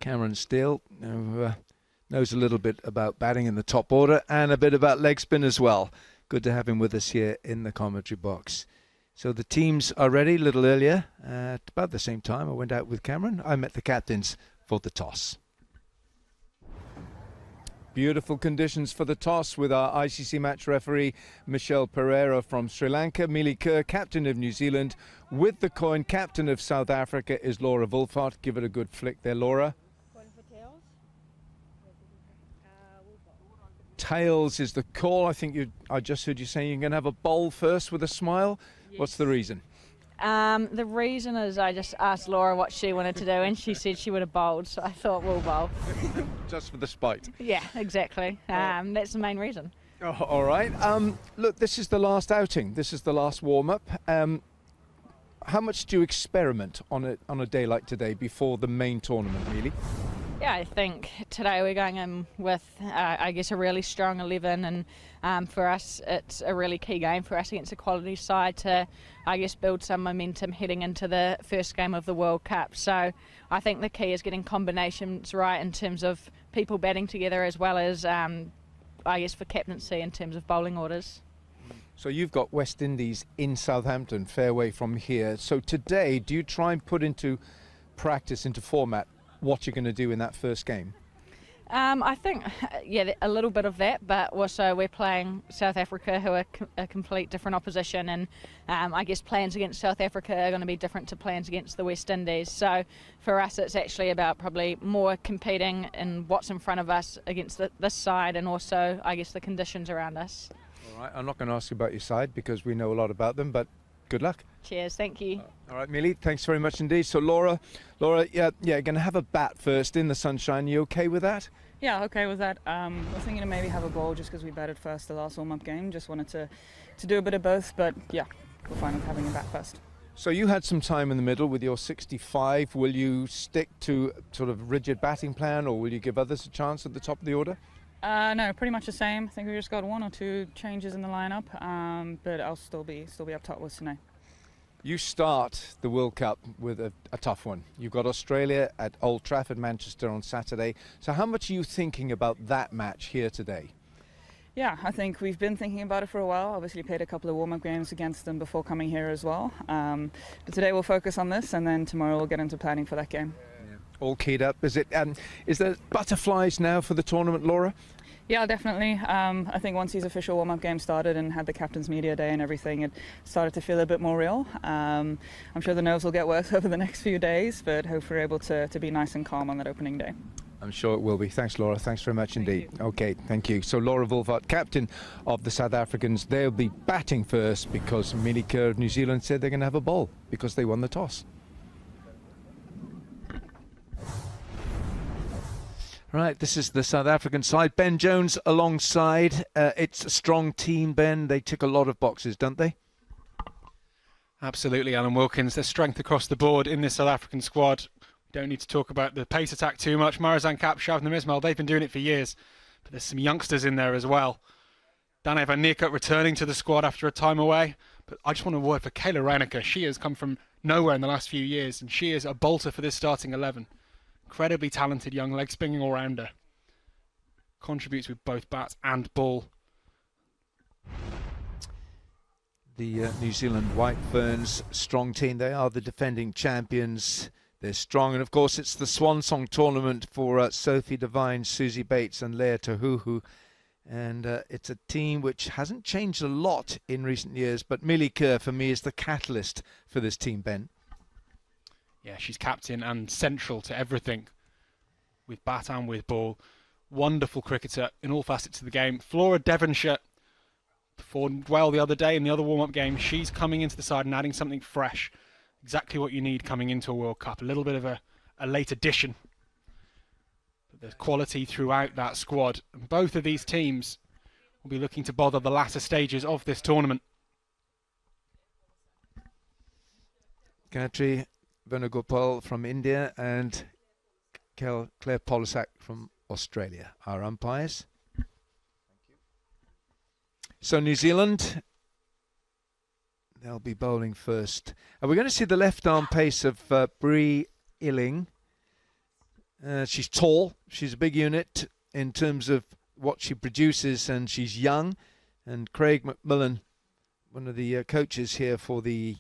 Cameron Steele, who knows a little bit about batting in the top order and a bit about leg spin as well. Good to have him with us here in the commentary box. So the teams are ready. A little earlier, at about the same time, I went out with Cameron. I met the captains for the toss. Beautiful conditions for the toss with our ICC match referee Michelle Pereira from Sri Lanka. Mili Kerr, captain of New Zealand. With the coin, captain of South Africa is Laura Wolfhard. Give it a good flick there, Laura. Tails is the call. I just heard you saying you're going to have a bowl first with a smile. Yes. What's the reason? The reason is I just asked Laura what she wanted to do and she said she would have bowled, so I thought we'll bowl. Just for the spite? Yeah, exactly. That's the main reason. Oh, all right. Look, this is the last outing. This is the last warm-up. How much do you experiment on a day like today before the main tournament, really? Yeah, I think today we're going in with, I guess, a really strong 11, and for us it's a really key game for us against a quality side to, I guess, build some momentum heading into the first game of the World Cup. So I think the key is getting combinations right in terms of people batting together as well as, I guess, for captaincy in terms of bowling orders. So you've got West Indies in Southampton, fair way from here. So today, do you try and put into practice, into format, what you're going to do in that first game? I think, yeah, a little bit of that, but also we're playing South Africa, who are a complete different opposition, and I guess plans against South Africa are going to be different to plans against the West Indies. So for us it's actually about probably more competing in what's in front of us against this side, and also I guess the conditions around us. All right, I'm not going to ask you about your side because we know a lot about them, but good luck. Cheers, thank you. All right, Mili, thanks very much indeed. So Laura, yeah, going to have a bat first in the sunshine. You okay with that? Yeah, okay with that. I was thinking to maybe have a bowl just because we batted first the last warm-up game. Just wanted to do a bit of both, but yeah, we're fine with having a bat first. So you had some time in the middle with your 65. Will you stick to sort of rigid batting plan, or will you give others a chance at the top of the order? No, pretty much the same. I think we just got one or two changes in the lineup, but I'll still be up top with Sine. You start the World Cup with a tough one. You've got Australia at Old Trafford, Manchester on Saturday. So how much are you thinking about that match here today? Yeah, I think we've been thinking about it for a while. Obviously played a couple of warm-up games against them before coming here as well. But today we'll focus on this, and then tomorrow we'll get into planning for that game. Yeah. All keyed up. Is there butterflies now for the tournament, Laura? Yeah, definitely. I think once these official warm-up games started and had the captain's media day and everything, it started to feel a bit more real. I'm sure the nerves will get worse over the next few days, but hopefully we're able to be nice and calm on that opening day. I'm sure it will be. Thanks, Laura. Thanks very much indeed. Okay, thank you. So Laura Wolfhard, captain of the South Africans, they'll be batting first because Mili Kerr of New Zealand said they're going to have a bowl because they won the toss. Right, this is the South African side. Ben Jones alongside. It's a strong team, Ben. They tick a lot of boxes, don't they? Absolutely, Alan Wilkins. There's strength across the board in this South African squad. We don't need to talk about the pace attack too much. Marizanne Kapp, Shavnam Ismail, they've been doing it for years. But there's some youngsters in there as well. Dane van Niekerk returning to the squad after a time away. But I just want a word for Kayla Reineke. She has come from nowhere in the last few years, and she is a bolter for this starting 11. Incredibly talented young leg spinning all-rounder. Contributes with both bat and ball. The New Zealand White Ferns, strong team. They are the defending champions. They're strong. And of course, it's the Swan Song tournament for Sophie Devine, Susie Bates and Leah Tahuhu. And it's a team which hasn't changed a lot in recent years. But Mili Kerr, for me, is the catalyst for this team, Ben. Yeah, she's captain and central to everything with bat and with ball. Wonderful cricketer in all facets of the game. Flora Devonshire performed well the other day in the other warm-up game. She's coming into the side and adding something fresh. Exactly what you need coming into a World Cup. A little bit of a late addition. But there's quality throughout that squad. And both of these teams will be looking to bother the latter stages of this tournament. Gayatri Venugopal from India and Claire Polisak from Australia, our umpires. Thank you. So New Zealand, they'll be bowling first. And we're going to see the left arm pace of Bree Illing. She's tall. She's a big unit in terms of what she produces, and she's young. And Craig McMillan, one of the coaches here for the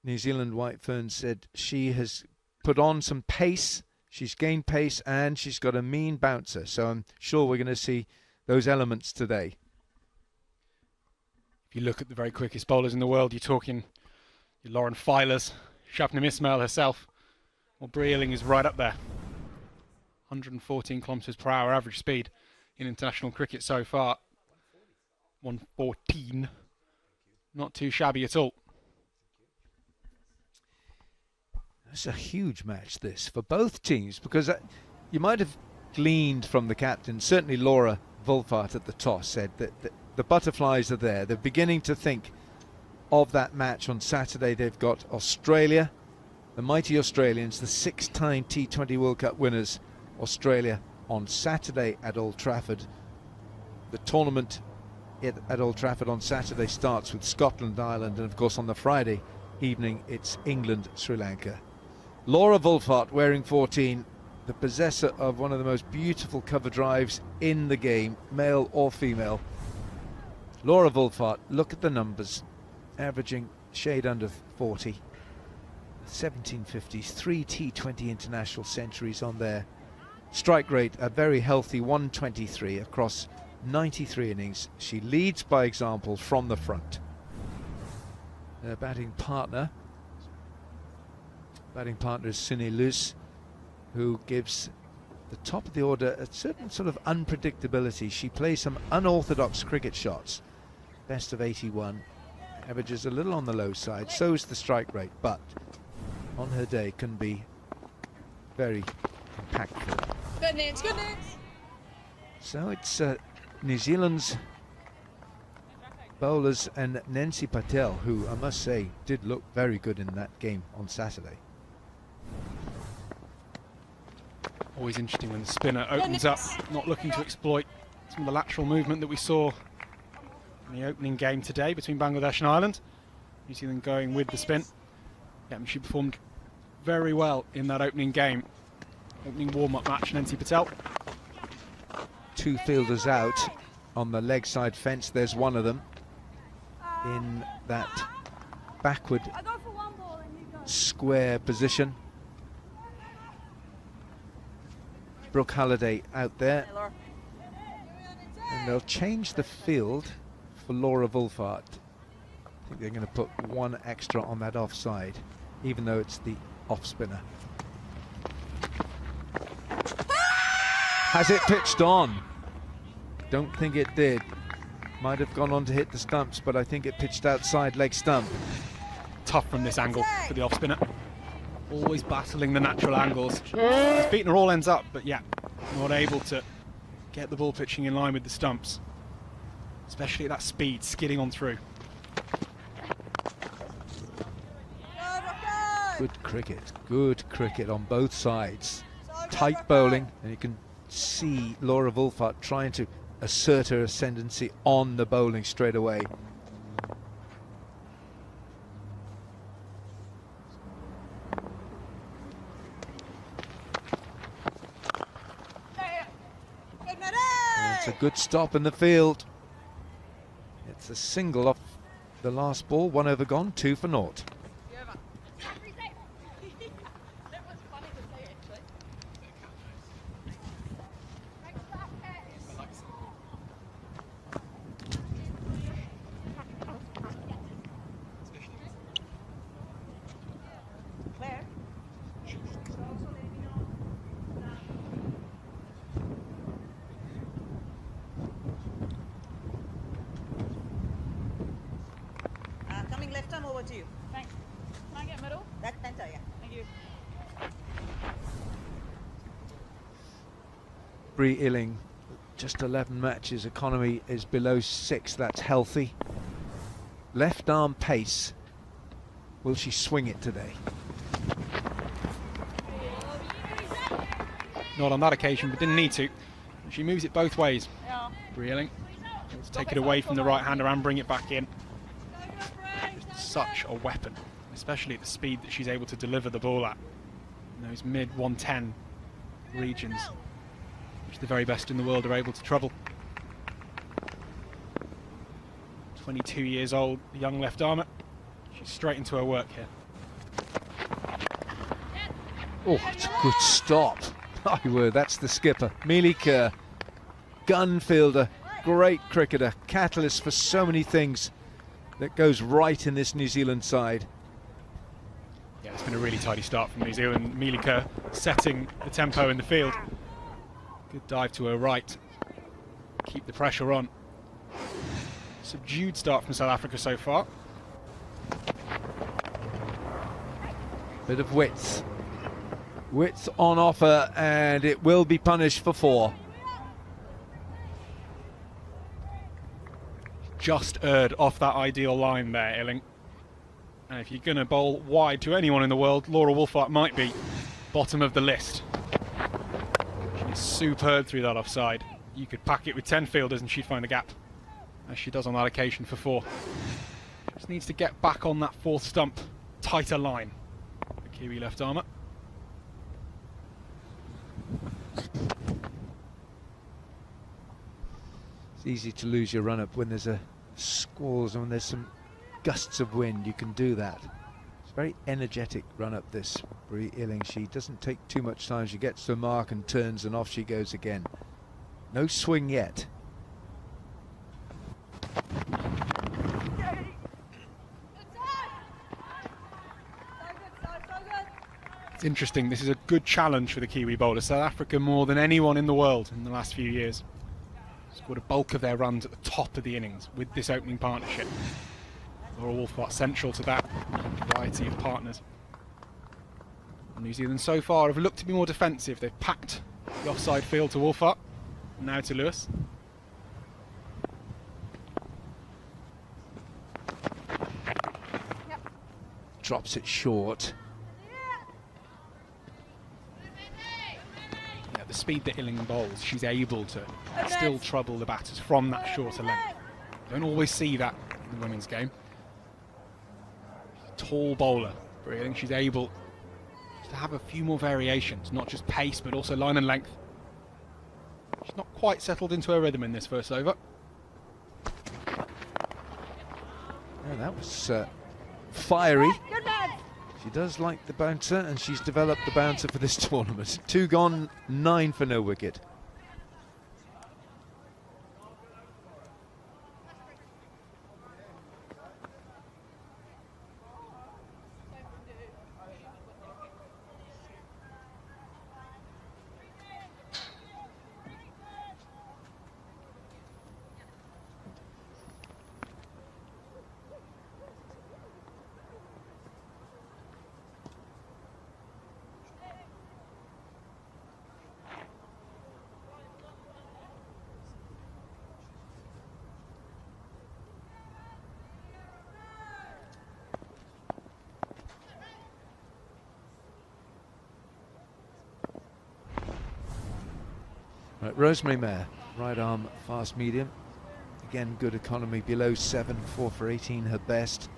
New Zealand White Ferns, said she has put on some pace. She's gained pace, and she's got a mean bouncer. So I'm sure we're going to see those elements today. If you look at the very quickest bowlers in the world, you're talking your Lauren Filers, Shabnam Ismail herself. Well, Brie Illing is right up there. 114 kilometres per hour average speed in international cricket so far. 114. Not too shabby at all. It's a huge match, this, for both teams, because you might have gleaned from the captain, certainly Laura Wolfart at the toss said that the butterflies are there. They're beginning to think of that match on Saturday. They've got Australia, the mighty Australians, the 6-time T20 World Cup winners, Australia, on Saturday at Old Trafford. The tournament at Old Trafford on Saturday starts with Scotland, Ireland, and of course on the Friday evening it's England, Sri Lanka. Laura Wolfart, wearing 14, the possessor of one of the most beautiful cover drives in the game, male or female. Laura Wolfart, look at the numbers, averaging shade under 40, 1750s, 3 T20 international centuries on there. Strike rate, a very healthy 123 across 93 innings. She leads by example from the front. Her batting partner is Sunny Luce, who gives the top of the order a certain sort of unpredictability. She plays some unorthodox cricket shots. Best of 81, averages a little on the low side, so is the strike rate, but on her day can be very impactful. Good news. So it's New Zealand's bowlers and Nancy Patel, who I must say did look very good in that game on Saturday. Always interesting when the spinner opens up, not looking to exploit some of the lateral movement that we saw in the opening game today between Bangladesh and Ireland. New Zealand going with the spin. Yeah, she performed very well in that opening game. Opening warm-up match, Nancy Patel. 2 fielders out on the leg side fence. There's one of them in that backward square position. Brooke Halliday out there, and they'll change the field for Laura Wolfart. I think they're going to put one extra on that offside, even though it's the off spinner. Has it pitched on? Don't think it did. Might have gone on to hit the stumps, but I think it pitched outside leg stump. Tough from this angle for the off spinner. Always battling the natural angles. He's beaten her all ends up, but yeah, not able to get the ball pitching in line with the stumps. Especially at that speed, skidding on through. Good cricket on both sides. Tight bowling, and you can see Laura Wolfart trying to assert her ascendancy on the bowling straight away. It's a good stop in the field. It's a single off the last ball, 1 over gone, 2 for naught. Coming left arm over to you. Thanks. Can I get middle? That center, yeah. Thank you. Brie Illing, just 11 matches, economy is below 6, that's healthy. Left arm pace, will she swing it today? Not on that occasion, but didn't need to. She moves it both ways. Yeah. Brie Illing. Let's take it away from the right-hander and bring it back in. Just such a weapon, especially at the speed that she's able to deliver the ball at. Those mid-110 regions, which the very best in the world are able to trouble. 22 years old, the young left armour. She's straight into her work here. Oh, it's a good stop. My word, that's the skipper. Mealy Kerr, gun fielder, great cricketer, catalyst for so many things that goes right in this New Zealand side. Yeah, it's been a really tidy start from New Zealand. Mealy Kerr setting the tempo in the field. Good dive to her right. Keep the pressure on. Subdued start from South Africa so far. Bit of width. Width on offer, and it will be punished for 4. Just erred off that ideal line there, Illing. And if you're going to bowl wide to anyone in the world, Laura Wolfart might be bottom of the list. She's superb through that offside. You could pack it with 10 fielders and she'd find a gap, as she does on that occasion for 4. Just needs to get back on that 4th stump, tighter line. The Kiwi left armour. It's easy to lose your run-up when there's a squalls and when there's some gusts of wind. You can do that. It's a very energetic run-up, this Brie Illing. She doesn't take too much time. She gets to the mark and turns, and off she goes again. No swing yet. It's interesting, this is a good challenge for the Kiwi bowlers. South Africa more than anyone in the world in the last few years. Scored a bulk of their runs at the top of the innings with this opening partnership. Laura Wolfart central to that variety of partners. New Zealand so far have looked to be more defensive. They've packed the offside field to Wolfart, now to Lewis. Drops it short. Yeah, the speed that Illing bowls, she's able to still trouble the batters from that shorter length. Don't always see that in the women's game. Tall bowler, but I think she's able to have a few more variations, not just pace but also line and length. She's not quite settled into her rhythm in this first over. Yeah, that was fiery. She does like the bouncer, and she's developed the bouncer for this tournament. 2 gone, 9 for no wicket. Right, Rosemary Mayer, right arm, fast medium. Again, good economy, below 7, 4 for 18, her best.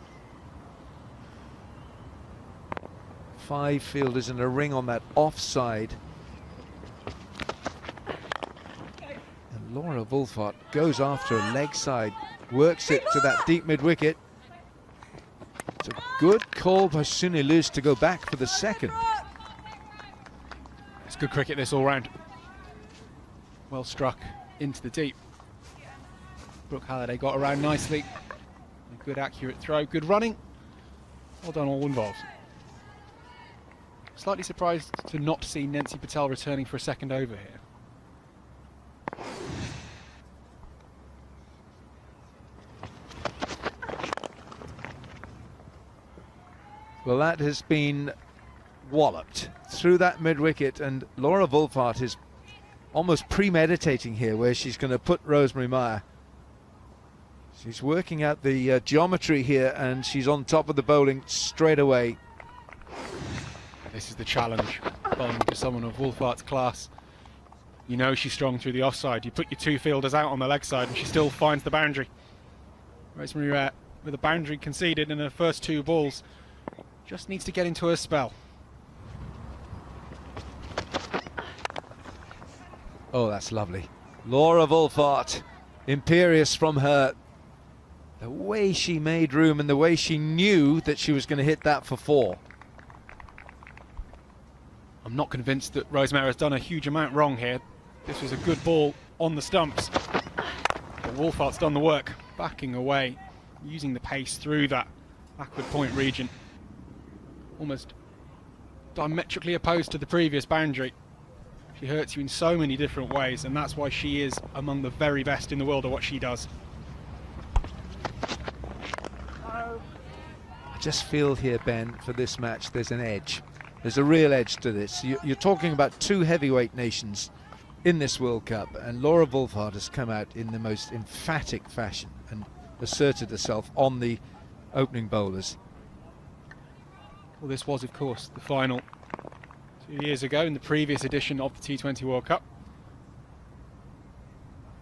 5 fielders in a ring on that offside. And Laura Wolfart goes after a leg side, works it to that deep mid-wicket. It's a good call by Sune Lewis to go back for the second. It's good cricket this all round. Well struck into the deep. Brooke Halliday got around nicely. A good accurate throw, good running. Well done all involved. Slightly surprised to not see Nancy Patel returning for a second over here. Well, that has been walloped through that mid-wicket, and Laura Wolfart is almost premeditating here, where she's going to put Rosemary Mayer. She's working out the geometry here, and she's on top of the bowling straight away. This is the challenge, bowling to someone of Wolfart's class. You know she's strong through the offside. You put your 2 fielders out on the leg side and she still finds the boundary. Rosemary, with a boundary conceded in her first 2 balls, just needs to get into her spell. Oh, that's lovely. Laura Wolfart, imperious from her. The way she made room and the way she knew that she was going to hit that for 4. I'm not convinced that Rosemary has done a huge amount wrong here. This was a good ball on the stumps. But Wolfart's done the work, backing away, using the pace through that backward point region. Almost diametrically opposed to the previous boundary. She hurts you in so many different ways, and that's why she is among the very best in the world at what she does. I just feel here, Ben, for this match, there's an edge. There's a real edge to this. You're talking about 2 heavyweight nations in this World Cup, and Laura Wolfart has come out in the most emphatic fashion and asserted herself on the opening bowlers. Well, this was, of course, the final 2 years ago in the previous edition of the T20 World Cup.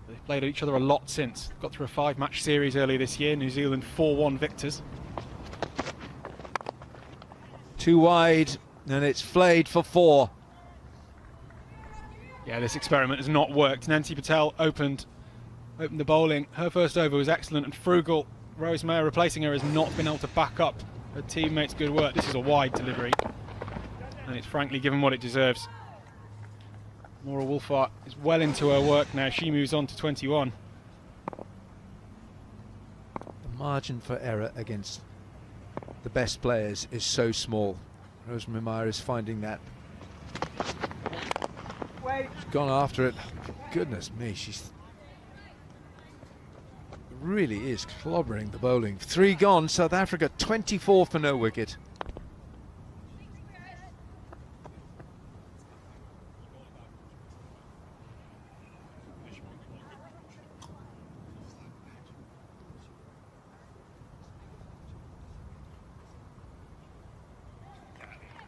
They've played each other a lot since. Got through a 5-match series earlier this year. New Zealand 4-1 victors. 2 wide, and it's flayed for 4. Yeah, this experiment has not worked. Nancy Patel opened the bowling. Her first over was excellent and frugal. Rose Mayer replacing her has not been able to back up her teammates' good work. This is a wide delivery, and it's frankly given what it deserves. Laura Wolfart is well into her work now. She moves on to 21. The margin for error against the best players is so small. Rosemary Mayer is finding that. She's gone after it. Goodness me, she's really is clobbering the bowling. 3 gone, South Africa 24 for no wicket.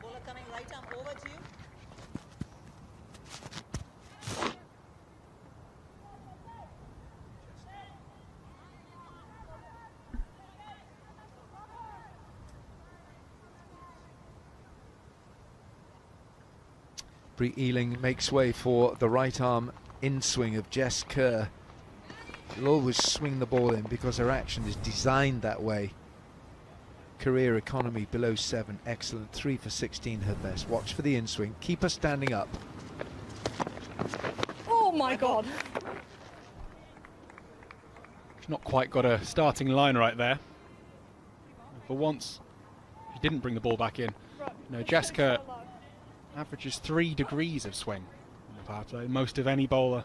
Bowler coming right arm over to you. Bree Ealing makes way for the right arm in swing of Jess Kerr. She'll always swing the ball in because her action is designed that way. Career economy below 7, excellent. 3 for 16, her best. Watch for the in swing. Keep her standing up. Oh my God. She's not quite got a starting line right there. For once, she didn't bring the ball back in. No, Jessica averages 3 degrees of swing in the power play. Most of any bowler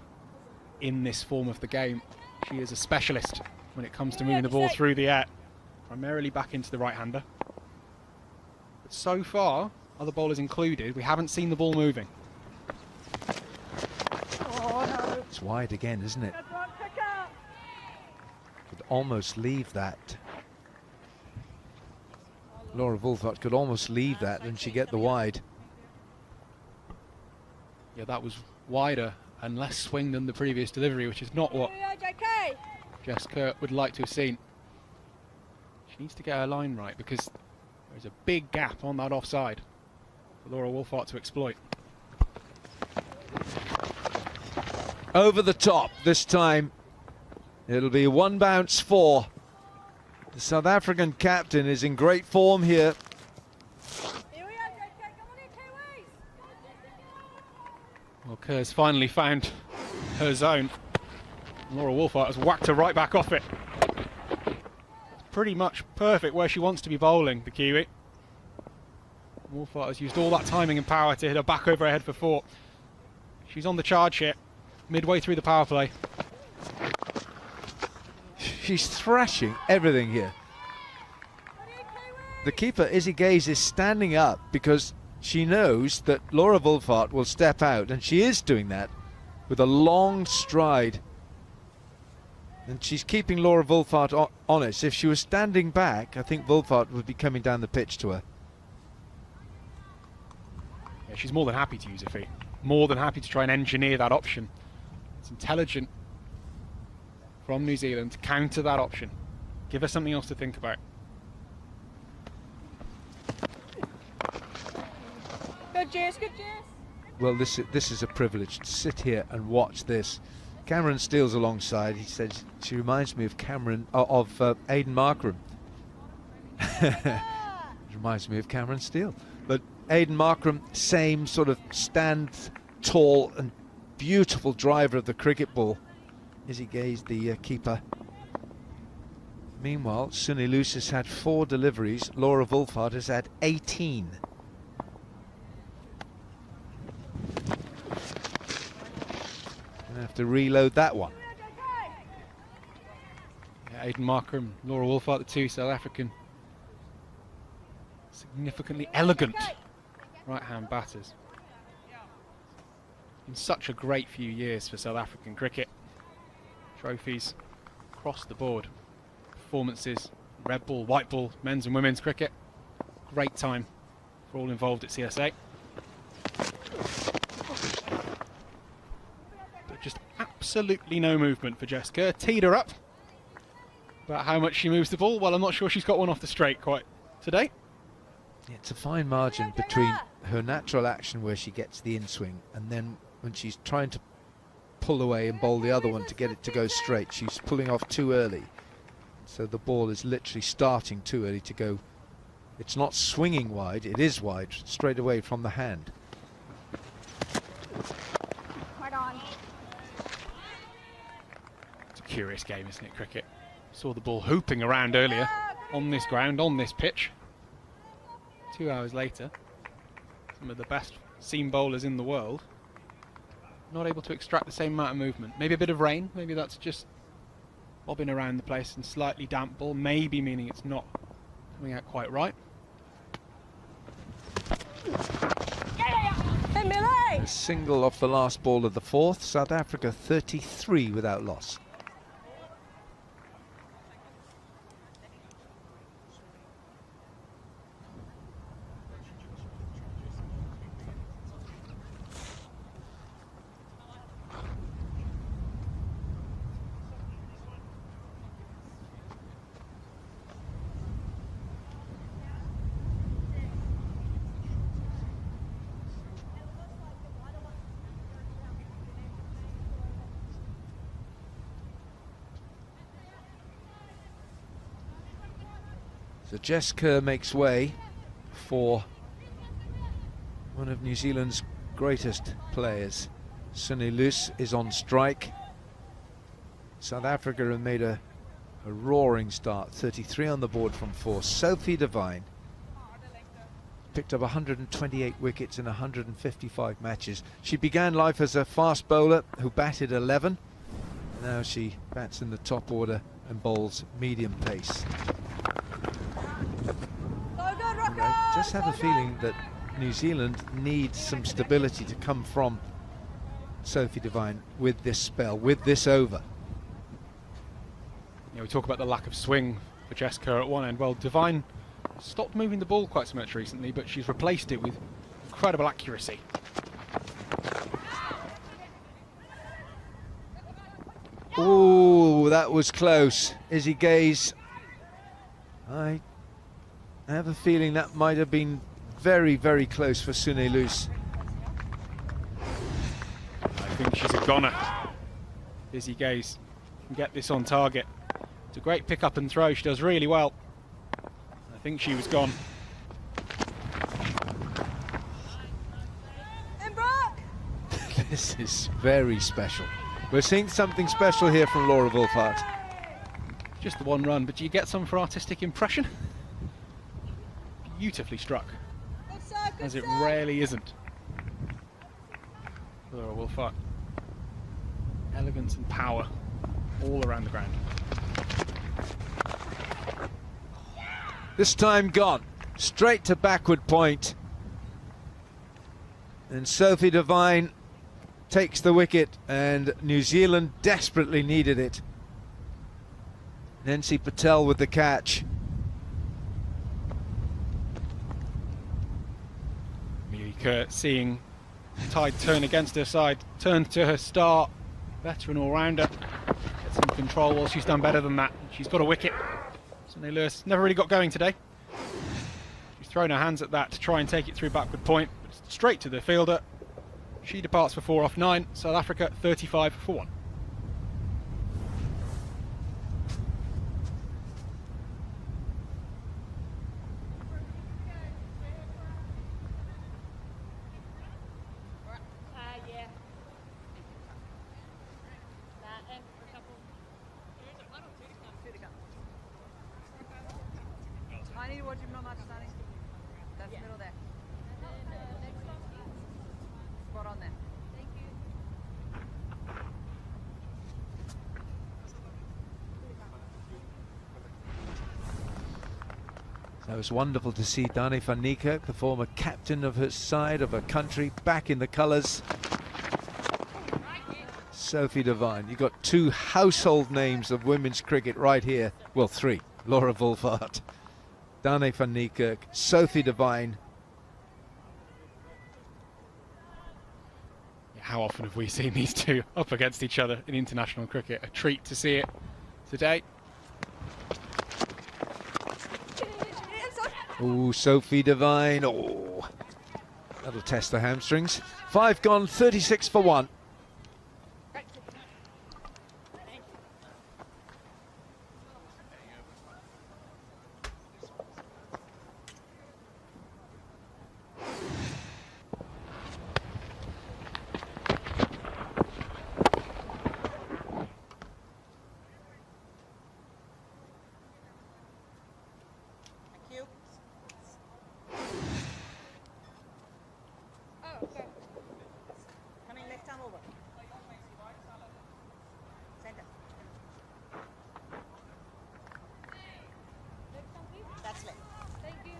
in this form of the game. She is a specialist when it comes to moving the ball through the air, primarily back into the right-hander. But so far, other bowlers included, we haven't seen the ball moving. It's wide again, isn't it? Could almost leave that. Laura Wolfart could almost leave that and she get the wide. Yeah, that was wider and less swing than the previous delivery, which is not what Jess Kerr would like to have seen. She needs to get her line right because there's a big gap on that offside for Laura Wolfart to exploit. Over the top this time. It'll be 1 bounce 4. The South African captain is in great form here. Well, Kerr's finally found her zone. Laura Wolfart has whacked her right back off it. It's pretty much perfect where she wants to be bowling, the Kiwi. Wolfart has used all that timing and power to hit her back over her head for 4. She's on the charge here, midway through the power play. She's thrashing everything here. The keeper, Izzy Gaze, is standing up because she knows that Laura Wolfart will step out, and she is doing that with a long stride. And she's keeping Laura Wolfart honest. If she was standing back, I think Wolfart would be coming down the pitch to her. Yeah, she's more than happy to use her feet. More than happy to try and engineer that option. It's intelligent from New Zealand to counter that option. Give her something else to think about. Good, Jess, good, Jess. well, this is a privilege to sit here and watch this. Cameron Steele's alongside. He says she reminds me of Aidan Markram. Reminds me of Cameron Steele. But Aidan Markram, same sort of stand tall and beautiful driver of the cricket ball. Izzy Gaze, the keeper. Meanwhile, Suni Luce has had 4 deliveries. Laura Wolfhard has had 18. Gonna have to reload that one. Yeah, Aidan Markram, Laura Wolfhard, the 2 South African significantly elegant right-hand batters. In such a great few years for South African cricket. Trophies across the board. Performances, red ball, white ball, men's and women's cricket. Great time for all involved at CSA. But just absolutely no movement for Jess Kerr. Teed her up. About how much she moves the ball, well, I'm not sure she's got one off the straight quite today. It's a fine margin between her natural action where she gets the in-swing and then when she's trying to pull away and bowl the other one to get it to go straight, she's pulling off too early. So the ball is literally starting too early to go. It's not swinging wide, it is wide, straight away from the hand. It's a curious game, isn't it, cricket? Saw the ball hooping around earlier on this ground, on this pitch. 2 hours later, some of the best seam bowlers in the world not able to extract the same amount of movement. Maybe a bit of rain, maybe that's just bobbing around the place, and slightly damp ball, maybe meaning it's not coming out quite right. A single off the last ball of the 4th, South Africa 33 without loss. So Jess Kerr makes way for one of New Zealand's greatest players. Suni Luce is on strike. South Africa have made a roaring start. 33 on the board from 4. Sophie Devine picked up 128 wickets in 155 matches. She began life as a fast bowler who batted 11. Now she bats in the top order and bowls medium pace. I just have a feeling that New Zealand needs some stability to come from Sophie Devine with this spell, with this over. Yeah, we talk about the lack of swing for Jess Kerr at one end. Well, Devine stopped moving the ball quite so much recently, but she's replaced it with incredible accuracy. Oh, that was close. Izzy Gaze. I have a feeling that might have been very, very close for Suni Luce. I think she's a goner. Izzy Gaze can get this on target. It's a great pick up and throw. She does really well. I think she was gone. This is very special. We're seeing something special here from Laura Wolfhard. Just the one run, but do you get some for artistic impression? Beautifully struck, as it rarely isn't. Laura Wolfhard. Elegance and power all around the ground. This time gone, straight to backward point. And Sophie Devine takes the wicket, and New Zealand desperately needed it. Nancy Patel with the catch. Amelia Kerr seeing the tide turn against her side, turns to her star, veteran all-rounder, gets some control. Well, she's done better than that. She's got a wicket. Suni Luce never really got going today. She's thrown her hands at that to try and take it through backward point, but straight to the fielder. She departs for 4 off 9. South Africa 35 for 1. I need to watch him not much standing. That's middle there. Spot on there. Thank you. So it was wonderful to see Dani van Niekerk, the former captain of her side, of her country, back in the colours. Sophie Devine, you've got 2 household names of women's cricket right here. Well, 3. Laura Wolvaardt, Dani van Niekerk, Sophie Devine. How often have we seen these two up against each other in international cricket? A treat to see it today. Oh, Sophie Devine. Oh, that'll test the hamstrings. 5 gone, 36 for 1. Thank you. Oh, okay. Coming left arm over. Center. That's left. Thank you.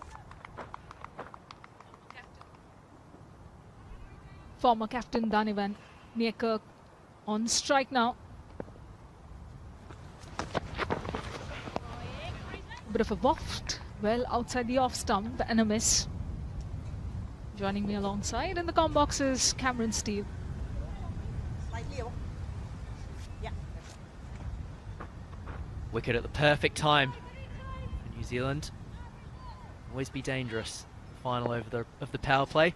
Former captain Dani van Niekerk on strike now. Bit of a waft, well outside the off stump, and a miss. Joining me alongside in the comm box is Cameron Steele. Slightly over. Yeah. Wicket at the perfect time for New Zealand. Always be dangerous. The final over of the power play.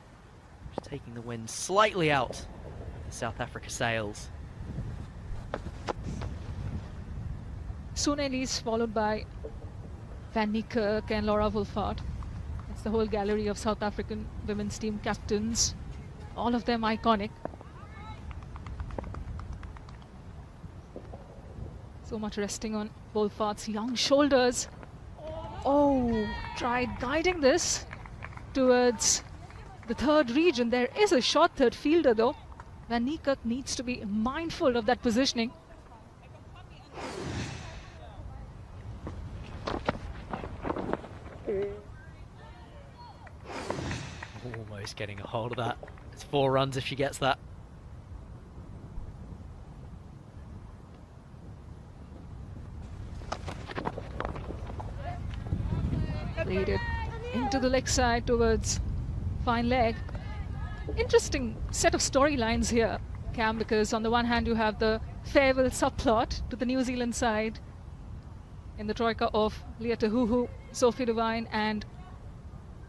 Just taking the wind slightly out the South Africa sails. Soon Elise followed by Van Niekerk and Laura Wolvaardt. That's the whole gallery of South African women's team captains. All of them iconic. So much resting on Wolvaart's young shoulders. Oh, tried guiding this towards the third region. There is a short third fielder though. Van Niekerk needs to be mindful of that positioning. Almost getting a hold of that. It's 4 runs if she gets that. Played it into the leg side towards fine leg. Interesting set of storylines here, Cam, because on the one hand you have the farewell subplot to the New Zealand side in the troika of Leah Tahuhu, Sophie Devine and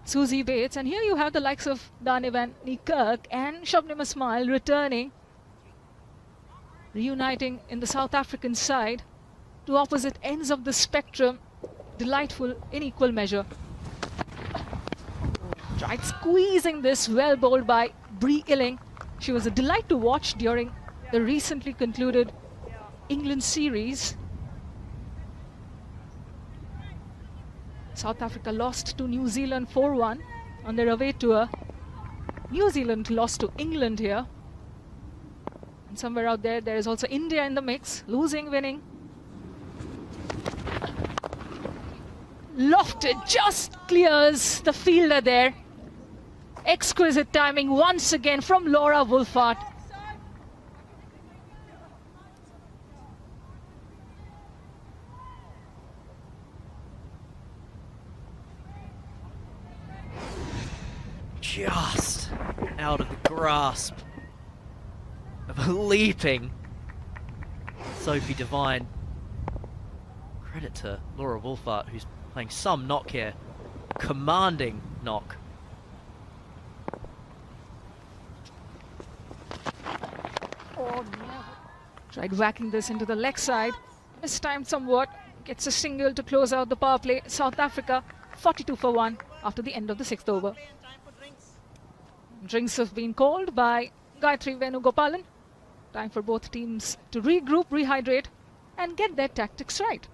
Susie Bates, and here you have the likes of Dani van Niekerk and Shabnam Ismail returning, reuniting in the South African side, two opposite ends of the spectrum. Delightful in equal measure. Tried squeezing this, well bowled by Bree Illing. She was a delight to watch during the recently concluded England series. South Africa lost to New Zealand 4-1 on their away tour. New Zealand lost to England here. And somewhere out there, there is also India in the mix, losing, winning. Lofted just clears the fielder there. Exquisite timing once again from Laura Wolvaardt. Just out of the grasp of a leaping Sophie Devine. Credit to Laura Wolvaardt, who's playing some knock here. Commanding knock. Tried whacking this into the leg side. Mistimed somewhat. Gets a single to close out the power play. South Africa 42 for 1 after the end of the 6th over. Drinks have been called by Gayatri Venugopalan. Time for both teams to regroup, rehydrate and get their tactics right.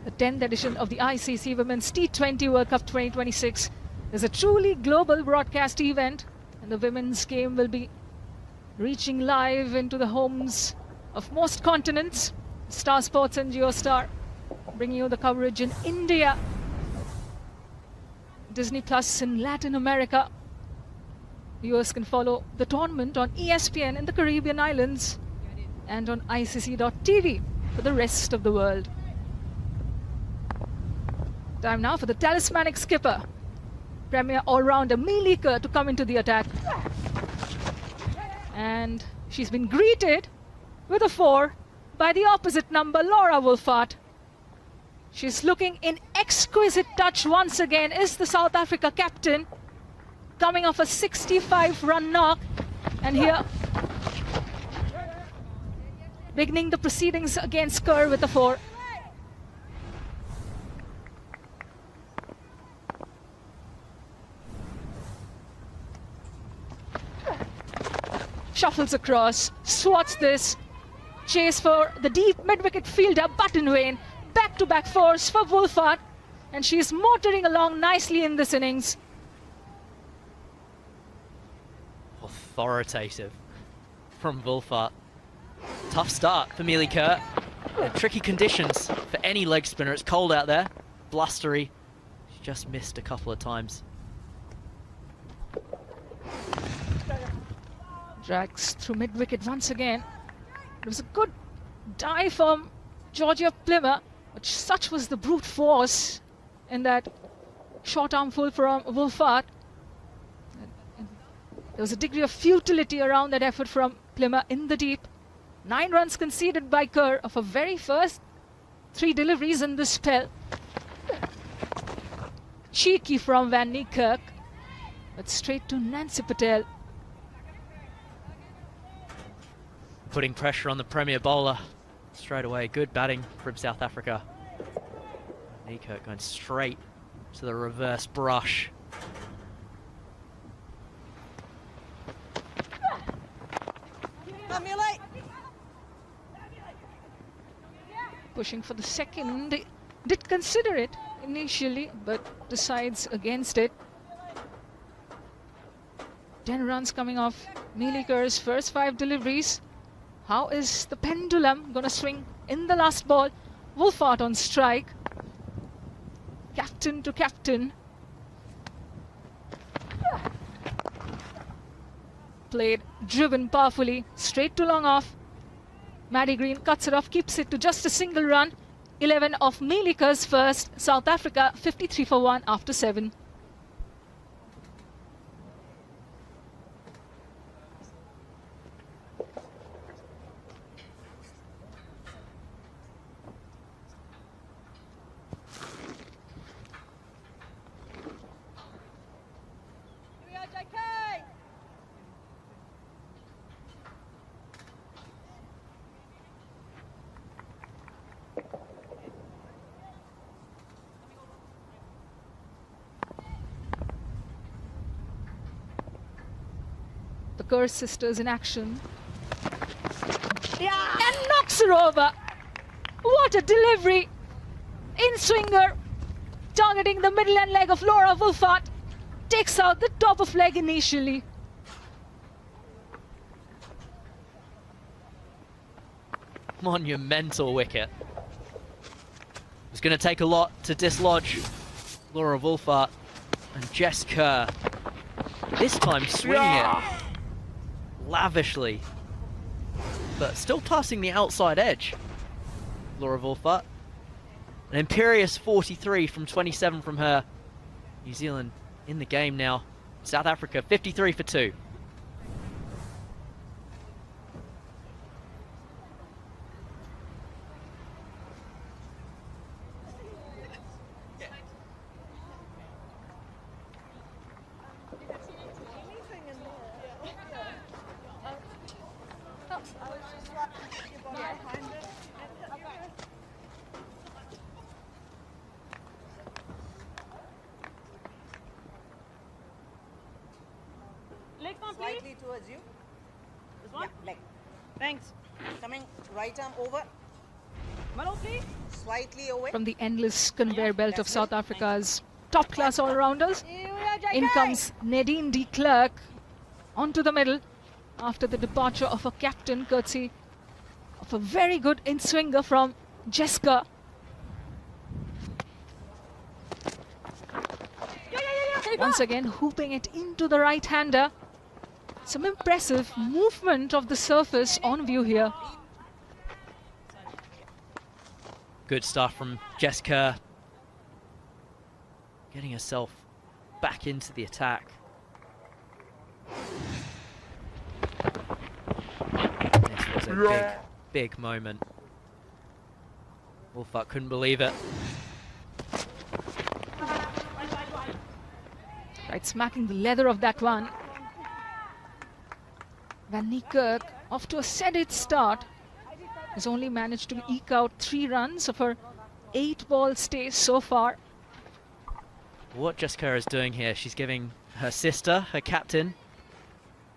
The 10th edition of the ICC Women's T20 World Cup 2026 is a truly global broadcast event, and the women's game will be reaching live into the homes of most continents. Star Sports and Geostar bringing you the coverage in India, Disney Plus in Latin America. Viewers can follow the tournament on ESPN in the Caribbean islands and on ICC.TV for the rest of the world. Time now for the talismanic skipper, Premier all-rounder Mealy Kerr, to come into the attack. And she's been greeted with a 4 by the opposite number, Laura Wolfart. She's looking in exquisite touch once again, is the South Africa captain, coming off a 65-run knock. And here, beginning the proceedings against Kerr with a 4. Shuffles across, swats this, chase for the deep mid-wicket fielder Buttonwain, back-to-back force for Wolfart, and she's motoring along nicely in this innings. Authoritative from Wolfart. Tough start for Mealy Kerr. Tricky conditions for any leg spinner. It's cold out there, blustery. She just missed a couple of times. Drags through mid-wicket once again. It was a good dive from Georgia Plimmer, but such was the brute force in that short arm full from Wolfart. There was a degree of futility around that effort from Plimmer in the deep. 9 runs conceded by Kerr of her very first 3 deliveries in this spell. Cheeky from Van Niekerk, but straight to Nancy Patel. Putting pressure on the Premier bowler straight away. Good batting from South Africa. Niekerk going straight to the reverse brush. Pushing for the second. Did consider it initially, but decides against it. 10 runs coming off Meeliker's first 5 deliveries. How is the pendulum going to swing in the last ball? Wolfart on strike. Captain to captain. Played, driven powerfully, straight to long off. Maddie Green cuts it off, keeps it to just a single run. 11 of Meeliker's first. South Africa 53 for 1 after 7. The Kerr sisters in action. And knocks her over. What a delivery. In swinger. Targeting the middle end leg of Laura Wolfart. Takes out the top of leg initially. Monumental wicket. It's going to take a lot to dislodge Laura Wolfart. And Jess Kerr, this time swinging it lavishly, but still passing the outside edge. Laura Wolfart. An imperious 43 from 27 from her. New Zealand in the game now. South Africa 53 for 2. Leg one, please. Slightly towards you. This one? Yeah, leg. Thanks. Coming right arm over. Mano, please. Slightly away. From the endless conveyor belt of South Africa's top-class all-rounders. In comes Nadine de Klerk onto the middle after the departure of a captain, courtesy of a very good in-swinger from Jessica. Once again, hooping it into the right-hander. Some impressive movement of the surface on view here. Good stuff from Jess Kerr. Getting herself back into the attack. This was a big moment. Wolfart couldn't believe it. Right, smacking the leather of that one. Van Niekerk off to a steady start. Has only managed to eke out 3 runs of her 8-ball stay so far. What Jessica is doing here, she's giving her sister, her captain,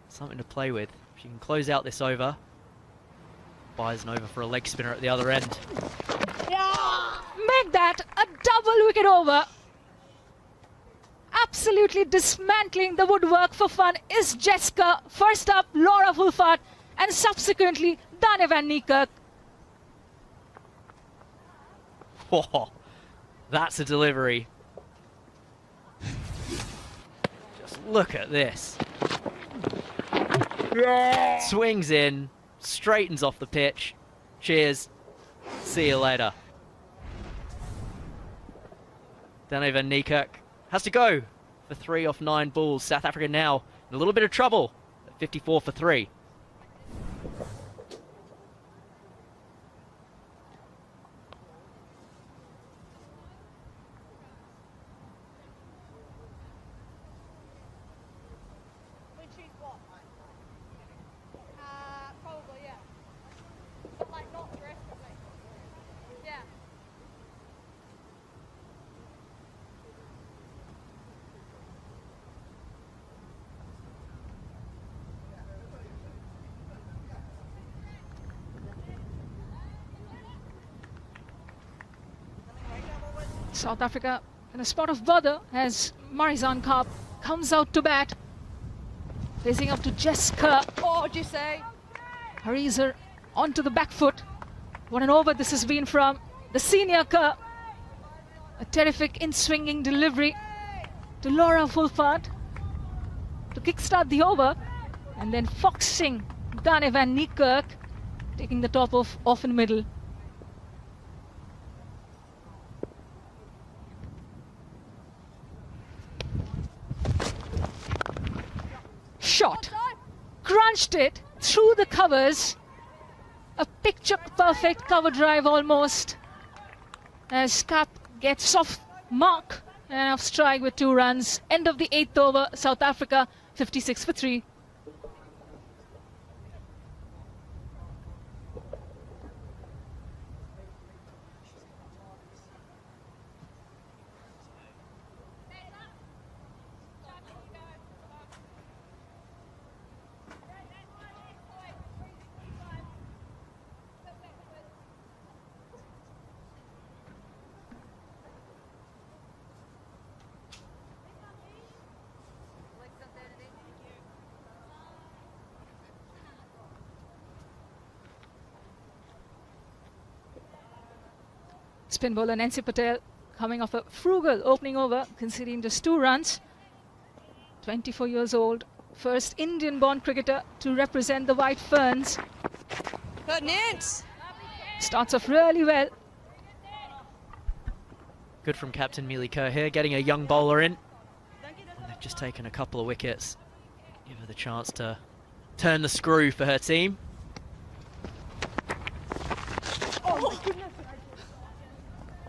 something to play with. She can close out this over. Buys an over for a leg spinner at the other end. Make that a double wicket over. Absolutely dismantling the woodwork for fun is Jessica. First up, Laura Wolfart, and subsequently Dane van Niekerk. Oh, that's a delivery. Just look at this. Swings in, straightens off the pitch. Cheers. See you later. Dane van Niekerk has to go for 3 off 9 balls. South Africa now in a little bit of trouble at 54 for 3. Probably, yeah. But like not aggressively. Yeah. South Africa in a spot of bother as Marizan Kaap comes out to bat. Facing up to Jessica. Oh, do you say? Hurries her onto the back foot. What an over this has been from the senior Kerr. A terrific in-swinging delivery to Laura Wolfart to kickstart the over, and then foxing Dane van Niekerk, taking the top off in the middle. Shot, crunched it through the covers. A picture perfect cover drive almost, as Cap gets off mark and off strike with 2 runs. End of the 8th over, South Africa 56 for 3. Spin bowler Nancy Patel coming off a frugal opening over, conceding just 2 runs. 24 years old, first Indian-born cricketer to represent the White Ferns. Good, Nance. Starts off really well. Good from Captain Mealy Kerr here, getting a young bowler in. And they've just taken a couple of wickets. Give her the chance to turn the screw for her team.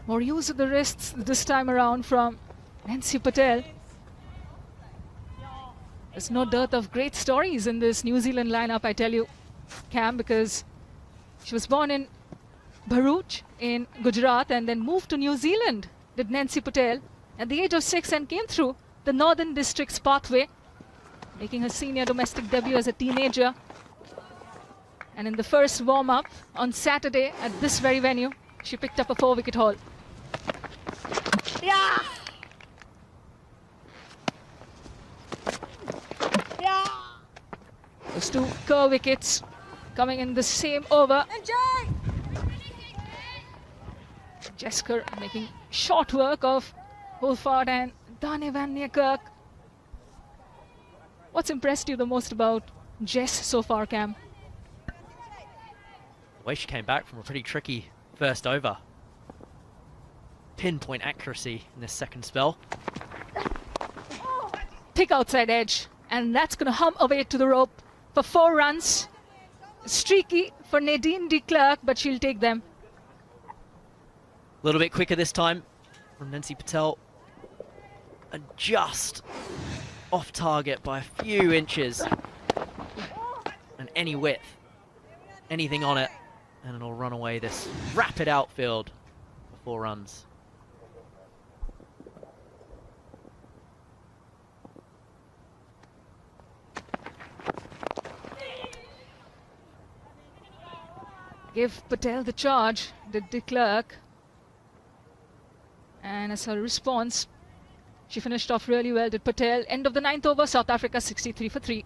More use of the wrists this time around from Nancy Patel. There's no dearth of great stories in this New Zealand lineup, I tell you, Cam, because she was born in Bharuch in Gujarat and then moved to New Zealand, did Nancy Patel, at the age of 6, and came through the Northern Districts pathway, making her senior domestic debut as a teenager. And in the first warm-up on Saturday at this very venue, she picked up a 4-wicket haul. Yeah! Yeah! Those 2 Kerr wickets coming in the same over. Enjoy! Jessica making short work of Wolfart and Dane van Niekerk. What's impressed you the most about Jess so far, Cam? The way she came back from a pretty tricky first over. Pinpoint accuracy in this second spell. Thick outside edge, and that's going to hum away to the rope for 4 runs. Streaky for Nadine de Klerk, but she'll take them. A little bit quicker this time from Nancy Patel. And just off target by a few inches. And any width, anything on it, and it'll run away this rapid outfield for 4 runs. Give Patel the charge, did de Klerk. And as her response, she finished off really well, did Patel. End of the 9th over, South Africa 63 for 3.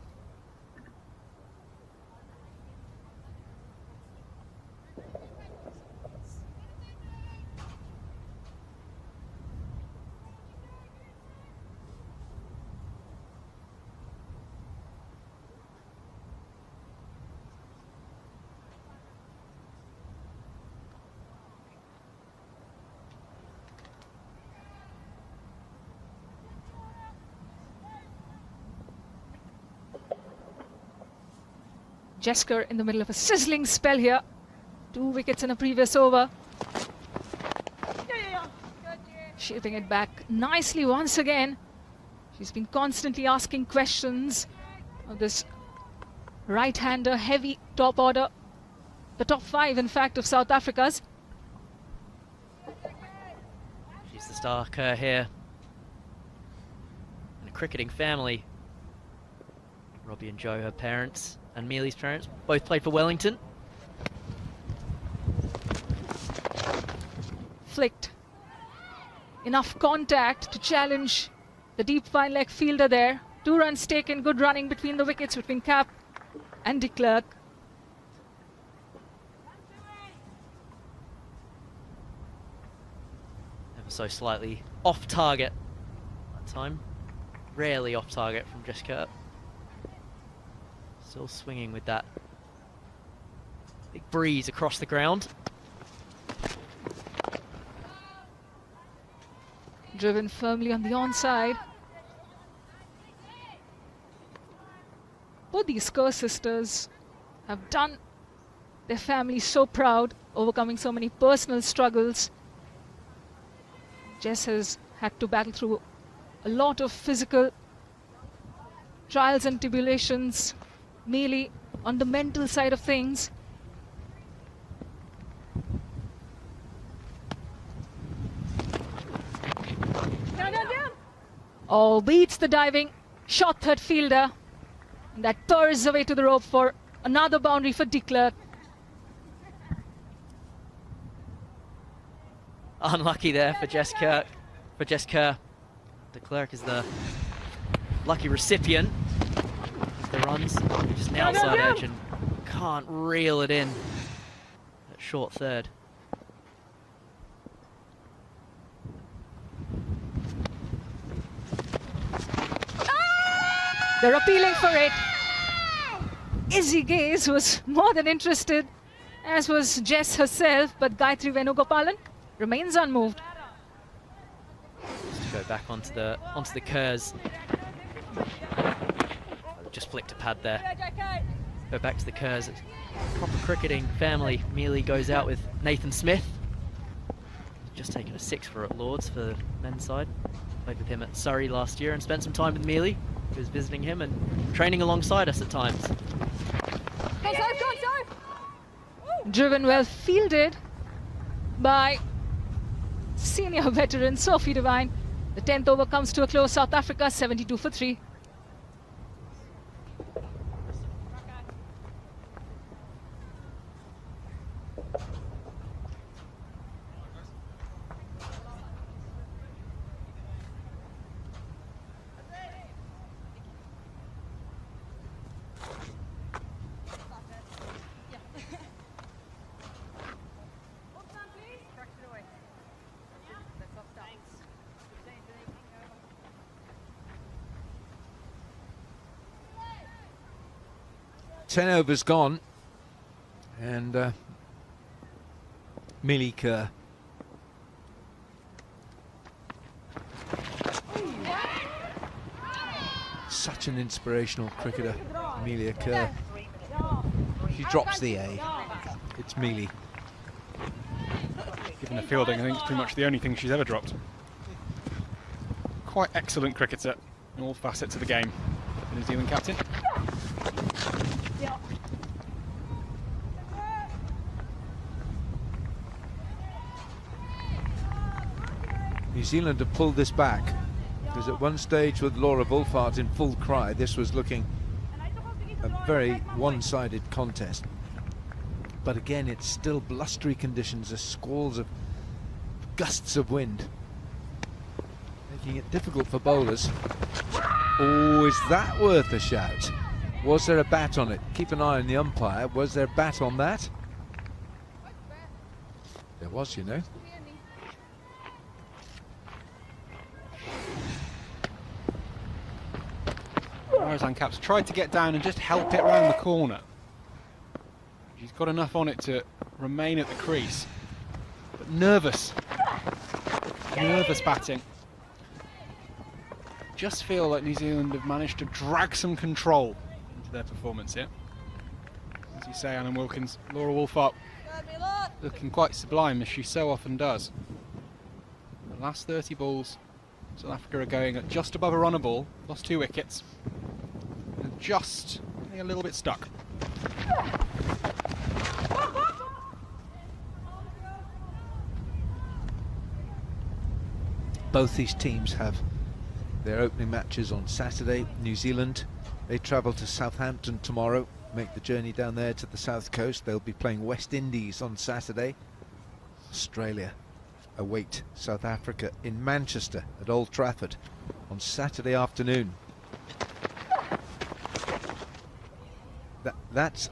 Jesker in the middle of a sizzling spell here. 2 wickets in a previous over. Shaping it back nicely once again. She's been constantly asking questions of this right-hander, heavy top order. The top 5, in fact, of South Africa's. She's the star Kerr here. And a cricketing family. Robbie and Joe, her parents, and Mealy's parents, both played for Wellington. Flicked. Enough contact to challenge the deep fine leg fielder there. 2 runs taken, good running between the wickets between Cap and de Klerk. Ever so slightly off target that time. Rarely off target from Jess Kirk. Still swinging with that big breeze across the ground. Driven firmly on the onside. Both these Kerr sisters have done their family so proud, overcoming so many personal struggles. Jess has had to battle through a lot of physical trials and tribulations, merely on the mental side of things. Oh, beats the diving shot third fielder. And that purrs away to the rope for another boundary for de Klerk. Unlucky there for Jess Kirk. For Jess Kerr. De Klerk is the lucky recipient of the runs. Just an outside edge and can't reel it in at short third. They're appealing for it. Izzy Gaze was more than interested, as was Jess herself, but Gayatri Venugopalan remains unmoved. Just to go back onto the Kerrs. Just flicked a pad there. Go back to the Kerrs. It's proper cricketing family. Mealy goes out with Nathan Smith. Just taken a 6 for at Lords for the men's side. Played with him at Surrey last year and spent some time with Mealy, who was visiting him and training alongside us at times. Driven well fielded by senior veteran Sophie Devine. The 10th over comes to a close. South Africa 72 for 3. Ten overs gone, and Millie Kerr such an inspirational cricketer, Amelia Kerr. She drops the A. It's Mealy. Given the fielding, I think it's pretty much the only thing she's ever dropped. Quite excellent cricketer in all facets of the game. The New Zealand captain. New Zealand have pulled this back, because at one stage with Laura Wolfart in full cry, this was looking a very one-sided contest. But again, it's still blustery conditions, there's squalls of gusts of wind, making it difficult for bowlers. Oh, is that worth a shout? Was there a bat on it? Keep an eye on the umpire. Was there a bat on that? There was, you know. Marizanne Caps tried to get down and just help it round the corner. She's got enough on it to remain at the crease. But nervous batting. Just feel like New Zealand have managed to drag some control into their performance here. As you say, Alan Wilkins, Laura Wolfart looking quite sublime, as she so often does. The last 30 balls, South Africa are going at just above a run a ball, lost 2 wickets. And just a little bit stuck. Both these teams have their opening matches on Saturday. New Zealand, they travel to Southampton tomorrow, make the journey down there to the south coast. They'll be playing West Indies on Saturday. Australia await South Africa in Manchester at Old Trafford on Saturday afternoon. that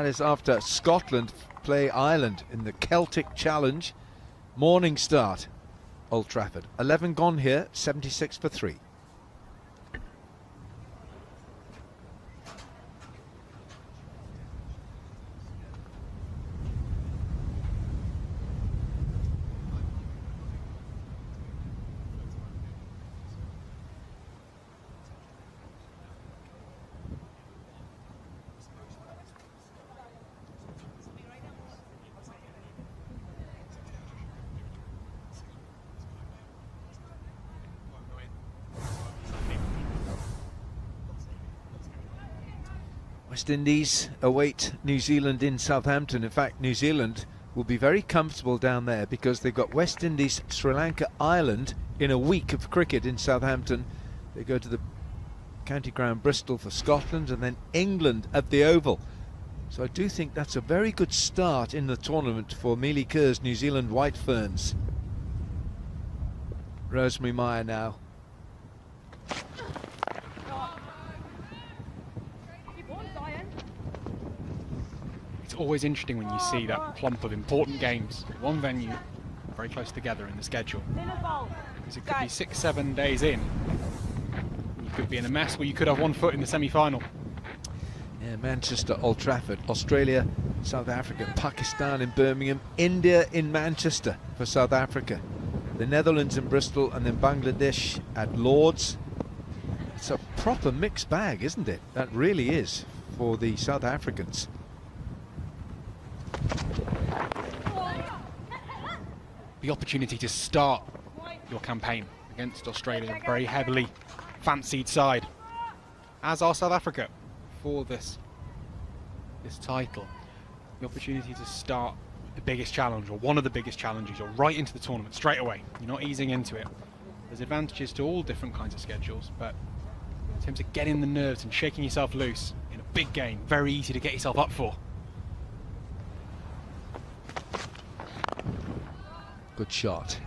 is after Scotland play Ireland in the Celtic Challenge. Morning start, Old Trafford. 11 gone here, 76 for 3. West Indies await New Zealand in Southampton. In fact, New Zealand will be very comfortable down there because they've got West Indies, Sri Lanka, Ireland in a week of cricket in Southampton. They go to the county ground Bristol for Scotland and then England at the Oval. So I do think that's a very good start in the tournament for Mealy Kerr's New Zealand White Ferns. Rosemary Meyer now. It's always interesting when you see that clump of important games in one venue, very close together in the schedule. Because it could be 6-7 days in. You could be in a mess where you could have one foot in the semi-final. Yeah, Manchester, Old Trafford, Australia, South Africa, Pakistan in Birmingham, India in Manchester for South Africa, the Netherlands in Bristol, and then Bangladesh at Lords. It's a proper mixed bag, isn't it? That really is for the South Africans. The opportunity to start your campaign against Australia, a very heavily fancied side, as are South Africa for this title. The opportunity to start the biggest challenge, or one of the biggest challenges, or right into the tournament straight away. You're not easing into it. There's advantages to all different kinds of schedules, but in terms of getting the nerves and shaking yourself loose in a big game, very easy to get yourself up for. Good shot.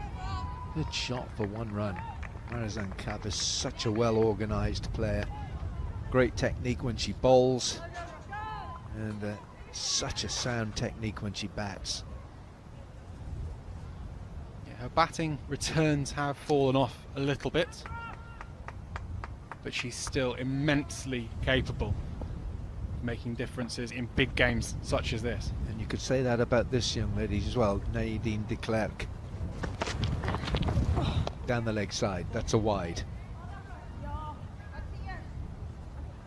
Good shot for one run. Marizanne Kapp is such a well-organised player. Great technique when she bowls, and such a sound technique when she bats. Yeah, her batting returns have fallen off a little bit, but she's still immensely capable of making differences in big games such as this. And you could say that about this young lady as well, Nadine de Klerk. Down the leg side, that's a wide.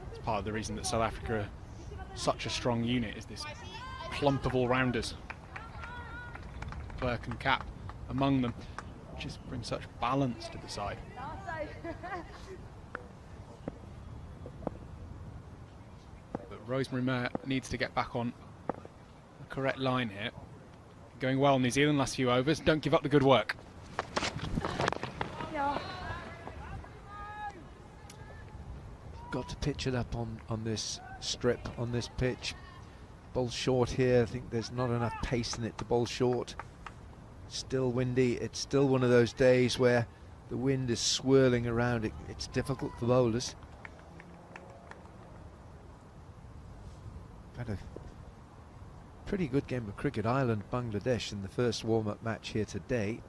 It's part of the reason that South Africa are such a strong unit, is this clump of all-rounders. Klerk and Kapp among them, just bring such balance to the side. But Rosemary Meyer needs to get back on the correct line here. Going well, New Zealand last few overs. Don't give up the good work. Got to pitch it up on this strip, on this pitch. Bowl short here. I think there's not enough pace in it to bowl short. Still windy. It's still one of those days where the wind is swirling around. It's difficult for bowlers. Had a pretty good game of cricket, Ireland, Bangladesh, in the first warm-up match here today.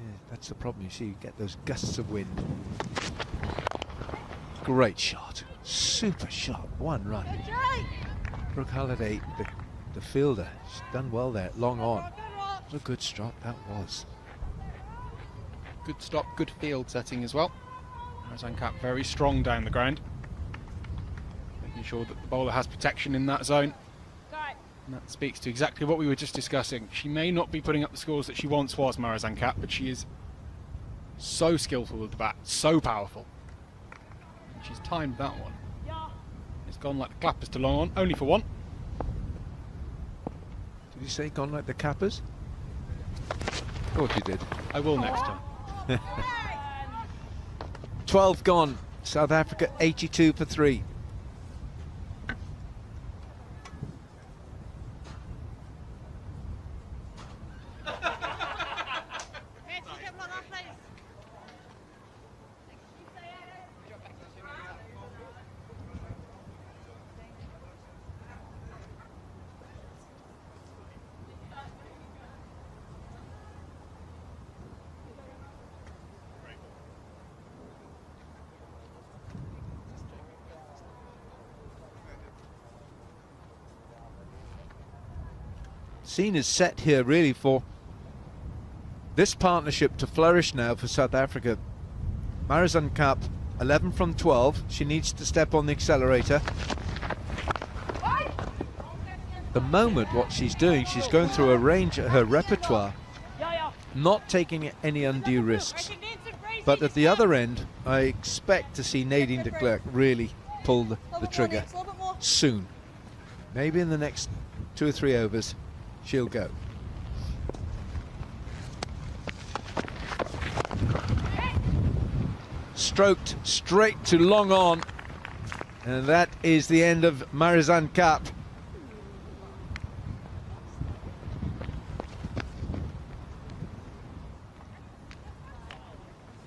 Yeah, that's the problem. You see, you get those gusts of wind. Great shot. Super shot. One run. Brooke Halliday, the fielder, she's done well there. Long on. What a good stroke that was. Good stop, good field setting as well. Marizanne Kapp very strong down the ground, making sure that the bowler has protection in that zone. And that speaks to exactly what we were just discussing. She may not be putting up the scores that she once was, Marizanne Kapp, but she is so skillful with the bat, so powerful. And she's timed that one. It's gone like the clappers to long on, only for one. Did you say gone like the Cappers? Thought you did. I will next time. 12 gone. South Africa 82 for 3. scene is set here really for this partnership to flourish now for South Africa. Marizanne Kapp, 11 from 12. She needs to step on the accelerator. The moment what she's doing, she's going through a range of her repertoire, not taking any undue risks. But at the other end, I expect to see Nadine de Klerk really pull the trigger soon. Maybe in the next 2 or 3 overs, she'll go. Stroked straight to long on, and that is the end of Marizanne Kapp.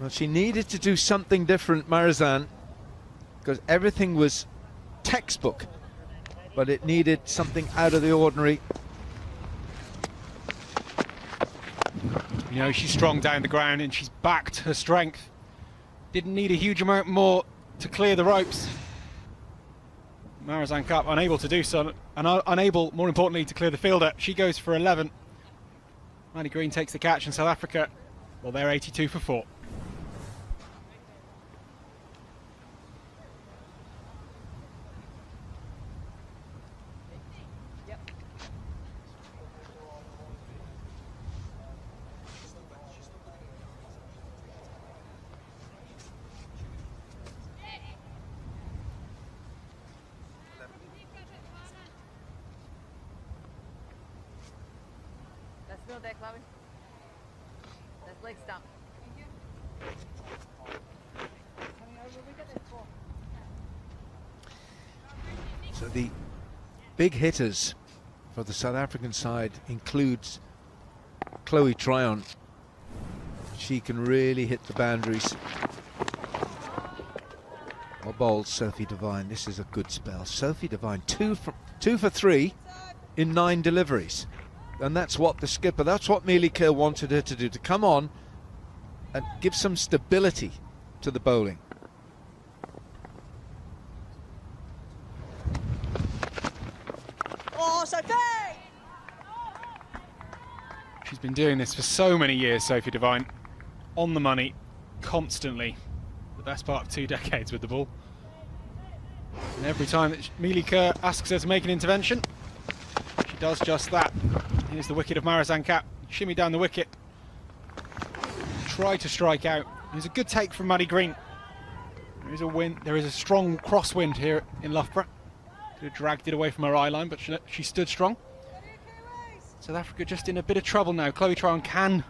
Well, she needed to do something different, Marizanne, because everything was textbook, but it needed something out of the ordinary. You know, she's strong down the ground and she's backed her strength. Didn't need a huge amount more to clear the ropes. Marizanne Kapp unable to do so, and unable, more importantly, to clear the fielder. She goes for 11. Maddie Green takes the catch, and South Africa, well, they're 82 for 4. Let's build that, Chloe. That's leg stump. So the big hitters for the South African side includes Chloe Tryon. She can really hit the boundaries. Well bowled, Sophie Devine. This is a good spell. Sophie Devine, 2 for 3 in 9 deliveries. And that's what the skipper, that's what Mealy Kerr wanted her to do, to come on and give some stability to the bowling. Oh, Sophie! She's been doing this for so many years, Sophie Devine. On the money, constantly. The best part of 2 decades with the ball. And every time that Mealy Kerr asks her to make an intervention, she does just that. Here's the wicket of Marizanne Kapp. Shimmy down the wicket. Try to strike out. There's a good take from Maddie Green. There is a wind. There is a strong crosswind here in Loughborough. Could have dragged it away from her eye line, but she stood strong. South Africa just in a bit of trouble now. Chloe Tryon can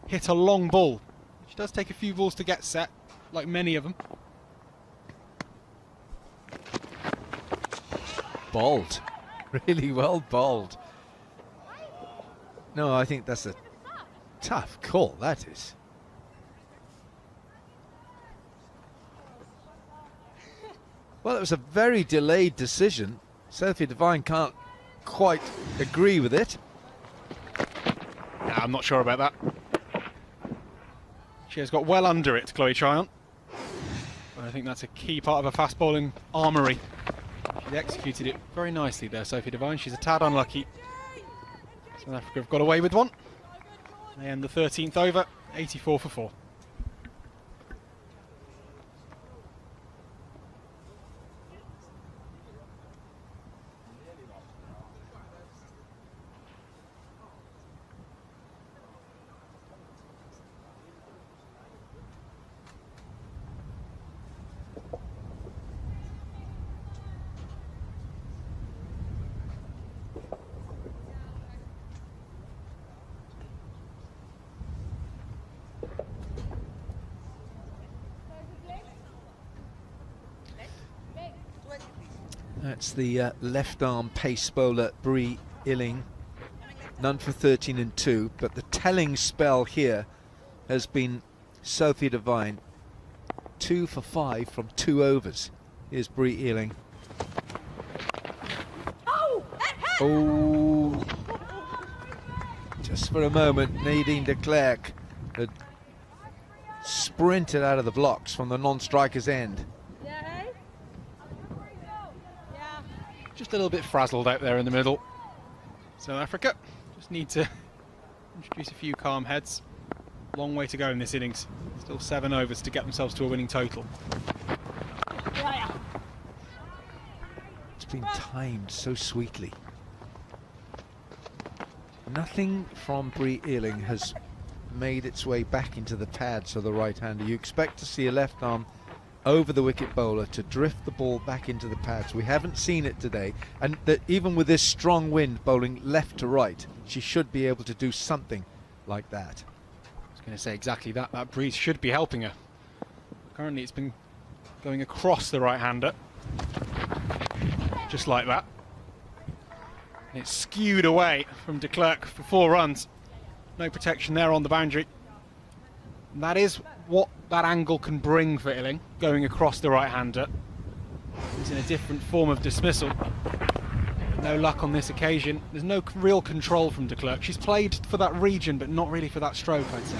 hit a long ball. She does take a few balls to get set, like many of them. Bowled. Really well bowled. No, I think that's a tough call, that is. Well, it was a very delayed decision. Sophie Devine can't quite agree with it. Nah, I'm not sure about that. She has got well under it, Chloe Tryon. But I think that's a key part of her fast bowling armoury. She executed it very nicely there, Sophie Devine. She's a tad unlucky. South Africa have got away with one. They end the 13th over, 84 for 4. That's the left arm pace bowler Bree Illing, none for 13 and 2, but the telling spell here has been Sophie Devine, 2 for 5 from 2 overs. Here's Bree Illing. Oh, just for a moment Nadine de Klerk had sprinted out of the blocks from the non-striker's end. Just a little bit frazzled out there in the middle. South Africa Just need to introduce a few calm heads. Long way to go in this innings. Still 7 overs to get themselves to a winning total. It's been timed so sweetly. Nothing from Bree Ealing has made its way back into the pads of the right-hander. You expect to see a left arm over the wicket bowler to drift the ball back into the pads. We haven't seen it today, and that even with this strong wind bowling left to right, she should be able to do something like that. I was going to say exactly that. That breeze should be helping her. Currently it's been going across the right-hander, just like that. And it's skewed away from de Klerk for 4 runs. No protection there on the boundary. And that is what that angle can bring for Ealing, going across the right-hander. He's in a different form of dismissal. No luck on this occasion. There's no real control from de Klerk. She's played for that region, but not really for that stroke, I'd say.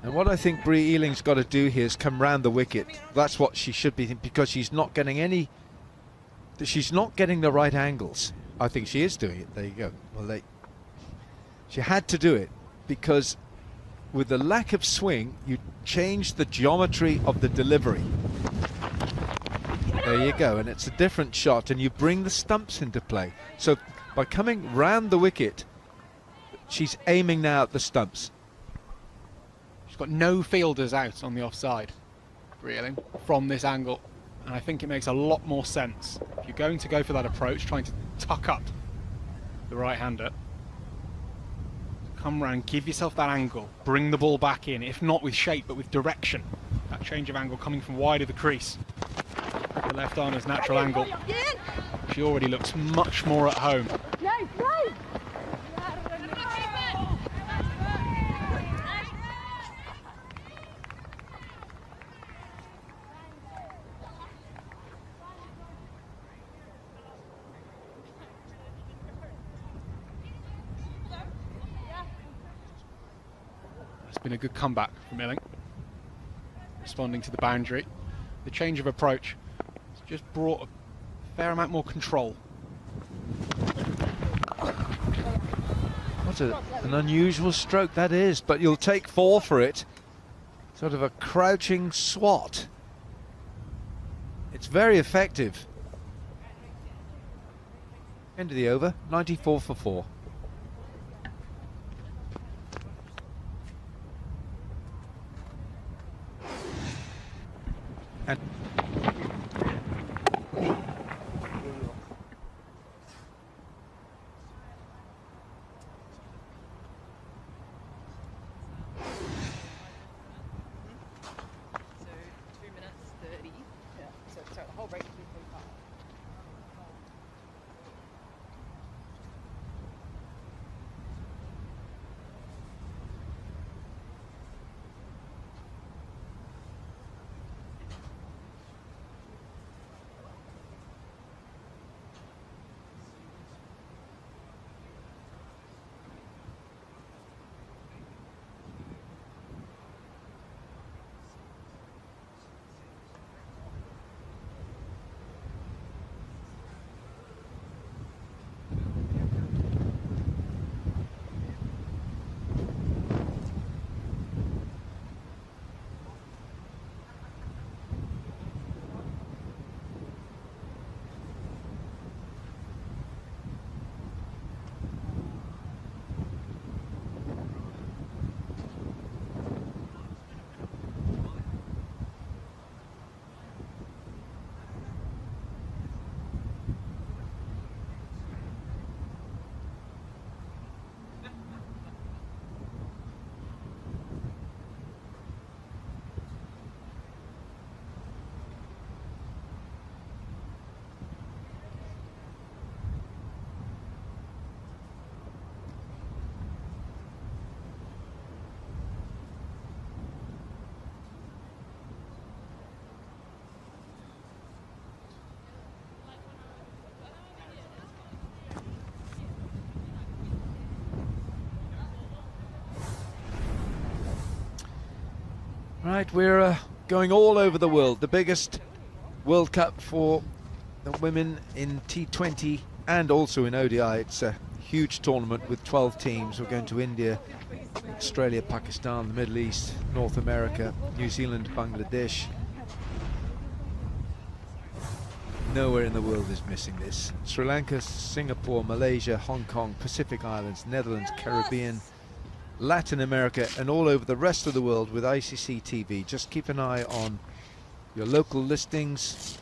And what I think Bree Ealing's got to do here is come round the wicket. That's what she should be, because she's not getting any... She's not getting the right angles. I think she is doing it. There you go. Well, she had to do it, because with the lack of swing, you change the geometry of the delivery. There you go, and it's a different shot, and you bring the stumps into play. So by coming round the wicket, she's aiming now at the stumps. She's got no fielders out on the offside, really, from this angle. And I think it makes a lot more sense. If you're going to go for that approach, trying to tuck up the right-hander, come round, give yourself that angle, bring the ball back in, if not with shape, but with direction. That change of angle coming from wide of the crease. The left-armer's natural angle. She already looks much more at home. It's been a good comeback from Ealing, responding to the boundary. The change of approach has just brought a fair amount more control. What an unusual stroke that is, but you'll take 4 for it. Sort of a crouching swat. It's very effective. End of the over, 94 for 4. And So 2 minutes 30. Yeah. So the whole break is 45. right, we're going all over the world. The biggest World Cup for the women in T20 and also in ODI. It's a huge tournament with 12 teams. We're going to India, Australia, Pakistan, the Middle East, North America, New Zealand, Bangladesh. Nowhere in the world is missing this. Sri Lanka, Singapore, Malaysia, Hong Kong, Pacific Islands, Netherlands, Caribbean, Latin America, and all over the rest of the world with ICC TV. Just keep an eye on your local listings.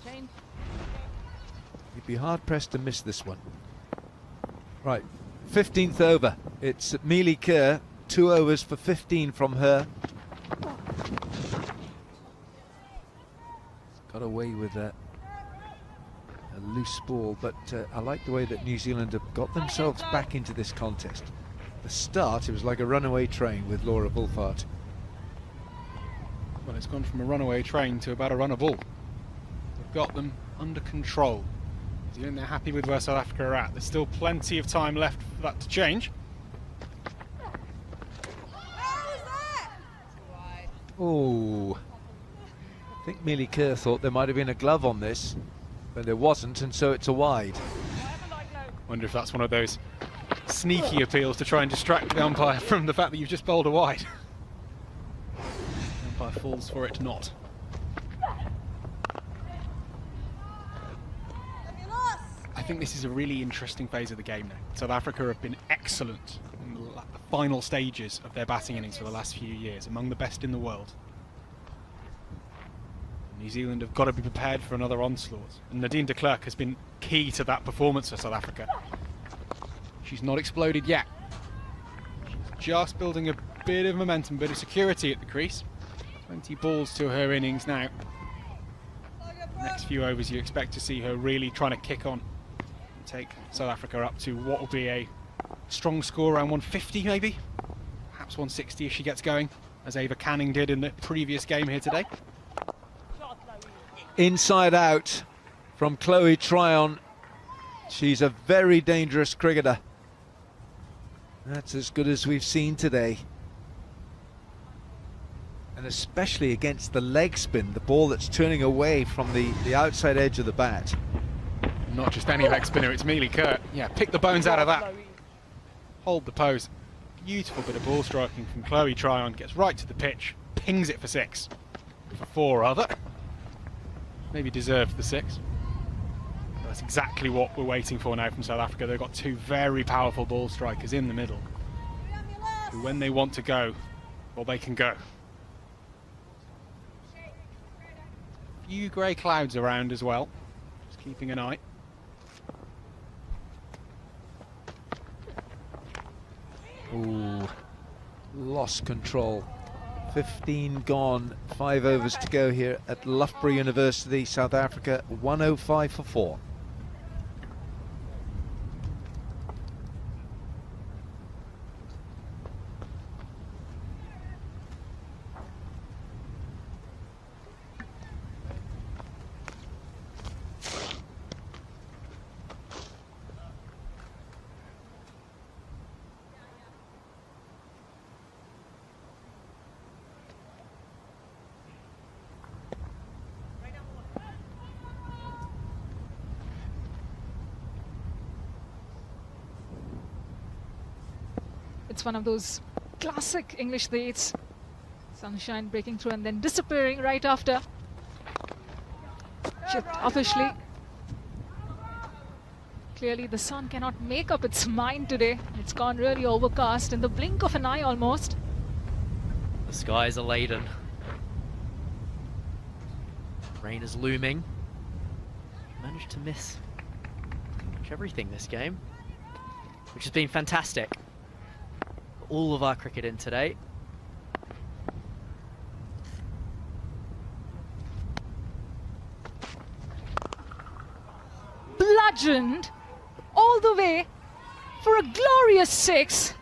You'd be hard pressed to miss this one. Right, 15th over. It's Mealy Kerr, 2 overs for 15 from her. Got away with a loose ball, but I like the way that New Zealand have got themselves back into this contest. The start, it was like a runaway train with Laura Wolfart. Well, it's gone from a runaway train to about a runner ball. They've got them under control. New Zealand, they're happy with where South Africa are at. There's still plenty of time left for that to change. Oh, I think Mealy Kerr thought there might have been a glove on this, but there wasn't, and so it's a wide. Wonder if that's one of those sneaky appeals to try and distract the umpire from the fact that you've just bowled a wide. The umpire falls for it not. I think this is a really interesting phase of the game now. South Africa have been excellent in the final stages of their batting innings for the last few years, among the best in the world. New Zealand have got to be prepared for another onslaught, and Nadine de Klerk has been key to that performance for South Africa. She's not exploded yet. She's just building a bit of momentum, bit of security at the crease. 20 balls to her innings now. Next few overs you expect to see her really trying to kick on and take South Africa up to what will be a strong score around 150 maybe, perhaps 160 if she gets going, as Ava Canning did in the previous game here today. Inside out from Chloe Tryon. She's a very dangerous cricketer. That's as good as we've seen today. And especially against the leg spin, the ball that's turning away from the outside edge of the bat. Not just any leg spinner, it's Mealy Kerr. Yeah, pick the bones out of that. Hold the pose. Beautiful bit of ball striking from Chloe Tryon. Gets right to the pitch, pings it for 6. For 4 rather. Maybe deserved the 6. That's exactly what we're waiting for now from South Africa. They've got 2 very powerful ball strikers in the middle, who when they want to go, well, they can go. A few grey clouds around as well, just keeping an eye. Ooh, lost control. 15 gone, 5 overs to go here at Loughborough University, South Africa, 105 for 4. It's one of those classic English dates. Sunshine breaking through and then disappearing right after. Chipped officially. Clearly the sun cannot make up its mind today. It's gone really overcast in the blink of an eye almost. The skies are laden. Rain is looming. Managed to miss pretty much everything this game, which has been fantastic. All of our cricket in today. Bludgeoned all the way for a glorious 6.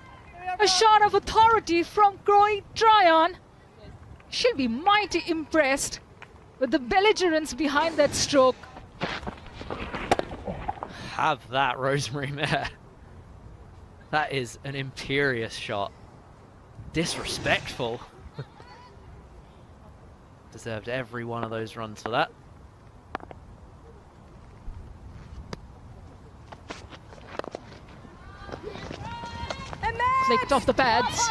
A shot of authority from Chloe Tryon. She'll be mighty impressed with the belligerence behind that stroke. Have that, Rosemary Mayer. That is an imperious shot. Disrespectful. Deserved every one of those runs for that. flicked off the pads.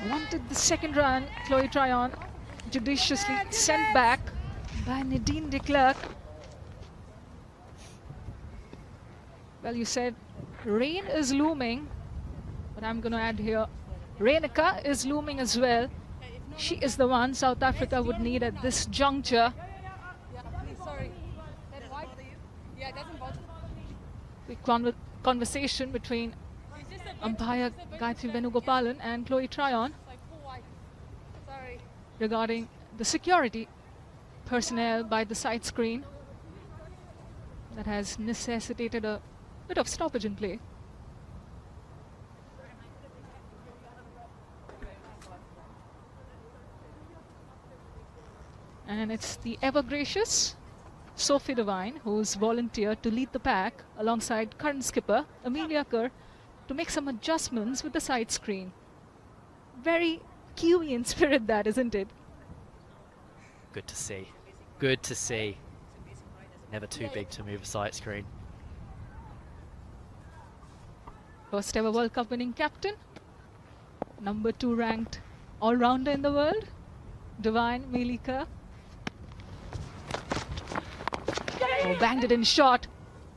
Wanted the second run. Chloe Tryon judiciously sent back by Nadine de Klerk. Well, you said rain is looming, but I'm going to add here, Rainica is looming as well. She is the one South Africa would need at this juncture. Sorry. That white? Yeah, it doesn't bother. Quick conversation between umpire Gayatri Venugopalan and Chloe Tryon Like full white. Sorry. regarding the security personnel by the side screen that has necessitated a bit of stoppage in play. And it's the ever gracious Sophie Devine who's volunteered to lead the pack alongside current skipper Amelia Kerr to make some adjustments with the side screen. Very Kiwi in spirit, that, isn't it? Good to see. Good to see. Never too big to move a side screen. First ever World Cup winning captain, number 2 ranked all-rounder in the world, Devine Melika. Oh, banged it in short.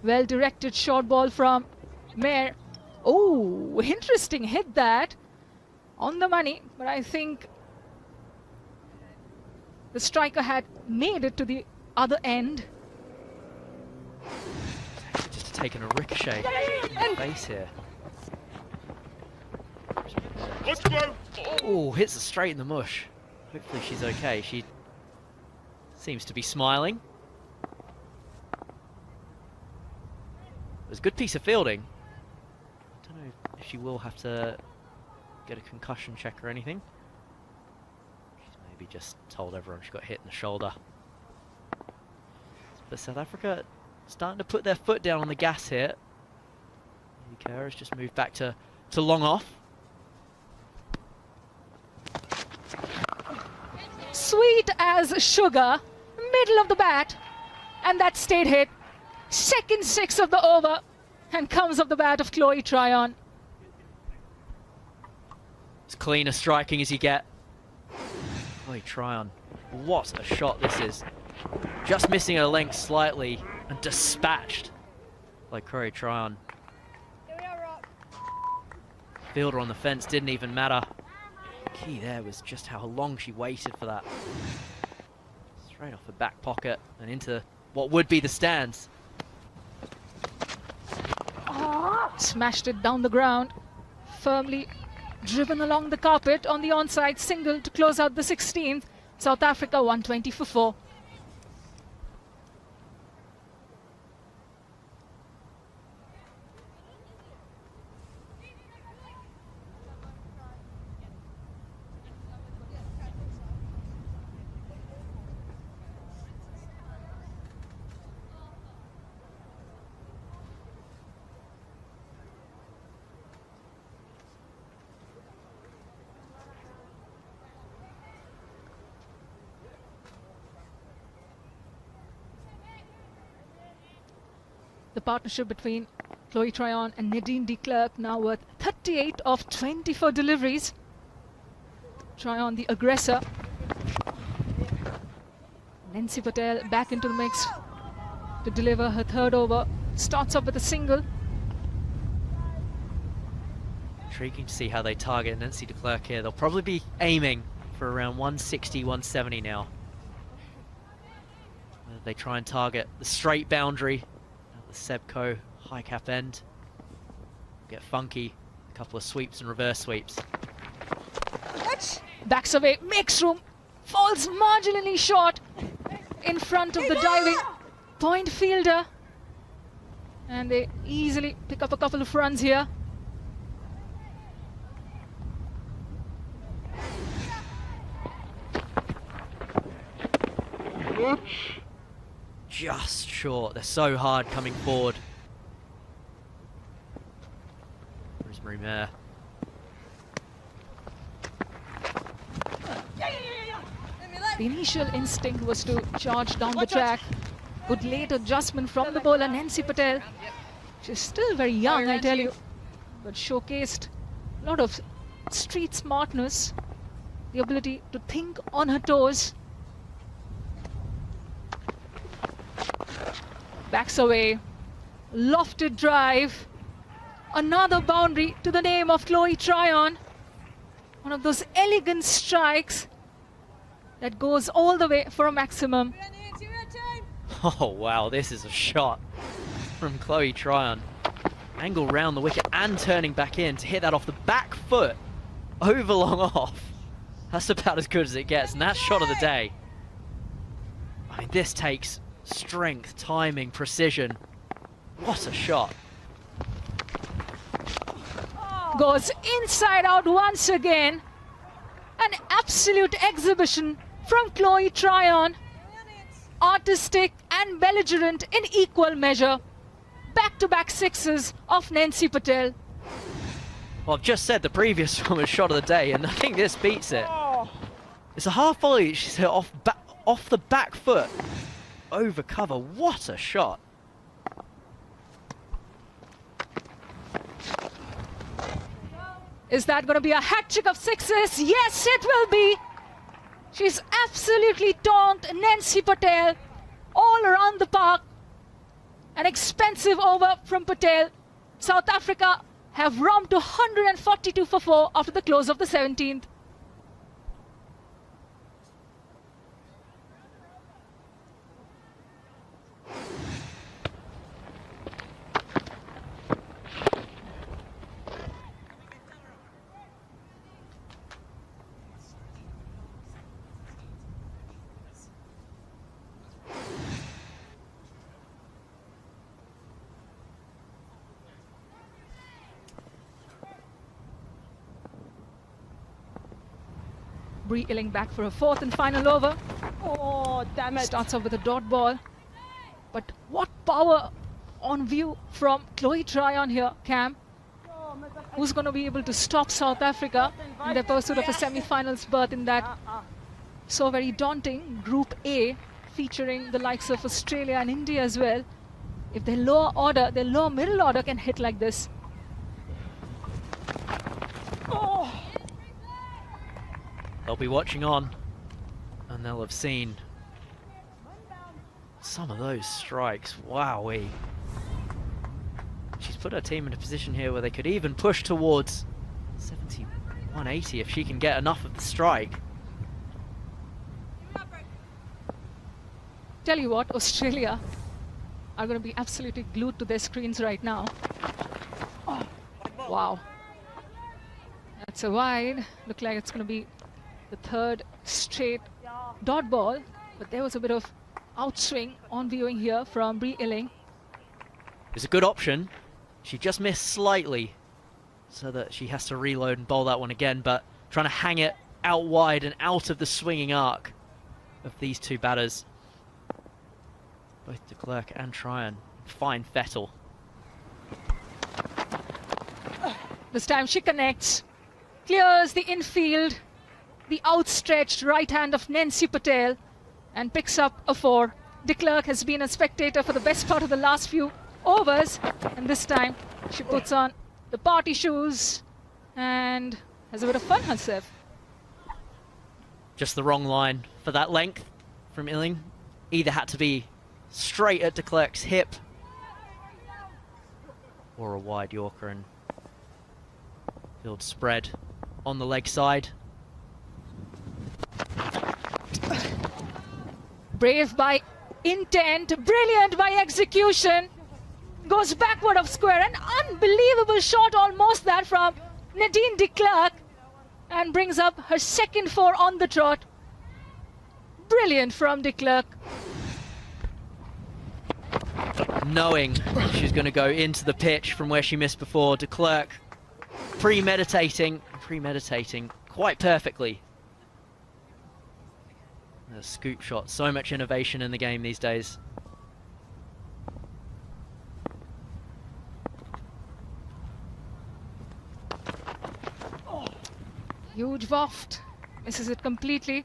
Well-directed short ball from Mayer. Oh, interesting hit that. On the money, but I think the striker had made it to the other end. Just taking a ricochet in the face here. Oh, hits her straight in the mush. Hopefully she's okay. She seems to be smiling. It was a good piece of fielding. I don't know if she will have to get a concussion check or anything. She's maybe just told everyone she got hit in the shoulder. But South Africa starting to put their foot down on the gas here. Kerr has just moved back to long off. Sweet as sugar, middle of the bat, and that stayed hit. Second 6 of the over, and comes off the bat of Chloe Tryon. As clean a striking as you get. Chloe Tryon, what a shot this is. Just missing her length slightly and dispatched by Chloe Tryon. Fielder on the fence didn't even matter. The key there was just how long she waited for that. Straight off the back pocket and into what would be the stands. Smashed it down the ground, firmly driven along the carpet on the onside single to close out the 16th. South Africa 120 for 4. The partnership between Chloe Tryon and Nadine de Klerk now worth 38 of 24 deliveries. Tryon the aggressor. Nancy Patel back into the mix to deliver her third over. Starts off with a single. Intriguing to see how they target Nancy de Klerk here. They'll probably be aiming for around 160, 170 now. They try and target the straight boundary. The Sebco high cap end. Get funky. A couple of sweeps and reverse sweeps. Backs away, makes room, falls marginally short in front of the diving point fielder. And they easily pick up a couple of runs here. Just short. They're so hard coming forward. Rosemary Mayer. The initial instinct was to charge down the track. Good late adjustment from the bowler Nancy Patel. She's still very young, I tell you, but showcased a lot of street smartness, the ability to think on her toes. Backs away, lofted drive, another boundary to the name of Chloe Tryon. One of those elegant strikes that goes all the way for a maximum. Oh wow, this is a shot from Chloe Tryon. Angle round the wicket and turning back in to hit that off the back foot over long off. That's about as good as it gets, and that's shot of the day. I mean, this takes strength, timing, precision. What a shot. Goes inside out once again. An absolute exhibition from Chloe Tryon. Artistic and belligerent in equal measure. Back-to-back sixes of Nancy Patel. Well, I've just said the previous one was shot of the day, and I think this beats it. It's a half volley she's hit off the back foot. Over cover, what a shot. Is that going to be a hat trick of sixes? Yes, it will be. She's absolutely taunt Nancy Patel all around the park. An expensive over from Patel. South Africa have romped to 142 for 4 after the close of the 17th. Bree Illing back for a fourth and final over. Oh, damn it. Starts off with a dot ball. But what power on view from Chloe Tryon here, Cam? Who's going to be able to stop South Africa in their pursuit of a semi-finals berth in that so very daunting Group A, featuring the likes of Australia and India as well. If their lower order, their lower middle order can hit like this. They'll be watching on, and they'll have seen some of those strikes. Wowee. She's put her team in a position here where they could even push towards 70-180 if she can get enough of the strike. Tell you what, Australia are going to be absolutely glued to their screens right now. Wow. That's a wide. Look like it's going to be the third straight dot ball, but there was a bit of outswing on viewing here from Bree Illing. It's a good option. She just missed slightly, so that she has to reload and bowl that one again, but trying to hang it out wide and out of the swinging arc of these two batters. Both de Klerk and Tryon. Fine fettle. This time she connects, clears the infield, the outstretched right hand of Nancy Patel, and picks up a 4. De Klerk has been a spectator for the best part of the last few overs, and this time she puts on the party shoes and has a bit of fun herself. Just the wrong line for that length from Illing. Either had to be straight at de Klerk's hip or a wide Yorker, and field spread on the leg side. Brave by intent, brilliant by execution. Goes backward of square. An unbelievable shot, almost that, from Nadine de Klerk, and brings up her second 4 on the trot. Brilliant from de Klerk. Knowing she's going to go into the pitch from where she missed before, de Klerk premeditating quite perfectly. A scoop shot, so much innovation in the game these days. Huge waft, misses it completely.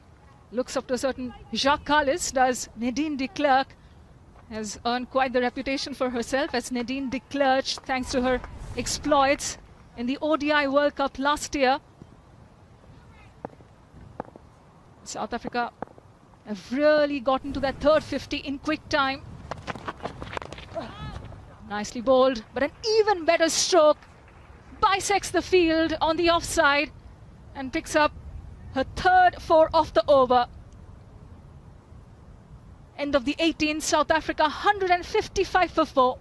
Looks up to a certain Jacques Callis, does Nadine de Klerk. Has earned quite the reputation for herself as Nadine de Klerk, thanks to her exploits in the ODI World Cup last year. South Africa have really gotten to that third 50 in quick time. Nicely bowled, but an even better stroke. Bisects the field on the offside and picks up her third 4 of the over. End of the 18th, South Africa 155 for 4.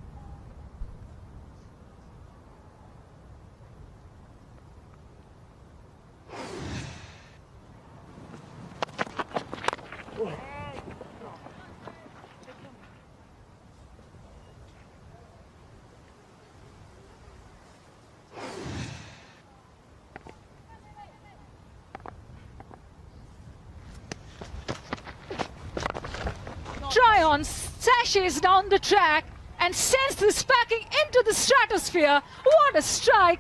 Tryon sashes down the track and sends this packing into the stratosphere. What a strike!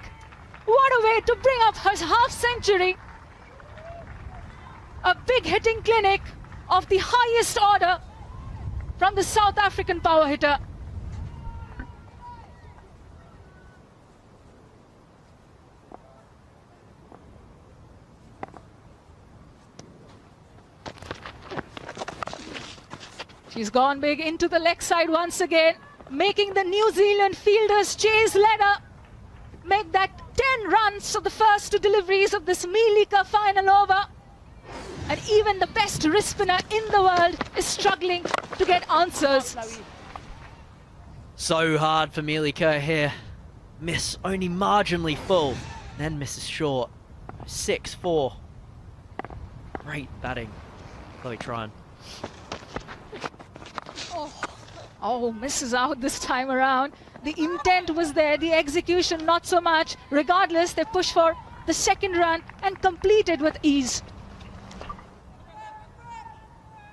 What a way to bring up her half century. A big hitting clinic of the highest order from the South African power hitter. She's gone big into the leg side once again, making the New Zealand fielders chase ladder. Make that 10 runs of the first 2 deliveries of this Milika final over. And even the best wrist spinner in the world is struggling to get answers. So hard for Milika here. Miss only marginally full, then misses short. 6-4. Great batting, Chloe Tryon. Oh, misses out this time around. The intent was there, the execution not so much. Regardless, they push for the second run and completed with ease.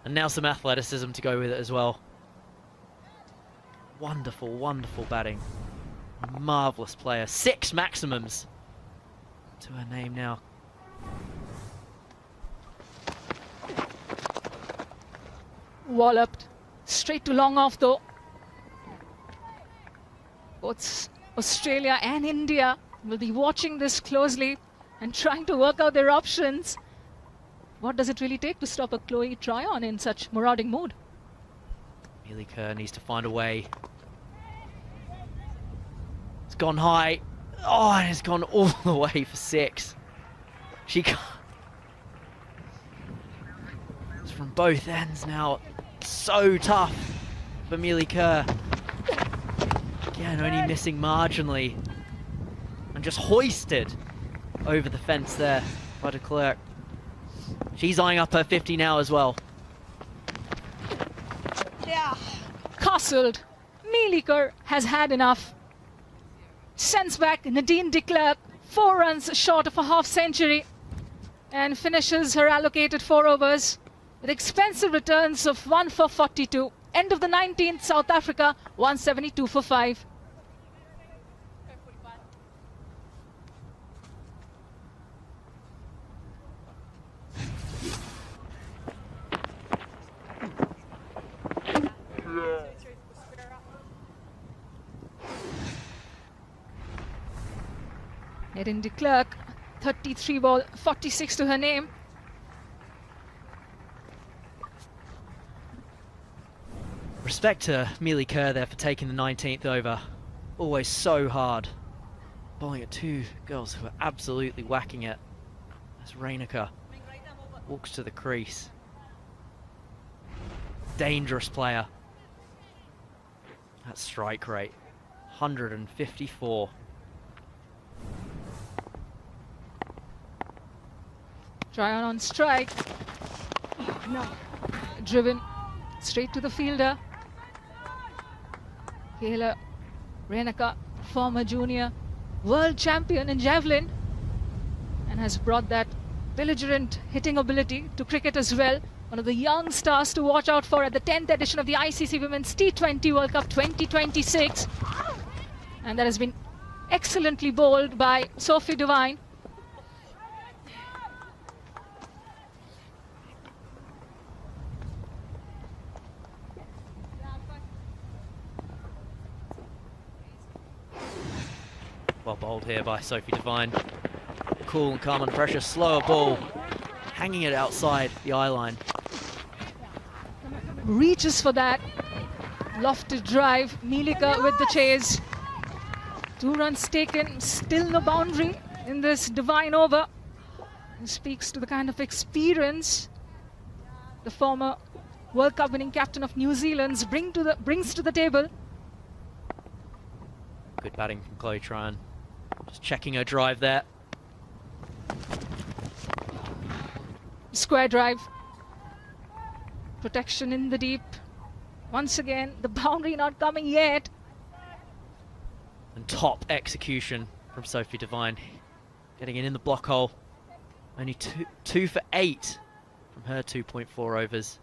And now some athleticism to go with it as well. Wonderful, wonderful batting. Marvellous player. 6 maximums to her name now. Walloped. Straight to long off though. Both Australia and India will be watching this closely and trying to work out their options. What does it really take to stop a Chloe Tryon in such marauding mood? Milika needs to find a way. It's gone high. Oh, and it's gone all the way for 6. She can't. It's from both ends now. So tough for Milika. Again, only missing marginally. And just hoisted over the fence there by de Klerk. She's eyeing up her 50 now as well. Yeah. Castled. Milika has had enough. Sends back Nadine de Klerk, 4 runs short of a half century. And finishes her allocated 4 overs. With expensive returns of 1 for 42. End of the 19th, South Africa 172 for 5. Nadine de Klerk, 33 ball, 46 to her name. Respect to Milika there for taking the 19th over. Always so hard. Bowling at 2 girls who are absolutely whacking it. As Reineke walks to the crease. Dangerous player. That strike rate, 154. Tryon on strike. No. Driven straight to the fielder. Kayla Reineke, former junior world champion in javelin, and has brought that belligerent hitting ability to cricket as well. One of the young stars to watch out for at the 10th edition of the ICC Women's T20 World Cup 2026. And that has been excellently bowled by Sophie Devine. Well bowled here by Sophie Devine. Cool and calm under pressure, slower ball, hanging it outside the eye line. Reaches for that lofted drive. Milika with the chase. 2 runs taken, still no boundary in this Devine over. It speaks to the kind of experience the former World Cup winning captain of New Zealand brings to the table. Good batting from Chloe Tryon. Just checking her drive there. Square drive. Protection in the deep. Once again, the boundary not coming yet. And top execution from Sophie Devine. Getting it in the block hole. Only two for 8 from her 2.4 overs.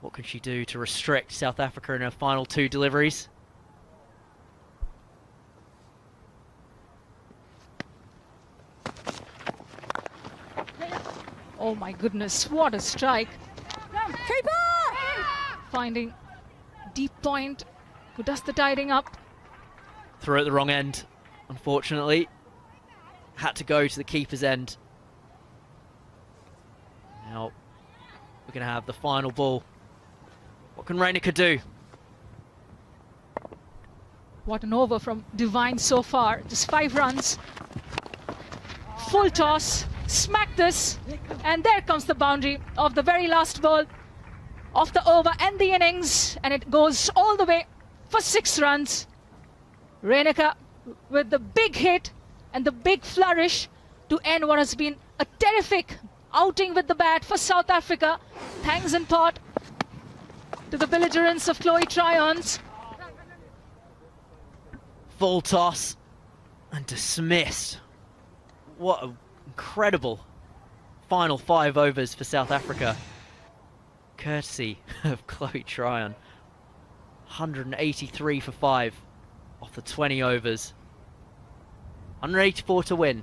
What can she do to restrict South Africa in her final 2 deliveries? Oh my goodness, what a strike. Keeper! Finding deep point, who does the tidying up. Threw at the wrong end, unfortunately. Had to go to the keeper's end. Now we're going to have the final ball. What can Reinicke do? What an over from Devine so far. Just 5 runs. Full toss. Smack this. And there comes the boundary of the very last ball of the over and the innings. And it goes all the way for 6 runs. Reinicke with the big hit and the big flourish to end what has been a terrific outing with the bat for South Africa. Thanks in part to the belligerence of Chloe Tryon's. Full toss and dismissed. What an incredible final 5 overs for South Africa. Courtesy of Chloe Tryon. 183 for 5 off the 20 overs. 184 to win.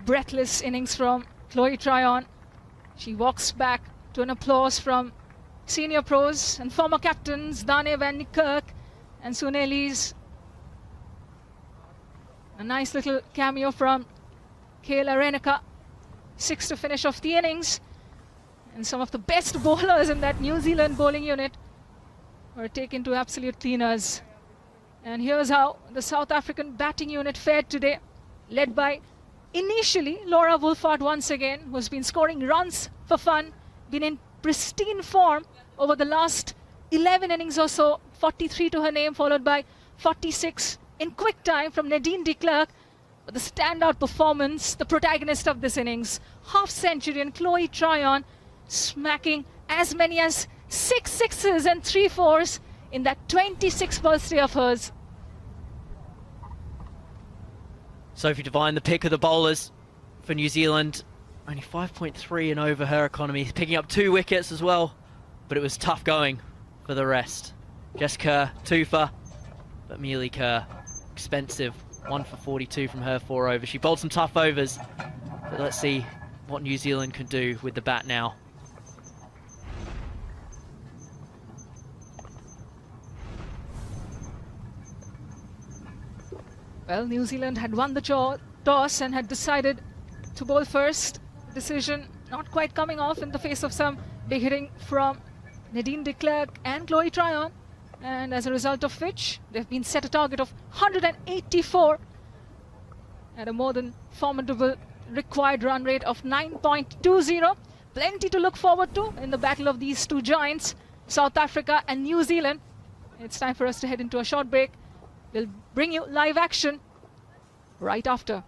Breathless innings from Chloe Tryon. She walks back to an applause from senior pros and former captains Dane van Niekerk and Sunelise. A nice little cameo from Kayla Reinicke. 6 to finish off the innings. And some of the best bowlers in that New Zealand bowling unit were taken to absolute cleaners. And here's how the South African batting unit fared today, led by initially Laura Wolfhard once again, who's been scoring runs for fun, been in pristine form over the last 11 innings or so. 43 to her name, followed by 46 in quick time from Nadine de Klerk. But the standout performance, the protagonist of this innings, half-centurion Chloe Tryon, smacking as many as 6 sixes and 3 fours in that 26th birthday of hers. Sophie Devine, the pick of the bowlers for New Zealand. Only 5.3 and over her economy, picking up 2 wickets as well. But it was tough going for the rest. Jess Kerr, 2 for, but Mealy Kerr, expensive. 1 for 42 from her 4 overs. She bowled some tough overs, but let's see what New Zealand can do with the bat now. Well, New Zealand had won the toss and had decided to bowl first. Decision not quite coming off in the face of some big hitting from Nadine de Klerk and Chloe Tryon. And as a result of which, they've been set a target of 184 at a more than formidable required run rate of 9.20. Plenty to look forward to in the battle of these 2 giants, South Africa and New Zealand. It's time for us to head into a short break. We'll bring you live action right after.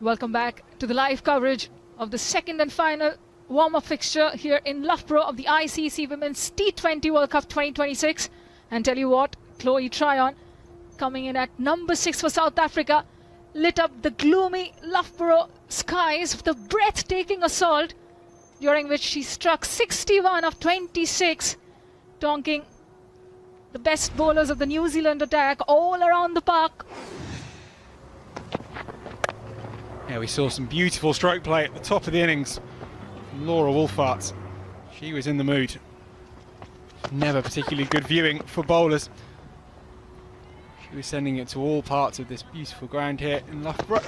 Welcome back to the live coverage of the second and final warm-up fixture here in Loughborough of the ICC Women's T20 World Cup 2026. And tell you what, Chloe Tryon, coming in at number 6 for South Africa, lit up the gloomy Loughborough skies with a breathtaking assault, during which she struck 61 of 26, donking the best bowlers of the New Zealand attack all around the park. Yeah, we saw some beautiful stroke play at the top of the innings from Laura Wolfart. She was in the mood. Never particularly good viewing for bowlers. She was sending it to all parts of this beautiful ground here in Loughborough.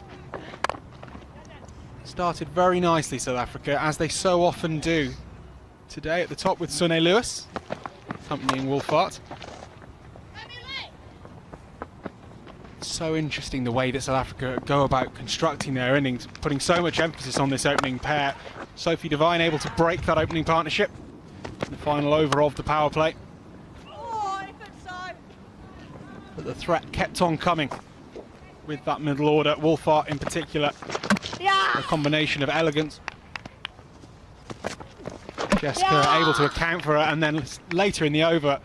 Started very nicely, South Africa, as they so often do. Today at the top with Sunne Lewis, accompanying Wolfart. So interesting the way that South Africa go about constructing their innings, putting so much emphasis on this opening pair. Sophie Devine able to break that opening partnership in the final over of the power play. But the threat kept on coming with that middle order, Wolfart in particular. A combination of elegance. Jessica able to account for it, and then later in the over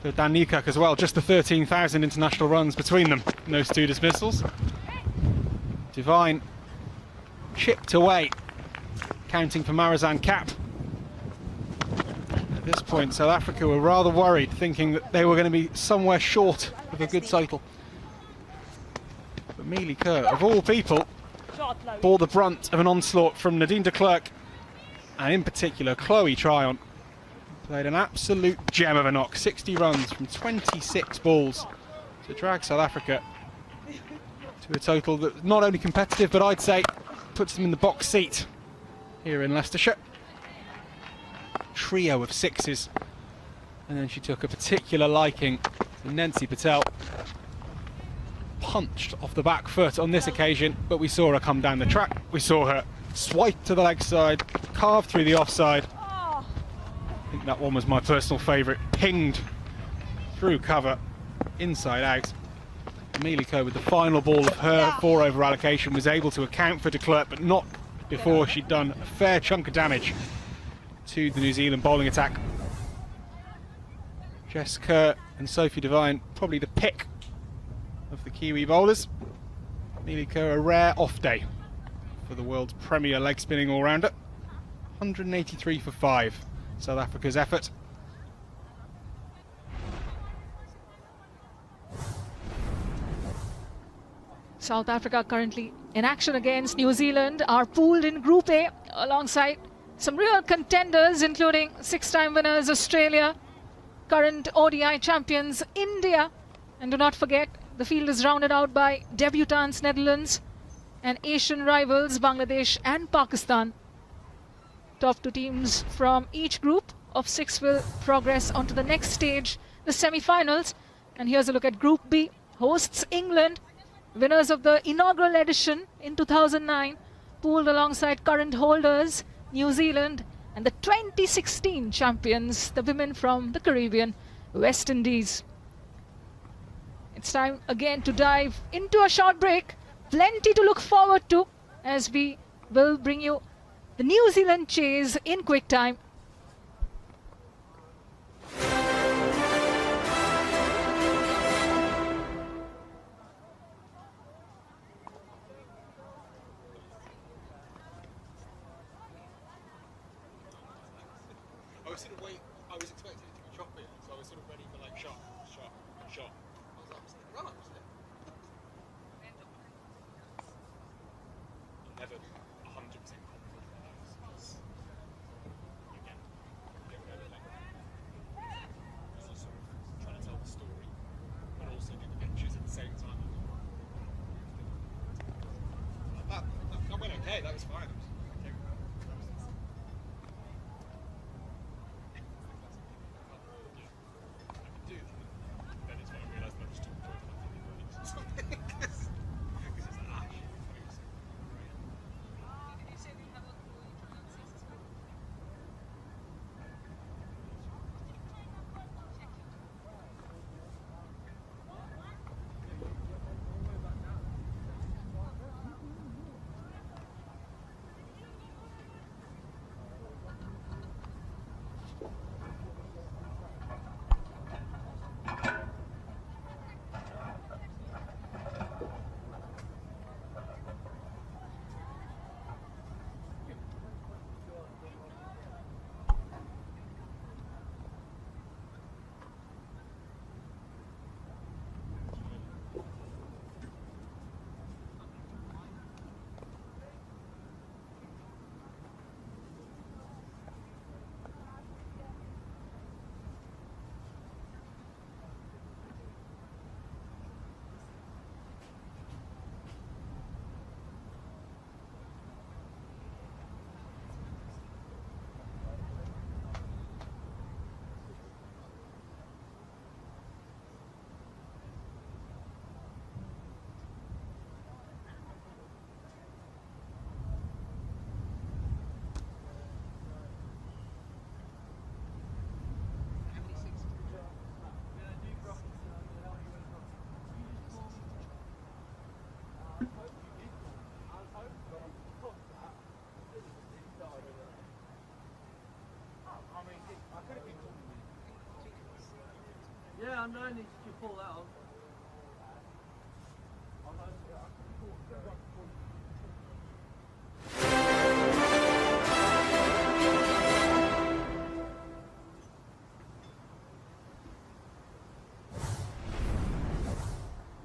for Dan Newkirk as well, just the 13,000 international runs between them in those two dismissals. Devine chipped away, counting for Marizanne Kapp. At this point, South Africa were rather worried, thinking that they were going to be somewhere short of a good cycle. But Mealy Kerr, of all people, bore the brunt of an onslaught from Nadine de Klerk, and in particular Chloe Tryon. Played an absolute gem of a knock, 60 runs from 26 balls to drag South Africa to a total that not only competitive, but I'd say puts them in the box seat here in Leicestershire. Trio of sixes, and then she took a particular liking to Nancy Patel. Punched off the back foot on this occasion, but we saw her come down the track. We saw her swipe to the leg side, carve through the offside. I think that one was my personal favourite. Pinged through cover, inside out. Mealy Kerr with the final ball of her 4 over allocation was able to account for de Klerk, but not before she'd done a fair chunk of damage to the New Zealand bowling attack. Jess Kerr and Sophie Devine probably the pick of the Kiwi bowlers. Mealy Kerr a rare off day for the world's premier leg spinning all-rounder. 183 for 5. South Africa's effort. South Africa currently in action against New Zealand are pooled in Group A alongside some real contenders, including 6-time winners Australia, current ODI champions India, and do not forget the field is rounded out by debutants Netherlands and Asian rivals Bangladesh and Pakistan. Top 2 teams from each group of 6 will progress onto the next stage, the semi-finals. And here's a look at Group B. Hosts England, winners of the inaugural edition in 2009, pooled alongside current holders New Zealand and the 2016 champions, the women from the Caribbean, West Indies. It's time again to dive into a short break. Plenty to look forward to as we will bring you the New Zealand chase in quick time. I was expecting it to be choppy, so I was sort of ready for like shot. I was like, run up, wasn't it? Never 100% confident in those, because again, you don't know like you're sort of trying to tell the story, but also do the pictures at the same time. That went okay. That was fine.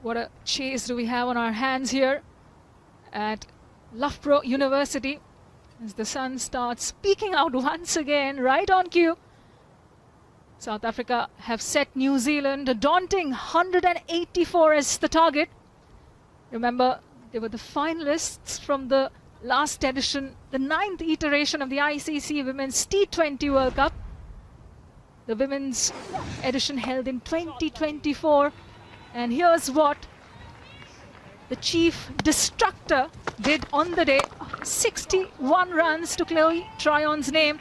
What a chase do we have on our hands here at Loughborough University as the sun starts speaking out once again, right on cue. South Africa have set New Zealand a daunting 184 as the target. Remember, they were the finalists from the last edition, the 9th iteration of the ICC Women's T20 World Cup. The women's edition held in 2024. And here's what the chief destructor did on the day. 61 runs to Chloe Tryon's name.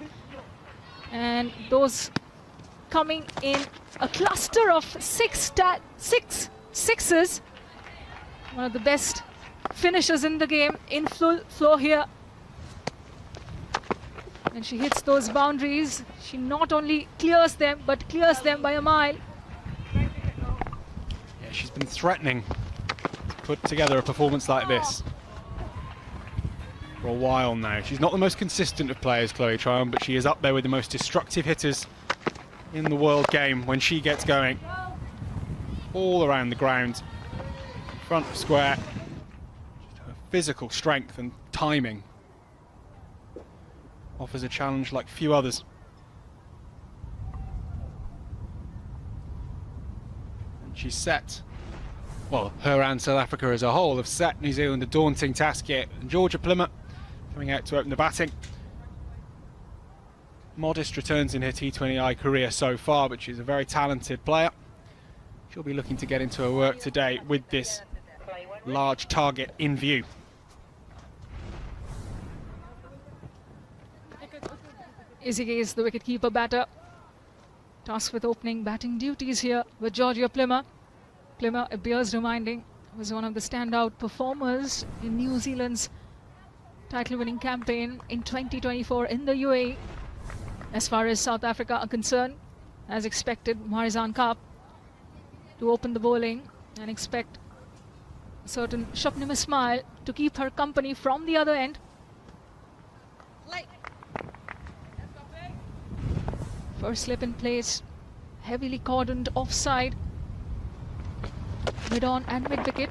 And those coming in a cluster of six sixes. One of the best finishers in the game, in full flow here. And she hits those boundaries. She not only clears them, but clears them by a mile. Yeah, she's been threatening to put together a performance like this for a while now. She's not the most consistent of players, Chloe Tryon, but she is up there with the most destructive hitters in the world game when she gets going. All around the ground, front of square. Her physical strength and timing offers a challenge like few others. And she's set, well, her and South Africa as a whole have set New Zealand a daunting task here. And Georgia Plymouth coming out to open the batting. Modest returns in her T20I career so far, but she's a very talented player. She'll be looking to get into her work today with this large target in view. Izzy is the wicketkeeper batter, tasked with opening batting duties here with Georgia Plymouth. Plymouth, it bears reminding, was one of the standout performers in New Zealand's title-winning campaign in 2024 in the UAE. As far as South Africa are concerned, as expected, Marizanne Kaap to open the bowling and expect a certain Shapnim Ismail to keep her company from the other end. First slip in place, heavily cordoned offside. Mid-on and mid-wicket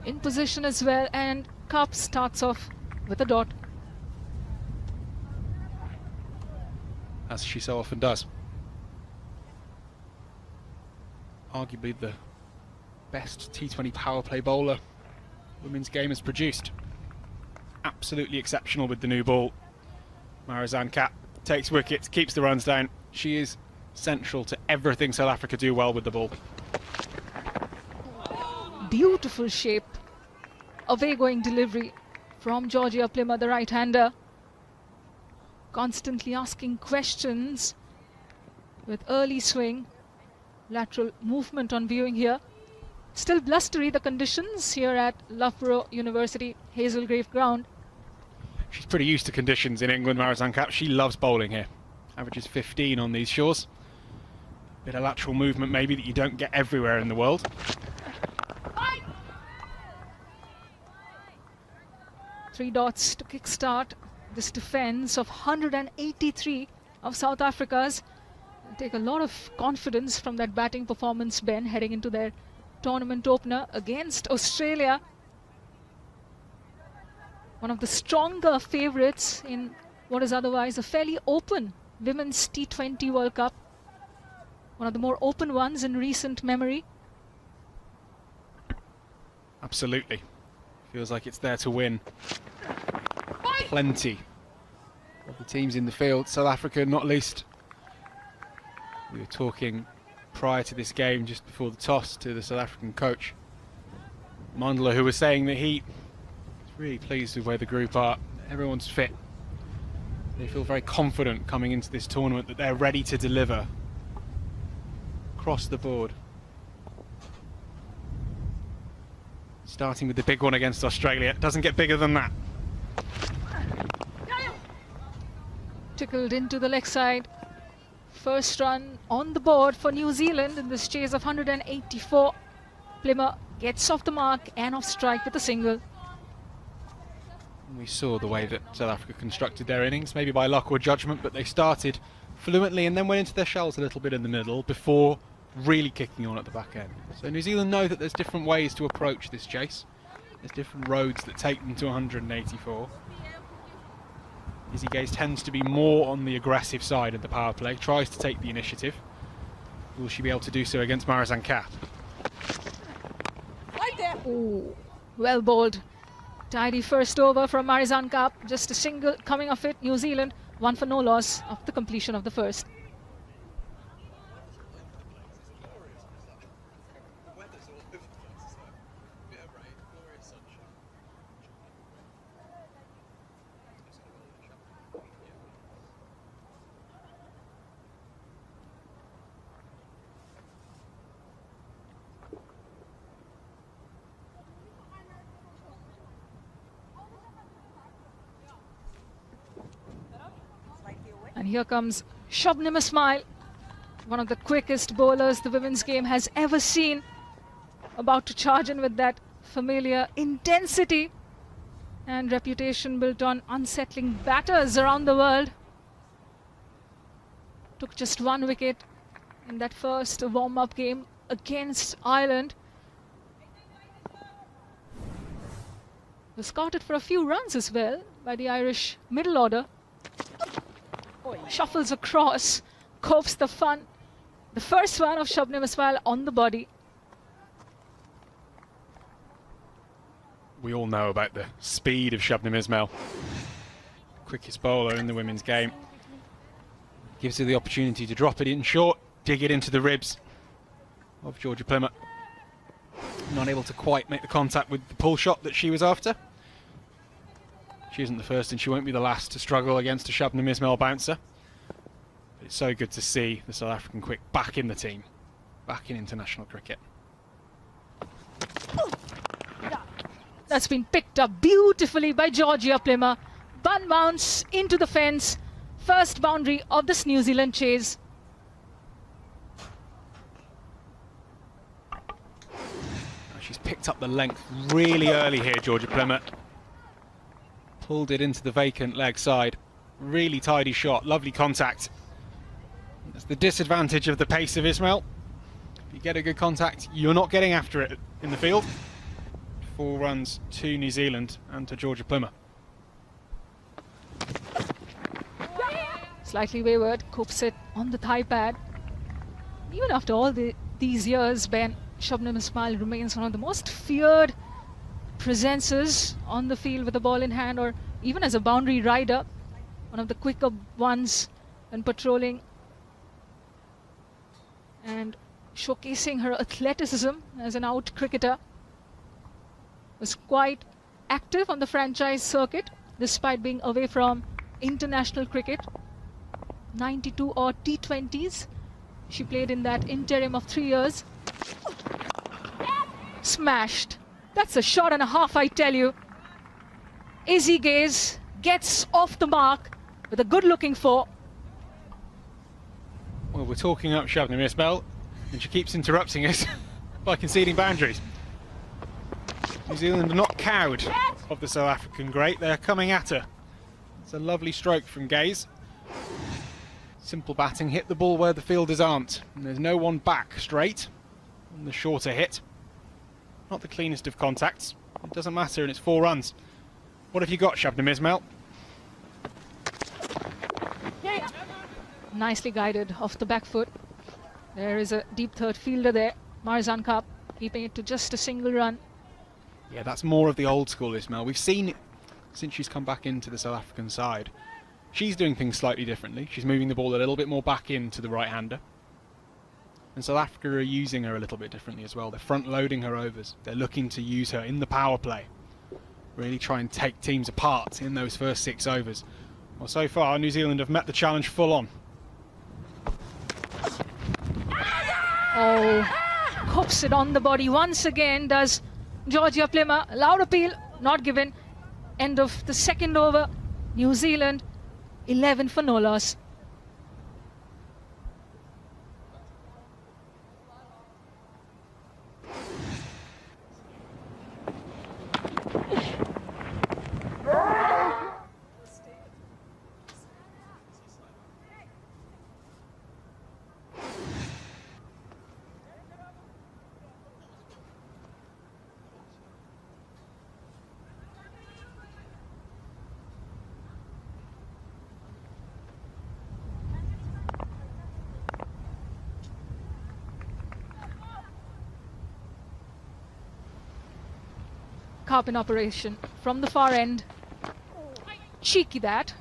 in position as well, and Kaap starts off with a dot. As she so often does. Arguably the best T20 power play bowler women's game has produced. Absolutely exceptional with the new ball. Marizanne Kaap takes wickets, keeps the runs down. She is central to everything South Africa do well with the ball. Beautiful shape. Away going delivery from Georgia Plymouth, the right-hander. Constantly asking questions with early swing, lateral movement on viewing here. Still blustery the conditions here at Loughborough University Hazelgrave ground. She's pretty used to conditions in England, Marizanne Kaap. She loves bowling here. Averages 15 on these shores. Bit of lateral movement maybe that you don't get everywhere in the world. Three dots to kickstart this defense of 183 of South Africa's. It'll take a lot of confidence from that batting performance, Ben, heading into their tournament opener against Australia. One of the stronger favourites in what is otherwise a fairly open Women's T20 World Cup. One of the more open ones in recent memory. Absolutely. Feels like it's there to win. Plenty of the teams in the field, South Africa not least. We were talking prior to this game, just before the toss, to the South African coach, Mandela, who was saying that he is really pleased with where the group are. Everyone's fit. They feel very confident coming into this tournament that they're ready to deliver across the board. Starting with the big one against Australia. It doesn't get bigger than that. Tickled into the leg side First run on the board for New Zealand in this chase of 184. Plimmer gets off the mark and off strike with a single. We saw the way that South Africa constructed their innings, maybe by luck or judgment, but they started fluently and then went into their shells a little bit in the middle before really kicking on at the back end. So New Zealand know that there's different ways to approach this chase. There's different roads that take them to 184. Izzy Gaze tends to be more on the aggressive side of the power play, tries to take the initiative. Will she be able to do so against Marizanne Kapp? Ooh, well bowled. Tidy first over from Marizanne Kapp. Just a single coming off it. New Zealand, 1 for no loss after completion of the first. And here comes Shabnim Ismail, one of the quickest bowlers the women's game has ever seen. About to charge in with that familiar intensity and reputation built on unsettling batters around the world. Took just 1 wicket in that first warm-up game against Ireland. Was scouted for a few runs as well by the Irish middle order. Shuffles across, copes the fun. The first one of Shabnim Ismail on the body. We all know about the speed of Shabnim Ismail. Quickest bowler in the women's game. Gives her the opportunity to drop it in short, dig it into the ribs of Georgia Plimmer. Not able to quite make the contact with the pull shot that she was after. She isn't the first and she won't be the last to struggle against a Shabnim Ismail bouncer. But it's so good to see the South African quick back in the team, back in international cricket. That's been picked up beautifully by Georgia Plimmer. Bun bounce into the fence. First boundary of this New Zealand chase. She's picked up the length really early here, Georgia Plimmer. Pulled it into the vacant leg side. Really tidy shot, lovely contact. That's the disadvantage of the pace of Ismail. If you get a good contact, you're not getting after it in the field. 4 runs to New Zealand and to Georgia Plimmer. Slightly wayward, copes it on the thigh pad. Even after all these years, Ben, Shabnim Ismail remains one of the most feared presences on the field with the ball in hand, or even as a boundary rider, one of the quicker ones when patrolling and showcasing her athleticism as an out cricketer. Was quite active on the franchise circuit despite being away from international cricket. 92 odd T20s she played in that interim of 3 years. Smashed. That's a shot and a half, I tell you. Izzy Gaze gets off the mark with a good-looking 4. Well, we're talking up Shabnim Ismail, and she keeps interrupting us by conceding boundaries. New Zealand are not cowed of the South African great. They're coming at her. It's a lovely stroke from Gaze. Simple batting, hit the ball where the fielders aren't. And there's no one back straight on the shorter hit. Not the cleanest of contacts. It doesn't matter, and it's 4 runs. What have you got, Shabnim Ismail? Nicely guided off the back foot. There is a deep third fielder there. Marizanne Kapp keeping it to just a single run. Yeah, that's more of the old school Ismail. We've seen it since she's come back into the South African side. She's doing things slightly differently. She's moving the ball a little bit more back into the right-hander. And South Africa are using her a little bit differently as well. They're front-loading her overs. They're looking to use her in the power play. Really try and take teams apart in those first 6 overs. Well, so far, New Zealand have met the challenge full on. Oh, copes it on the body once again, does Georgia Plimmer. Loud appeal, not given. End of the second over. New Zealand, 11 for no loss. carp in operation from the far end. Cheeky that.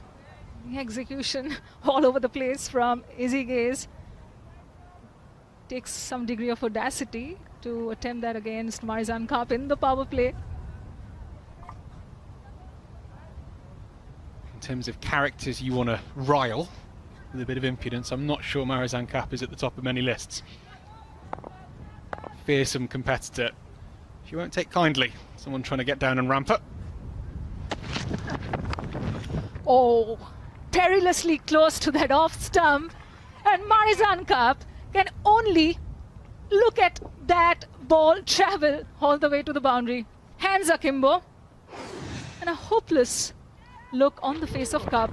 The execution all over the place from Izzy Gaze. Takes some degree of audacity to attempt that against Marizanne Kapp in the power play. In terms of characters you want to rile with a bit of impudence, I'm not sure Marizanne Kapp is at the top of many lists. Fearsome competitor. She won't take kindly someone trying to get down and ramp up. Oh, perilously close to that off stump, and Marizanne Kapp can only look at that ball travel all the way to the boundary. Hands akimbo, and a hopeless look on the face of Kapp.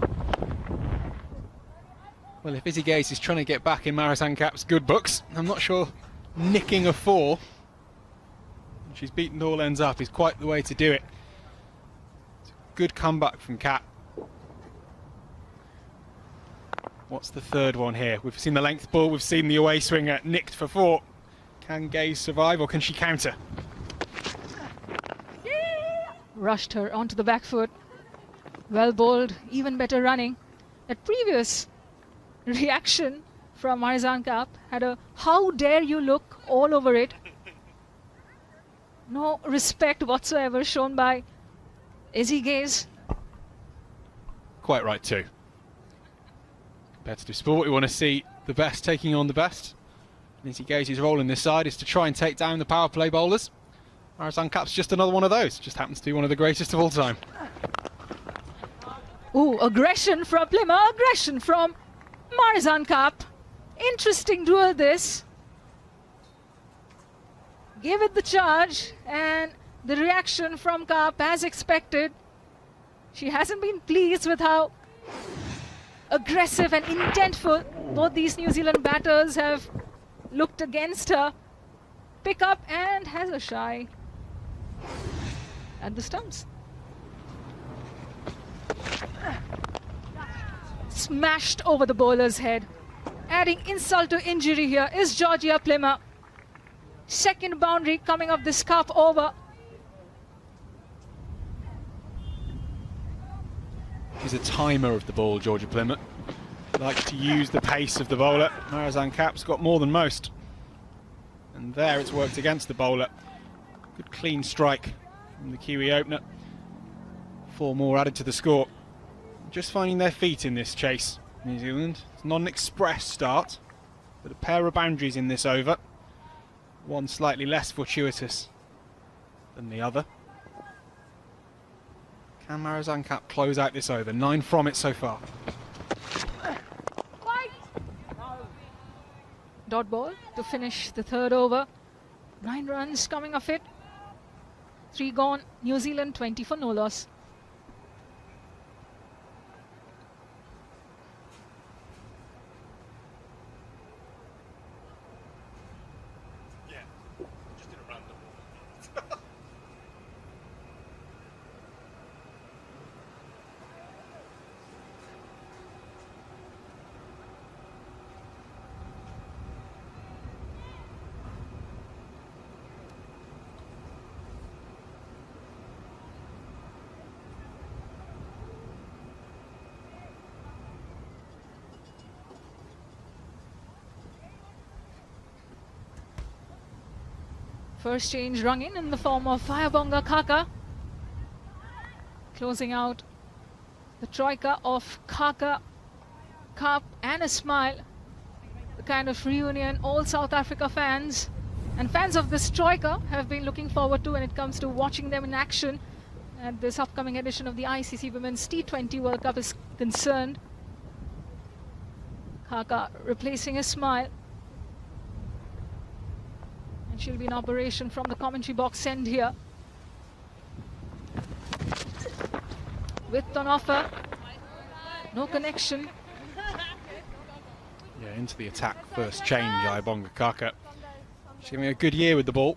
Well, if Izzy Gaze is trying to get back in Marizanne Kapp's good books, I'm not sure nicking a 4, she's beaten all ends up, is quite the way to do it. It's a good comeback from Kapp. What's the third one here? We've seen the length ball, we've seen the away swinger nicked for 4. Can Gaze survive or can she counter? Rushed her onto the back foot. Well bowled, even better running. That previous reaction from Marizanne Kapp had a "how dare you" look all over it. No respect whatsoever shown by Izzy Gaze. Quite right too. Competitive sport, we want to see the best taking on the best. And Izzy Gaze's role in this side is to try and take down the power play bowlers. Marizanne Kapp's just another one of those, just happens to be one of the greatest of all time. Ooh, aggression from Plymouth, aggression from Marizanne Kapp. Interesting duel this. Gave it the charge, and the reaction from Kapp as expected. She hasn't been pleased with how aggressive and intentful both these New Zealand batters have looked against her. Pick up and has a shy at the stumps. Smashed over the bowler's head. Adding insult to injury here is Georgia Plymouth. Second boundary coming off this Kapp over. She's a timer of the ball, Georgia Plymouth. Likes to use the pace of the bowler. Marizanne Kapp's got more than most. And there it's worked against the bowler. Good clean strike from the Kiwi opener. 4 more added to the score. Just finding their feet in this chase, New Zealand. It's not an express start, but a pair of boundaries in this over. One slightly less fortuitous than the other. Can Marizanne Kapp close out this over? 9 from it so far. Dot ball to finish the third over. 9 runs coming off it. 3 gone. New Zealand 20 for no loss. First change rung in the form of Firebonga Khaka. Closing out the troika of Khaka, Kapp and a smile. The kind of reunion all South Africa fans and fans of this troika have been looking forward to when it comes to watching them in action at this upcoming edition of the ICC Women's T20 World Cup is concerned. Khaka replacing a smile. And she'll be in operation from the commentary box end here. Width on offer. No connection. Yeah, into the attack first change, Firebonga Khaka. She's having a good year with the ball.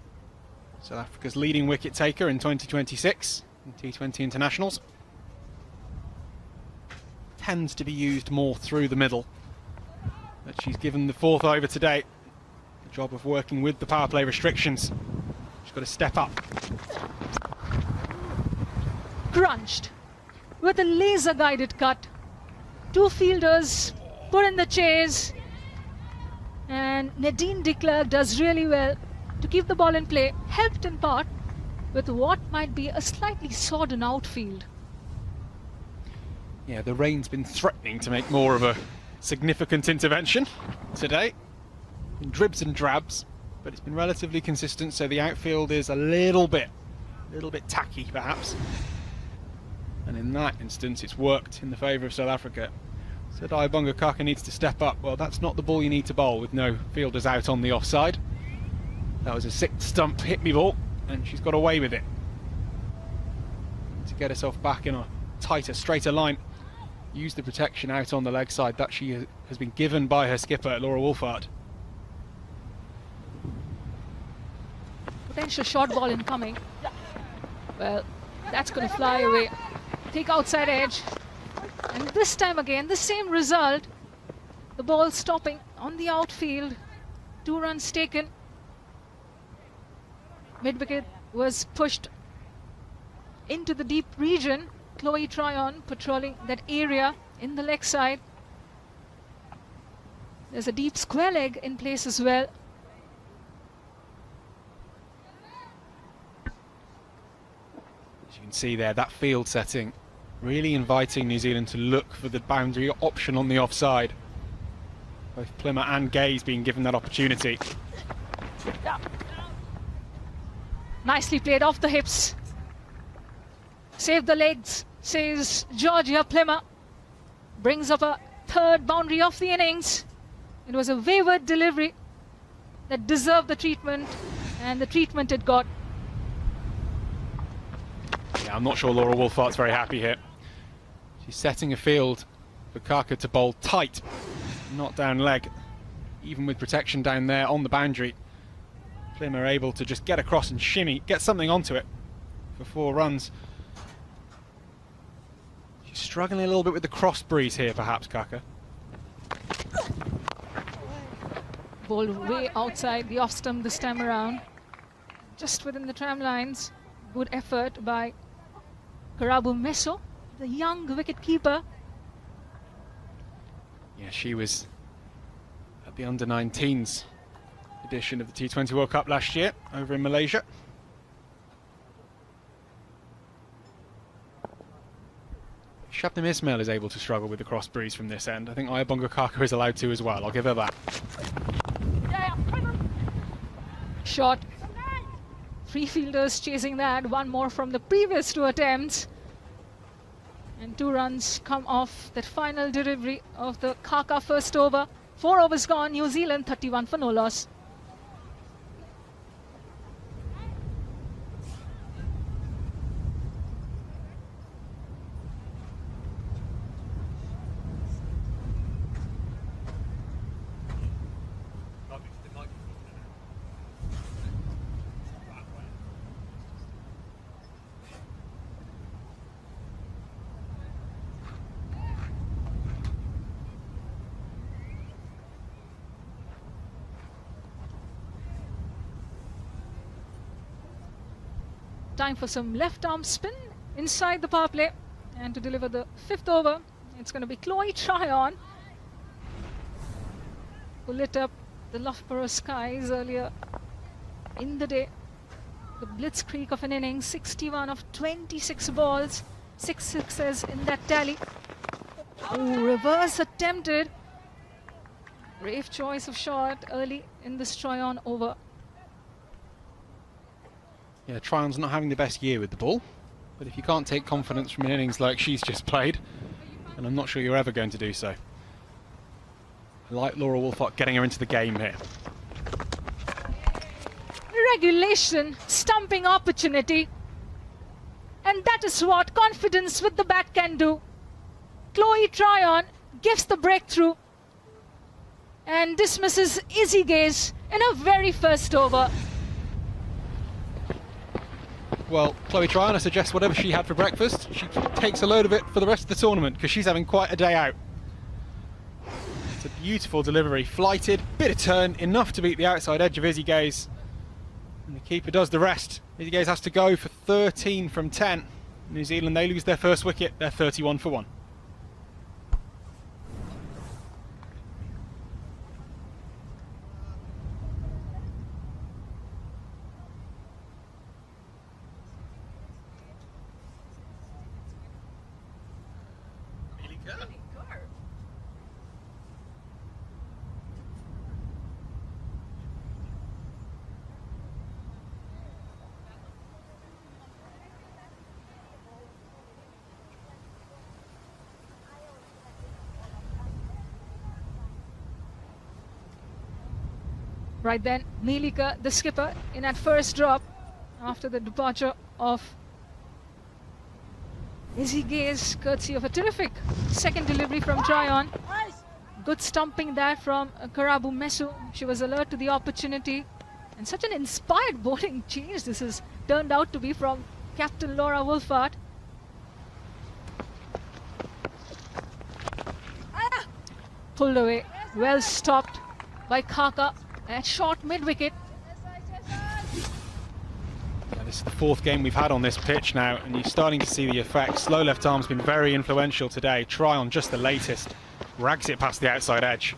South Africa's leading wicket taker in 2026 in T20 internationals. Tends to be used more through the middle. But she's given the 4th over today the job of working with the power play restrictions. She's got to step up. crunched with a laser guided cut. Two fielders put in the chase, and Nadine de Klerk does really well to keep the ball in play, helped in part with what might be a slightly sodden outfield. Yeah, the rain's been threatening to make more of a significant intervention today, in dribs and drabs, but it's been relatively consistent, so the outfield is a little bit tacky perhaps. And in that instance, it's worked in the favour of South Africa. Said Ayabonga Kaka needs to step up. Well, that's not the ball you need to bowl with no fielders out on the offside. That was a sixth stump hit me ball, and she's got away with it. To get herself back in a tighter, straighter line, use the protection out on the leg side that she has been given by her skipper, Laura Wolfhard. Potential short ball incoming. Well, that's going to fly away. Take outside edge. And this time again, the same result. The ball stopping on the outfield. 2 runs taken. Mid-wicket was pushed into the deep region. Chloe Tryon patrolling that area in the leg side. There's a deep square leg in place as well. As you can see there, that field setting really inviting New Zealand to look for the boundary option on the offside. Both Plimmer and Gaze being given that opportunity. Nicely played off the hips. Save the legs, says Georgia Plimmer. Brings up a 3rd boundary of the innings. It was a wayward delivery that deserved the treatment, and the treatment it got. Yeah, I'm not sure Laura Wolfhart's very happy here. She's setting a field for Kaka to bowl tight, not down leg, even with protection down there on the boundary. Plimmer able to just get across and shimmy, get something onto it for 4 runs. She's struggling a little bit with the cross breeze here, perhaps, Kaka. Ball way outside the off stump this time around. Just within the tram lines. Good effort by Karabu Meso, the young wicket keeper. Yeah, she was at the under-19s edition of the T20 World Cup last year over in Malaysia. Shabnam Ismail is able to struggle with the cross breeze from this end. I think Ayabonga Kaka is allowed to as well. I'll give her that. Shot. 3 fielders chasing that. 1 more from the previous 2 attempts. And 2 runs come off that final delivery of the Kaka first over. 4 overs gone. New Zealand 31 for no loss. Time for some left arm spin inside the power play, and to deliver the 5th over, it's going to be Chloe Tryon, who lit up the Loughborough skies earlier in the day. The blitzkrieg of an innings, 61 of 26 balls, 6 sixes in that tally. Oh, reverse attempted. Brave choice of shot early in this Tryon over. Yeah, Tryon's not having the best year with the ball, but if you can't take confidence from an innings like she's just played, then I'm not sure you're ever going to do so. I like Laura Wolfhart getting her into the game here. Regulation, stumping opportunity. And that is what confidence with the bat can do. Chloe Tryon gives the breakthrough and dismisses Izzy Gaze in her very first over. Well, Chloe Tryon, I suggest whatever she had for breakfast, she takes a load of it for the rest of the tournament, because she's having quite a day out. It's a beautiful delivery, flighted, bit of turn, enough to beat the outside edge of Izzy Gaze. And the keeper does the rest. Izzy Gaze has to go for 13 from 10. New Zealand, they lose their first wicket. They're 31 for 1. Right then, Milika, the skipper, in at first drop after the departure of Izzy Gaze, courtesy of a terrific second delivery from Tryon. Good stumping there from Karabu Mesu. She was alert to the opportunity. And such an inspired bowling change this has turned out to be from Captain Laura Wolfart. Pulled away, well stopped by Khaka at short mid-wicket. Yeah, this is the 4th game we've had on this pitch now, and you're starting to see the effects. Low left arm's been very influential today. Tryon, just the latest, rags it past the outside edge.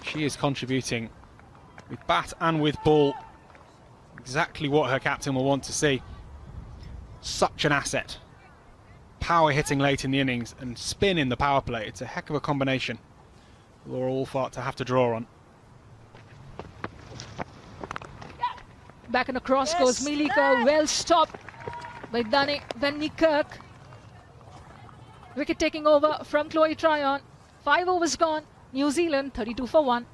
She is contributing with bat and with ball. Exactly what her captain will want to see. Such an asset. Power hitting late in the innings and spin in the power play. It's a heck of a combination. Laura Wolfart to have to draw on. Back and across goes Milika, well stopped by Danny Kirk. Wicket taking over from Chloe Tryon. 5 overs gone. New Zealand 32 for 1.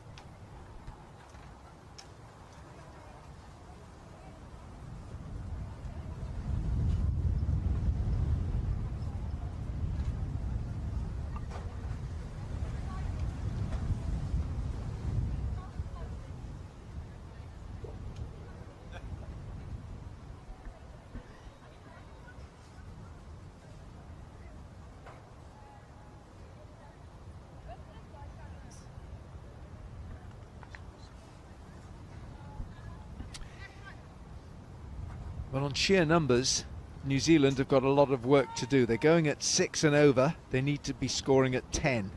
Well, on sheer numbers, New Zealand have got a lot of work to do. They're going at 6 and over. They need to be scoring at 10.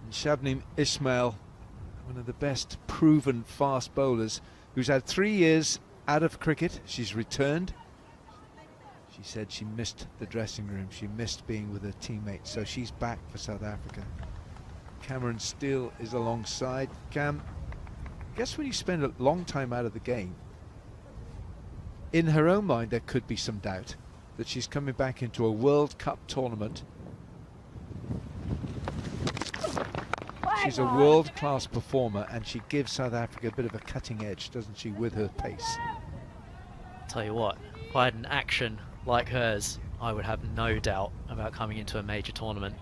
And Shabnim Ismail, one of the best proven fast bowlers, who's had 3 years out of cricket. She's returned. She said she missed the dressing room. She missed being with her teammates. So she's back for South Africa. Cameron Steele is alongside. Cam, I guess when you spend a long time out of the game, in her own mind there could be some doubt that she's coming back into a World Cup tournament. She's a world-class performer and she gives South Africa a bit of a cutting edge, doesn't she, with her pace? Tell you what, if I had an action like hers, I would have no doubt about coming into a major tournament.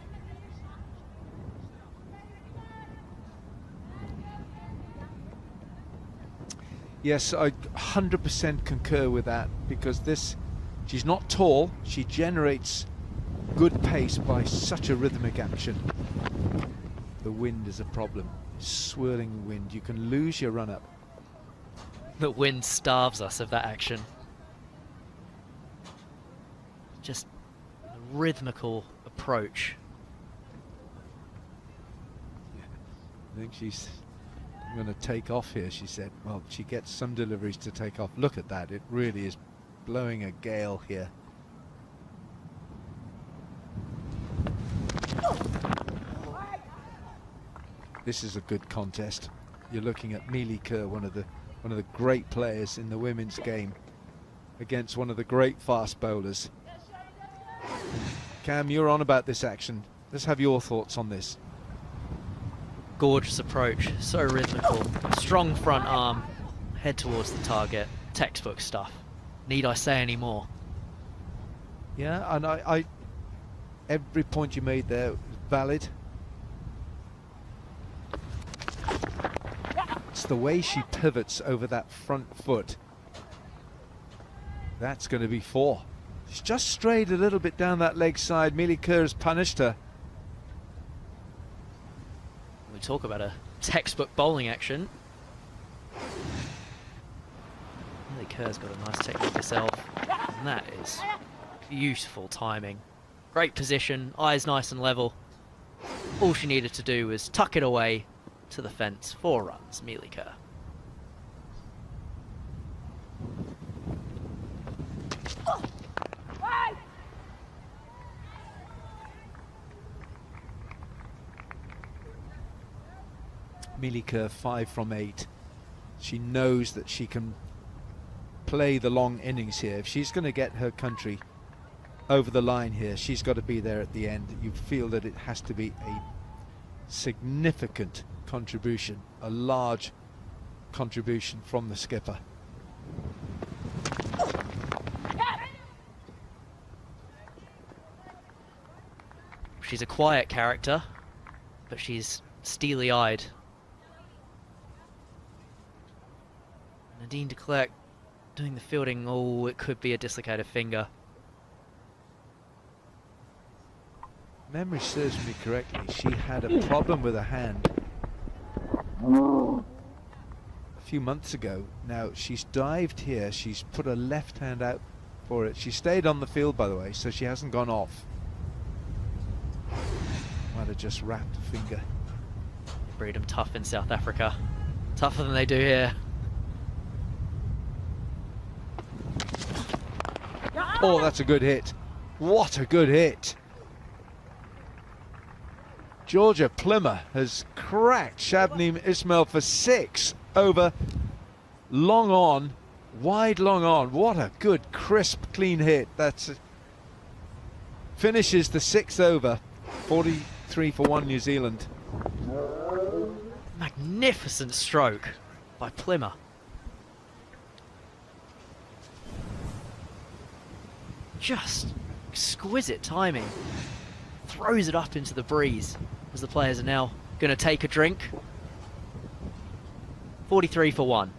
Yes, I 100% concur with that, because she's not tall, she generates good pace by such a rhythmic action. The wind is a problem. Swirling wind, you can lose your run up. The wind starves us of that action. Just a rhythmical approach. Yeah. I think she's going to take off here, she said. Well, she gets some deliveries to take off. Look at that, it really is blowing a gale here. This is a good contest. You're looking at Mealy Kerr, one of the great players in the women's game, against one of the great fast bowlers. Cam, you're on about this action. Let's have your thoughts on this. Gorgeous approach, so rhythmical, strong front arm, head towards the target, textbook stuff. Need I say any more? Yeah, and I every point you made there was valid. It's the way she pivots over that front foot. That's going to be 4. She's just strayed a little bit down that leg side. Mealy Kerr has punished her. We talk about a textbook bowling action. Mealy Kerr's got a nice technique herself, and that is Beautiful timing. Great position, eyes nice and level. All she needed to do was tuck it away to the fence. 4 runs, Milika. Milika 5 from 8. She knows that she can play the long innings here. If she's going to get her country over the line here, she's got to be there at the end. You feel that it has to be a significant contribution, a large contribution from the skipper. She's a quiet character, but she's steely-eyed. Nadine de Klerk doing the fielding. Oh, it could be a dislocated finger. Memory serves me correctly, she had a problem with her hand a few months ago. Now she's dived here, she's put her left hand out for it. She stayed on the field, by the way, so she hasn't gone off. Might have just wrapped a finger. Breed them tough in South Africa. Tougher than they do here. Oh, that's a good hit. What a good hit. Georgia Plimmer has cracked Shabnim Ismail for 6 over, long on, wide long on. What a good, crisp, clean hit. That's finishes the 6th over. 43 for 1 New Zealand. Magnificent stroke by Plimmer. Just exquisite timing. Throws it up into the breeze as the players are now going to take a drink. 43 for 1.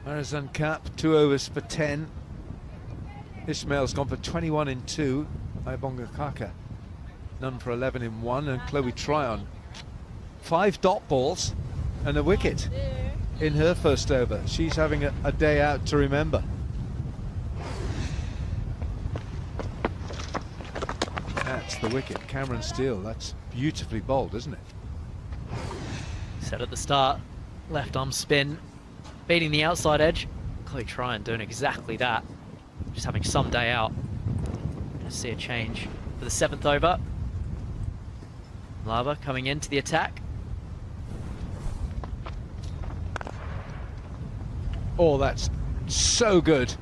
Marizan Cap, 2 overs for 10. Ismail's gone for 21 in 2. Ibonga Kaka, none for 11 in 1. And Chloe Tryon, 5 dot balls and a wicket in her first over. She's having a day out to remember. That's the wicket. Cameron Steele, that's beautifully bowled, isn't it? Said at the start, left arm spin, beating the outside edge. Chloe Tryon doing exactly that. Just having some day out. Gonna see a change for the 7th over. Lava coming into the attack. Oh, that's so good.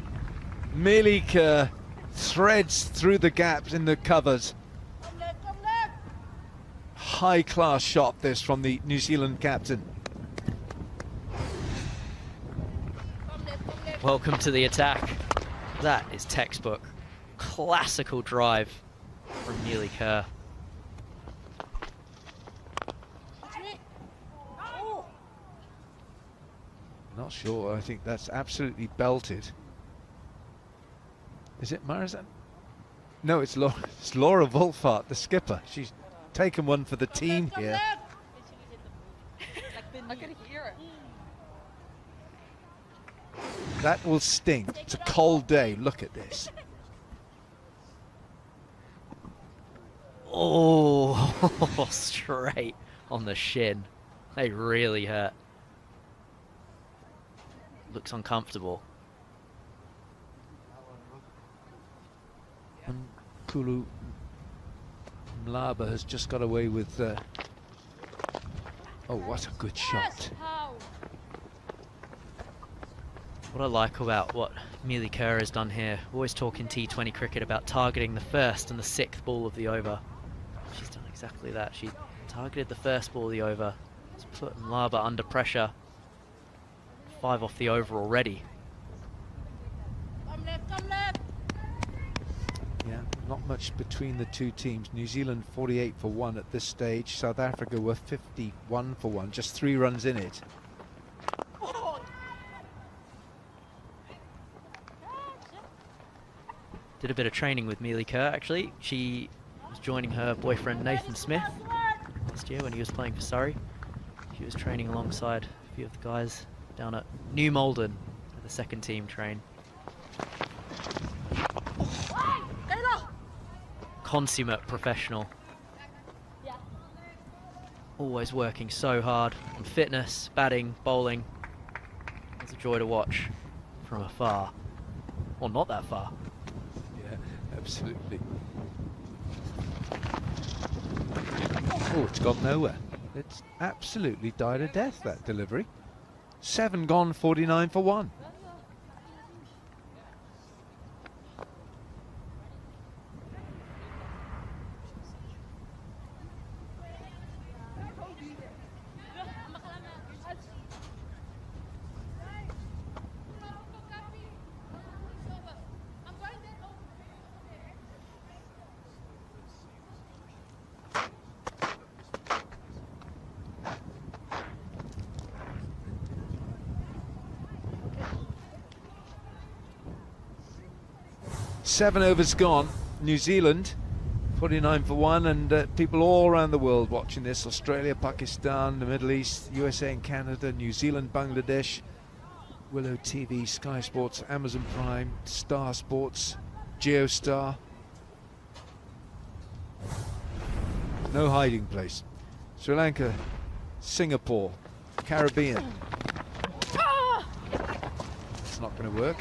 Millie Kerr threads through the gaps in the covers. High class shot this from the New Zealand captain. Welcome to the attack. That is textbook. Classical drive from Neely Kerr. Not sure, I think that's absolutely belted. Is it Marizan? No, it's Laura Wolfhard, the skipper. She's taken one for the team here. I can hear it. That will sting. It's a cold day. Look at this. Oh, straight on the shin. They really hurt. Looks uncomfortable. And Kulu Mlaba has just got away with... oh, what a good shot. What I like about what Mealy Kerr has done here, we always talk in T20 cricket about targeting the first and the sixth ball of the over. She's done exactly that. She targeted the first ball of the over. It's put Mlaba under pressure. 5 off the over already. Yeah, not much between the two teams. New Zealand 48 for 1 at this stage. South Africa were 51 for 1, just 3 runs in it. Did a bit of training with Mealy Kerr actually. She was joining her boyfriend Nathan Smith last year when he was playing for Surrey. She was training alongside a few of the guys down at New Malden at the second team train. Consummate professional. Always working so hard on fitness, batting, bowling. It's a joy to watch from afar. Or not that far. Yeah, absolutely. Oh, it's gone nowhere. It's absolutely died a death, that delivery. 7 gone, 49 for 1. Seven overs gone. New Zealand 49 for 1, and people all around the world watching this. Australia, Pakistan, the Middle East, USA and Canada, New Zealand, Bangladesh, Willow TV, Sky Sports, Amazon Prime, Star Sports, Geostar. No hiding place. Sri Lanka, Singapore, Caribbean. It's not going to work.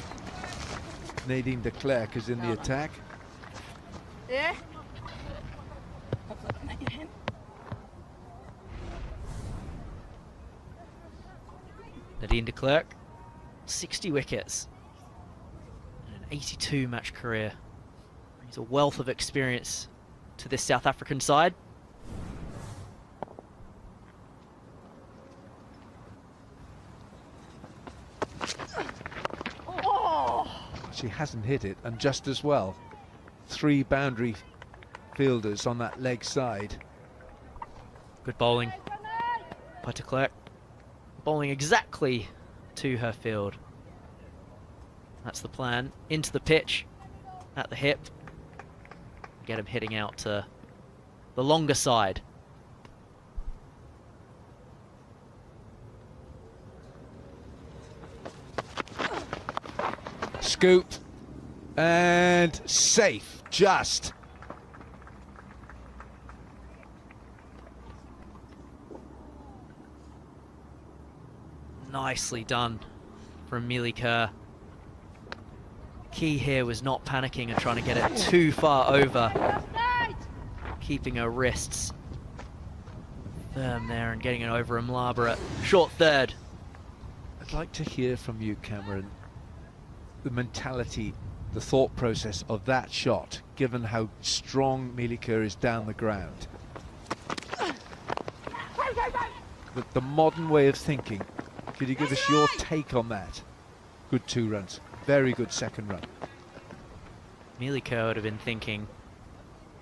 Nadine de Klerk is in the attack. Yeah. Nadine de Klerk, 60 wickets in an 82 match career. He's a wealth of experience to this South African side. She hasn't hit it, and just as well. 3 boundary fielders on that leg side. Good bowling by de Klerk. Bowling exactly to her field. That's the plan. Into the pitch, at the hip. Get him hitting out to the longer side. Scoop and safe, just. Nicely done from Mealy Kerr. Key here was not panicking and trying to get it too far over. Keeping her wrists firm there and getting it over Mlaba at short third. I'd like to hear from you, Cameron, the mentality, the thought process of that shot, given how strong Mielicke is down the ground. The modern way of thinking. Could you give us your take on that? Good 2 runs. Very good second run. Mielicke would have been thinking,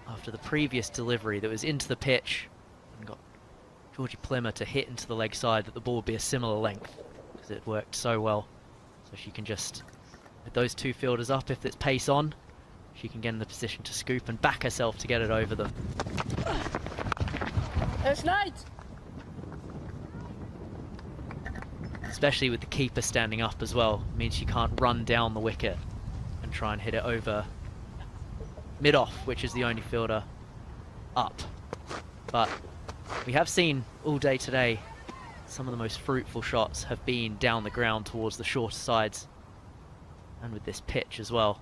after the previous delivery that was into the pitch and got Georgie Plymmer to hit into the leg side, that the ball would be a similar length, because it worked so well. So she can just, with those 2 fielders up, if it's pace on, she can get in the position to scoop and back herself to get it over them. It's night. Especially with the keeper standing up as well, it means she can't run down the wicket and try and hit it over mid-off, which is the only fielder up. But we have seen all day today some of the most fruitful shots have been down the ground towards the shorter sides, and with this pitch as well,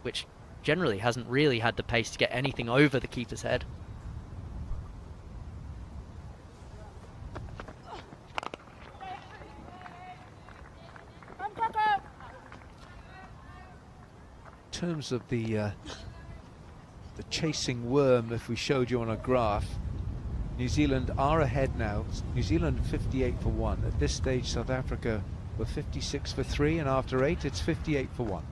which generally hasn't really had the pace to get anything over the keeper's head. In terms of the chasing worm, if we showed you on a graph, New Zealand are ahead now. New Zealand 58 for 1. At this stage, South Africa were 56 for 3, and after 8, it's 58 for 1.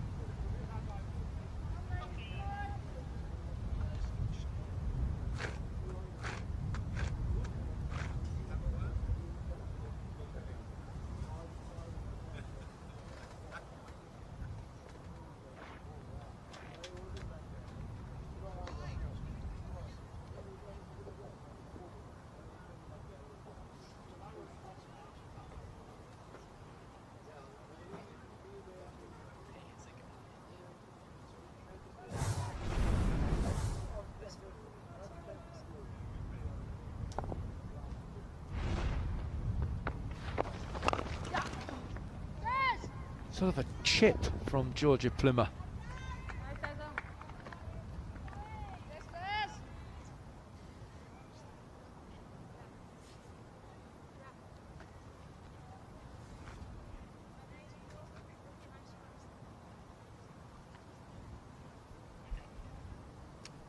Sort of a chip from Georgia Plymmer.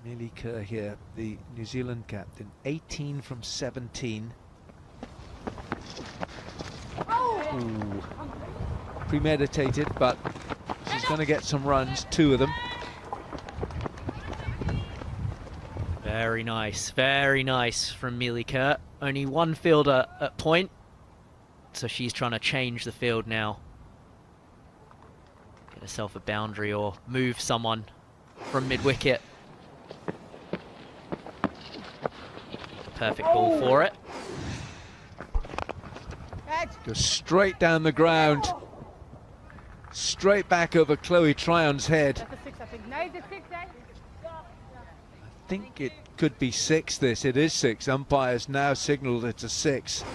Mielicke here, the New Zealand captain, 18 from 17. Ooh. Premeditated, but she's going to get some runs, 2 of them. Very nice from Mielicke. Only 1 fielder at point, so she's trying to change the field now. Get herself a boundary or move someone from mid-wicket. Perfect ball for it. Goes straight down the ground. Straight back over Chloe Tryon's head. I think it could be 6 this. It is 6. Umpires now signalled it's a 6.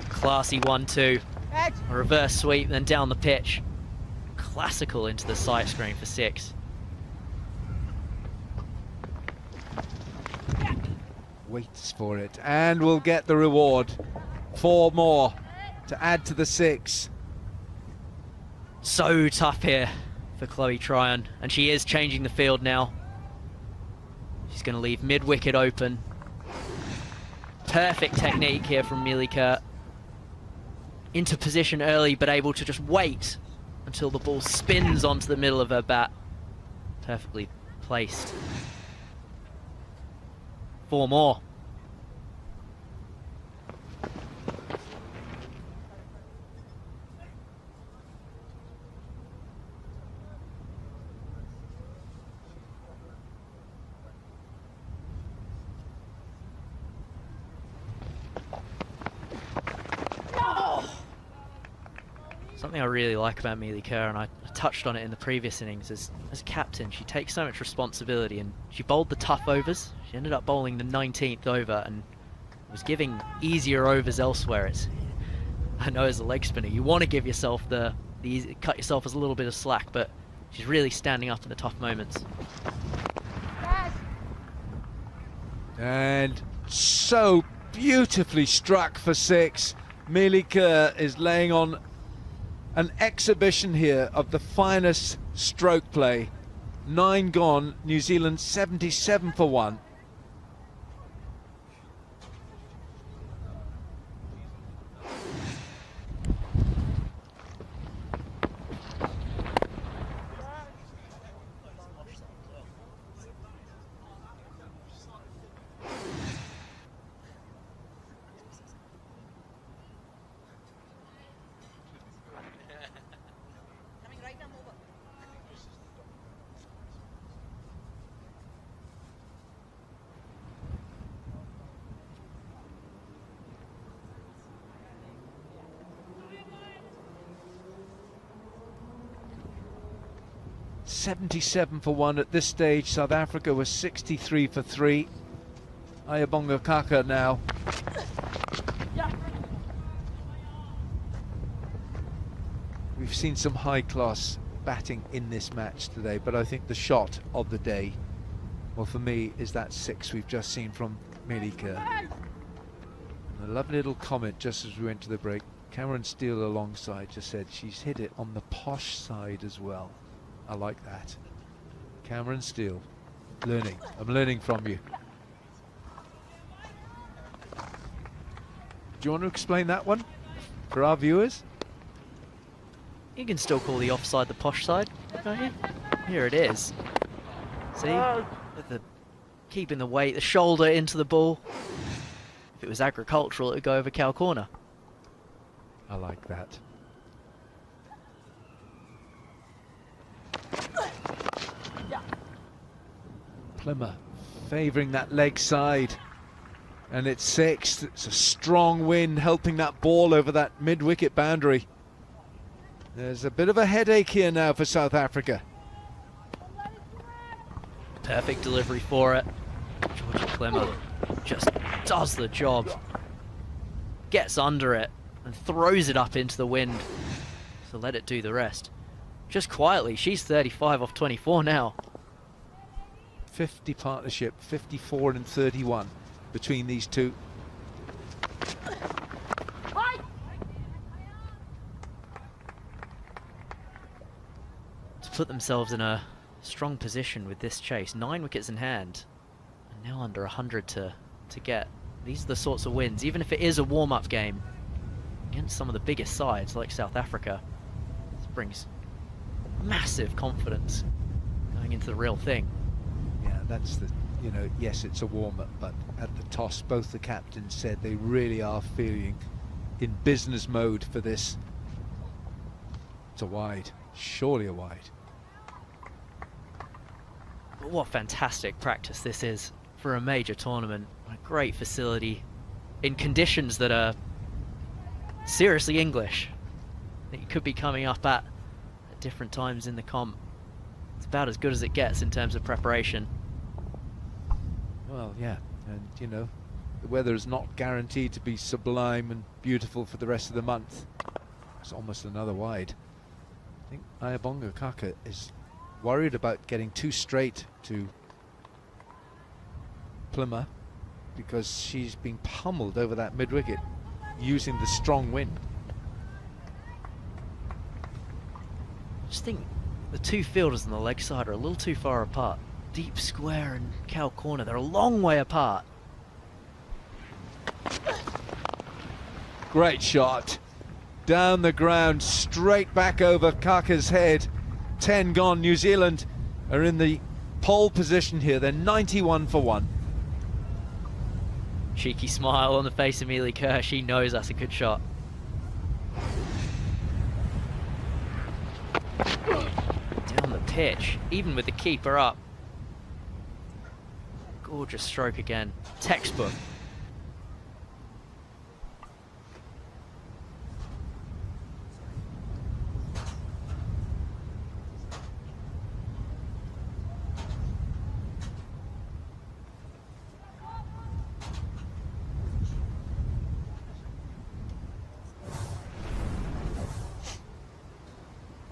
Classy 1-2. A reverse sweep, then down the pitch. Classical into the sight screen for 6. Waits for it and will get the reward. 4 more to add to the 6. So tough here for Chloe Tryon, and she is changing the field now. She's going to leave mid-wicket open. Perfect technique here from Mielicke. Into position early, but able to just wait until the ball spins onto the middle of her bat. Perfectly placed. 4 more. Something I really like about Mielicke, and I touched on it in the previous innings, as captain, she takes so much responsibility, and she bowled the tough overs. She ended up bowling the 19th over and was giving easier overs elsewhere. I know as a leg spinner, you want to give yourself the easy, cut yourself as a little bit of slack, but she's really standing up in the tough moments. And so beautifully struck for 6. Mealy Kerr is laying on an exhibition here of the finest stroke play. 9 gone, New Zealand 77 for 1. Coming right down over. 77 for 1 at this stage. South Africa was 63 for 3. Ayabonga Kaka now. We've seen some high-class batting in this match today, but I think the shot of the day, well, for me, is that 6 we've just seen from Mealy Kerr. And a lovely little comment just as we went to the break. Cameron Steele alongside just said she's hit it on the posh side as well. I like that. Cameron Steele, learning. I'm learning from you. Do you want to explain that one for our viewers? You can still call the offside the posh side, can't you? Here it is. See? With the keeping the weight, the shoulder into the ball. If it was agricultural, it would go over cow corner. I like that. Plymouth favouring that leg side. And it's 6. It's a strong wind helping that ball over that mid-wicket boundary. There's a bit of a headache here now for South Africa. Perfect delivery for it. Georgia Plymouth just does the job. Gets under it and throws it up into the wind. So let it do the rest. Just quietly, she's 35 off 24 now. 50 partnership, 54 and 31 between these two. To put themselves in a strong position with this chase. 9 wickets in hand. And now under 100 to get. These are the sorts of wins, even if it is a warm-up game against some of the biggest sides like South Africa. This brings massive confidence going into the real thing. Yeah, that's the, you know, yes, it's a warm-up, but at the toss, both the captains said they really are feeling in business mode for this. It's a wide, surely a wide. But what fantastic practice this is for a major tournament. A great facility in conditions that are seriously English, that you could be coming up at different times in the comp. It's about as good as it gets in terms of preparation. Well, yeah, and you know, the weather is not guaranteed to be sublime and beautiful for the rest of the month. It's almost another wide. I think Ayabonga Kaka is worried about getting too straight to Plymouth because she's been pummeled over that mid-wicket using the strong wind. I just think the two fielders on the leg side are a little too far apart. Deep square and cow corner, they're a long way apart. Great shot. Down the ground, straight back over Kaka's head. 10 gone. New Zealand are in the pole position here. They're 91 for 1. Cheeky smile on the face of Mealy Kerr. She knows that's a good shot. Down the pitch, even with the keeper up. Gorgeous stroke again. Textbook.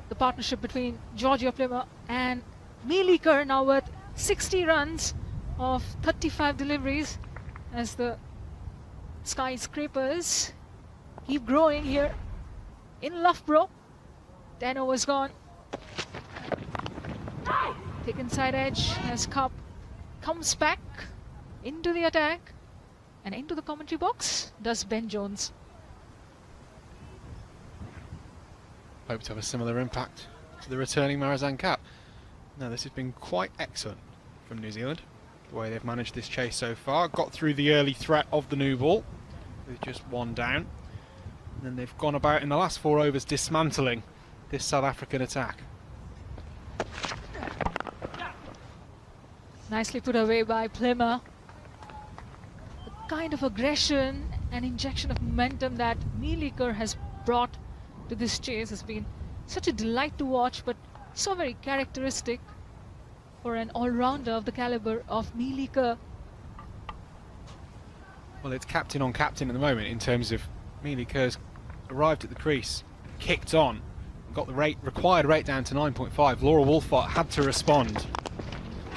The partnership between Georgia Plymouth and Mealy Kerr now with 60 runs of 35 deliveries as the skyscrapers keep growing here in Loughborough. 10 overs gone. Thick inside edge as Cup comes back into the attack, and into the commentary box does Ben Jones. Hope to have a similar impact to the returning Marizanne cap. No, this has been quite excellent from New Zealand, the way they've managed this chase so far. Got through the early threat of the new ball with just one down, and then they've gone about in the last 4 overs dismantling this South African attack. Nicely put away by Plymmer. The kind of aggression and injection of momentum that Meeliker has brought to this chase has been such a delight to watch, but so very characteristic for an all-rounder of the caliber of Meeliker. Well, it's captain on captain at the moment in terms of Meeliker's arrived at the crease, kicked on, and got the required rate down to 9.5. Laura Wolfart had to respond.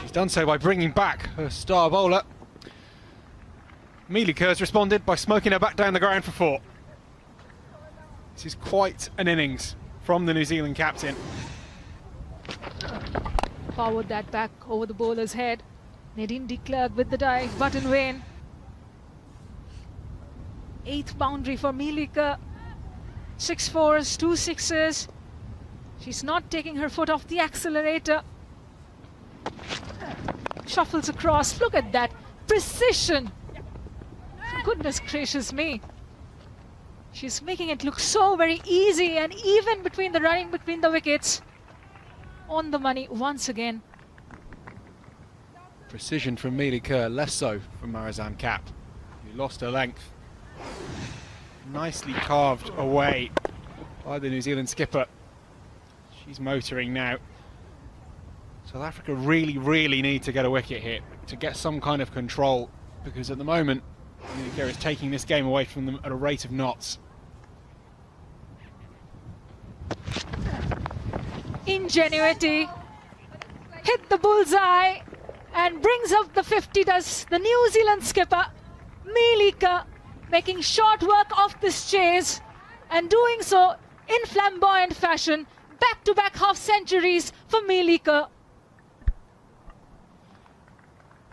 She's done so by bringing back her star bowler. Meeliker's responded by smoking her back down the ground for 4. This is quite an innings from the New Zealand captain. Forward that back over the bowler's head. Nadine de Klerk with the dive, but in vain. 8th boundary for Meeliker. 6 fours, 2 sixes. She's not taking her foot off the accelerator. Shuffles across. Look at that precision. Goodness gracious me. She's making it look so very easy and even between the running between the wickets. On the money once again. Precision from Meeliker, less so from Marizanne cap, who lost her length. Nicely carved away by the New Zealand skipper. She's motoring now. South Africa really need to get a wicket here to get some kind of control, because at the moment Meeliker is taking this game away from them at a rate of knots. Ingenuity, hit the bullseye and brings up the 50, does the New Zealand skipper. Meeliker making short work of this chase and doing so in flamboyant fashion. Back-to-back half centuries for Meeliker.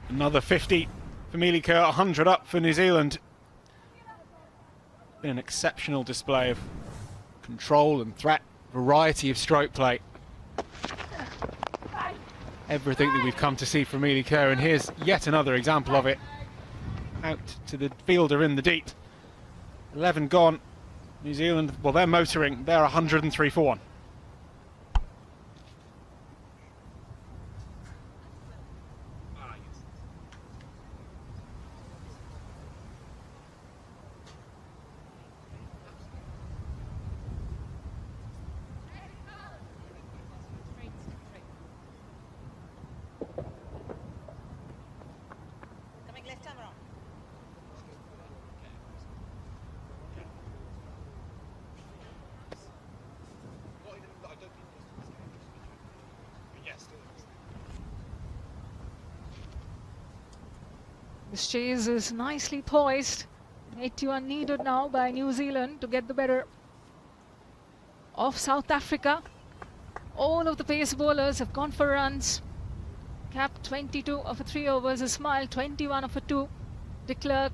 Another 50 for Meeliker, 100 up for New Zealand. Been an exceptional display of control and threat, variety of stroke play. Everything that we've come to see from Meeliker, and here's yet another example of it. Out to the fielder in the deep. 11 gone. New Zealand, well, they're motoring. They're 103 for 1. This chase is nicely poised. 81 needed now by New Zealand to get the better of South Africa. All of the pace bowlers have gone for runs. Cap 22 of a 3 overs, Ismail 21 of a 2. De Klerk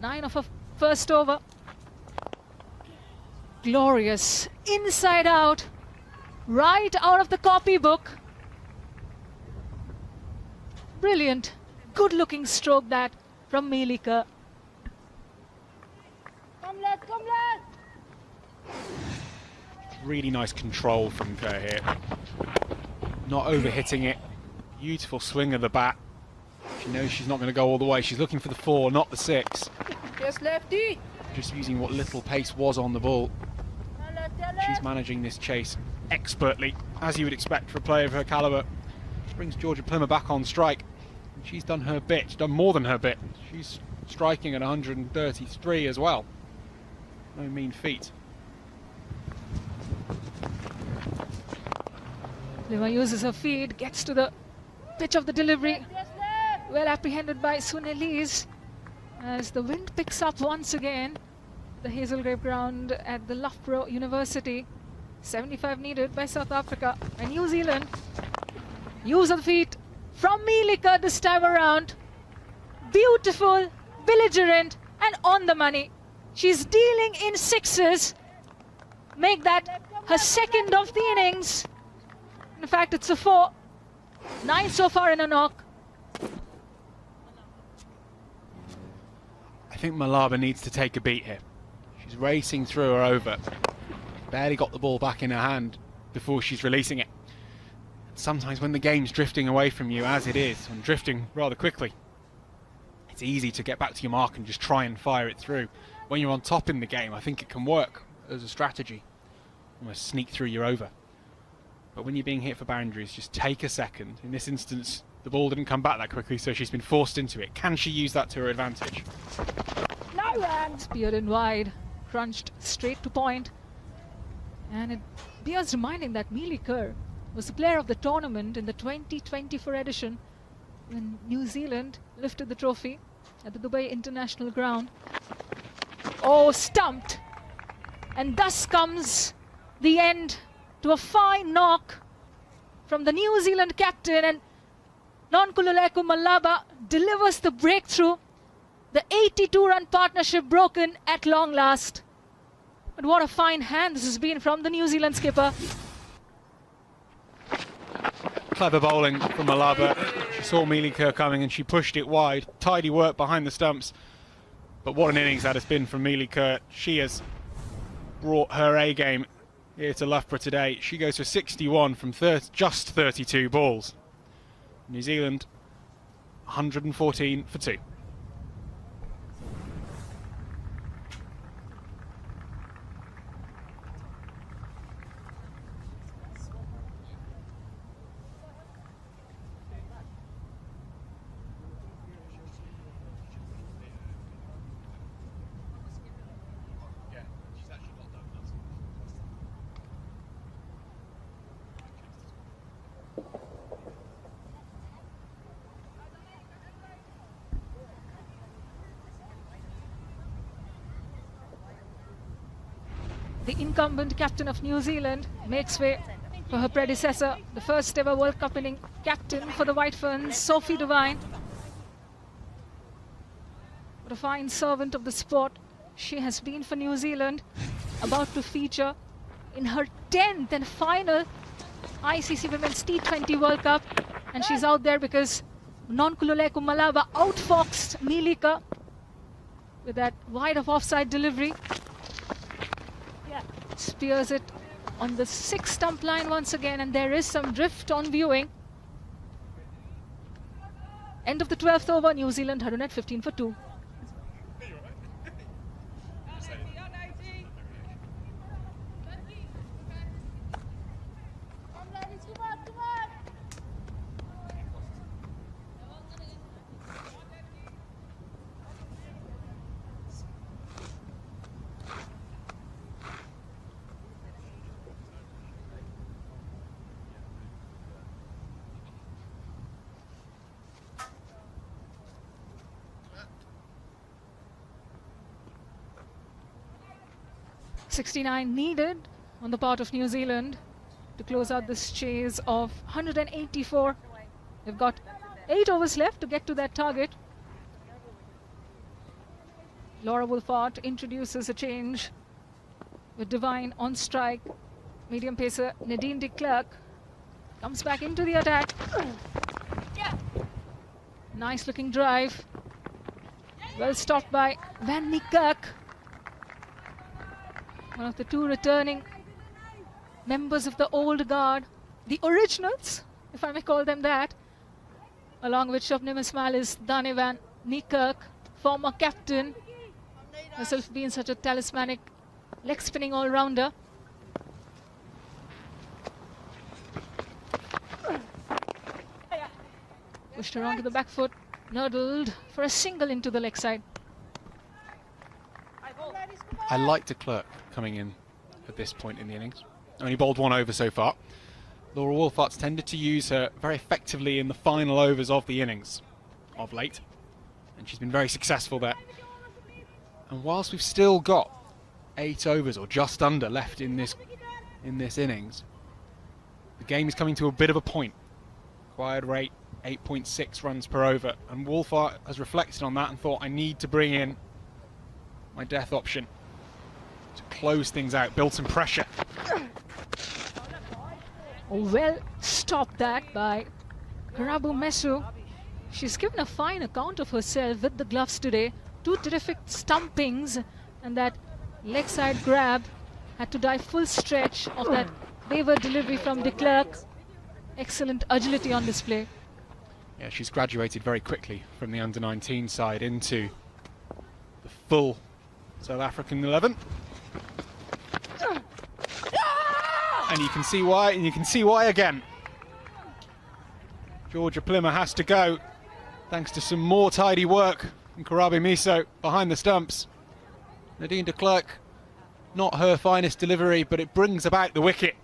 9 of a first over. Glorious, inside out, right out of the copybook. Brilliant, good looking stroke that from Meeliker. Come lads. Really nice control from Kerr here. Not overhitting it. Beautiful swing of the bat. She knows she's not going to go all the way. She's looking for the 4, not the 6. Just lefty. Just using what little pace was on the ball. She's managing this chase expertly, as you would expect for a player of her calibre. She brings Georgia Plymmer back on strike. And she's done her bit. She's done more than her bit. She's striking at 133 as well. No mean feat. Plymmer uses her feet, gets to the pitch of the delivery. Well apprehended by Sunelise. as the wind picks up once again. The Hazelgrave ground at the Loughborough University. 75 needed by South Africa and New Zealand. Use of the feet from Mielicke this time around. Beautiful, belligerent, and on the money. She's dealing in sixes. Make that her second of the innings. In fact, it's a 4. 9 so far in a knock. I think Malaba needs to take a beat here. She's racing through her over. Barely got the ball back in her hand before she's releasing it. Sometimes when the game's drifting away from you, as it is, and drifting rather quickly, it's easy to get back to your mark and just try and fire it through. When you're on top in the game, I think it can work as a strategy. Almost sneak through your over. But when you're being hit for boundaries, just take a second. In this instance, the ball didn't come back that quickly, so she's been forced into it. Can she use that to her advantage? No run. Speared in wide, crunched straight to point. And it bears reminding that Mielicke was the player of the tournament in the 2024 edition when New Zealand lifted the trophy at the Dubai International Ground. Oh, stumped. And thus comes the end to a fine knock from the New Zealand captain, and Nonkululeko Malaba delivers the breakthrough. The 82-run partnership broken at long last. But what a fine hand this has been from the New Zealand skipper. Clever bowling from Malaba. She saw Mielicke coming and she pushed it wide. Tidy work behind the stumps. But what an innings that has been from Mielicke. She has brought her A game here to Loughborough today. She goes for 61 from just 32 balls. New Zealand 114 for 2. The incumbent captain of New Zealand makes way for her predecessor, the first ever World Cup winning captain for the White Ferns, Sophie Devine. What a fine servant of the sport she has been for New Zealand, about to feature in her 10th and final ICC Women's T20 World Cup. And she's out there because Nonkululeko Malaba outfoxed Mielicke with that wide of offside delivery. Spears it on the 6th stump line once again, and there is some drift on viewing. End of the 12th over, New Zealand 115 for 2. .69 needed on the part of New Zealand to close out this chase of 184. They've got 8 overs left to get to that target. Laura Wolfart introduces a change with Devine on strike. Medium pacer Nadine de Klerk comes back into the attack. Nice looking drive. Well stopped by Van Niekerk. One of the 2 returning members of the old guard, the originals, if I may call them that, along with Shobnim Ismail is Dane Van Niekerk, former captain, herself being such a talismanic leg spinning all-rounder. Pushed her onto the back foot, nurdled for a single into the leg side. I like de Klerk coming in at this point in the innings. Only bowled 1 over so far. Laura Wolfart's tended to use her very effectively in the final overs of the innings of late. and she's been very successful there. And whilst we've still got 8 overs or just under left in this innings, the game is coming to a bit of a point. Required rate 8.6 runs per over, and Woolfart has reflected on that and thought, I need to bring in my death option to close things out, build some pressure. Well stopped that by Karabu Mesu. She's given a fine account of herself with the gloves today. 2 terrific stumpings, and that leg side grab had to die full stretch of that wayward delivery from de Klerk. Excellent agility on display. Yeah, she's graduated very quickly from the under-19 side into the full South African 11. And you can see why, and you can see why again. Georgia Plimmer has to go, thanks to some more tidy work from Karabi Miso behind the stumps. Nadine de Klerk, not her finest delivery, but it brings about the wicket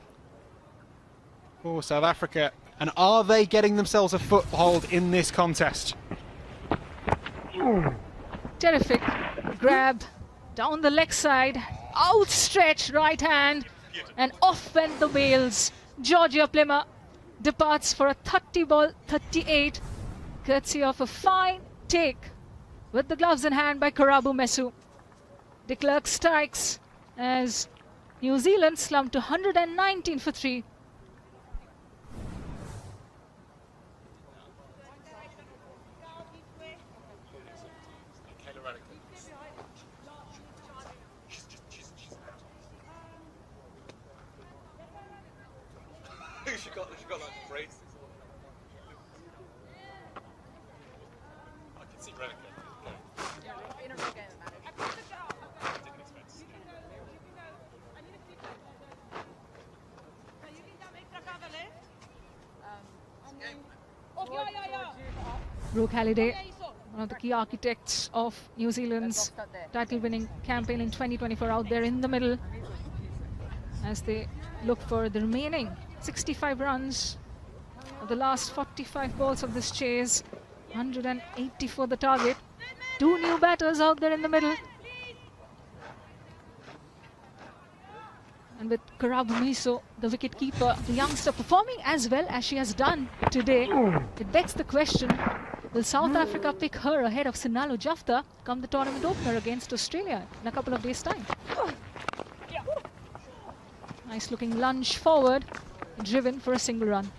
for South Africa. And are they getting themselves a foothold in this contest? Terrific grab down the leg side, outstretched right hand, and off went the Wales. Georgia Plimmer departs for a 30 ball 38, courtesy of a fine take with the gloves in hand by Karabu Mesu. De Klerk strikes as New Zealand slumped to 119 for 3. She got that brace. I can see Renica. Yeah, in a real game, it matters. Didn't expect to see it. Brooke Halliday, one of the key architects of New Zealand's title-winning campaign in 2024, out there in the middle as they look for the remaining 65 runs of the last 45 balls of this chase. 180 for the target. 2 new batters out there in the middle. And with Karabu Miso, the wicket-keeper, the youngster, performing as well as she has done today, it begs the question, will South Africa pick her ahead of Sinalo Jafta come the tournament opener against Australia in a couple of days' time? Nice looking lunge forward, driven for a single run.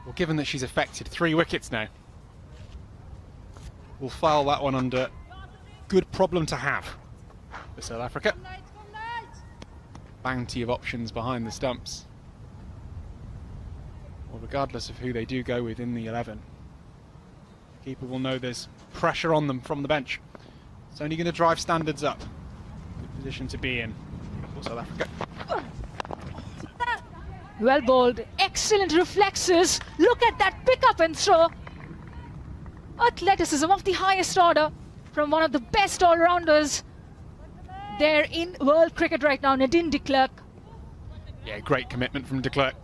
Well, given that she's affected 3 wickets now, we'll file that one under good problem to have for South Africa. Bounty of options behind the stumps. Well, regardless of who they do go with in the 11, the keeper will know there's pressure on them from the bench. It's only going to drive standards up. Good position to be in for South Africa. Well bowled, excellent reflexes. Look at that pick up and throw. Athleticism of the highest order from one of the best all-rounders there in world cricket right now, Nadine de Klerk. Yeah, great commitment from de Klerk.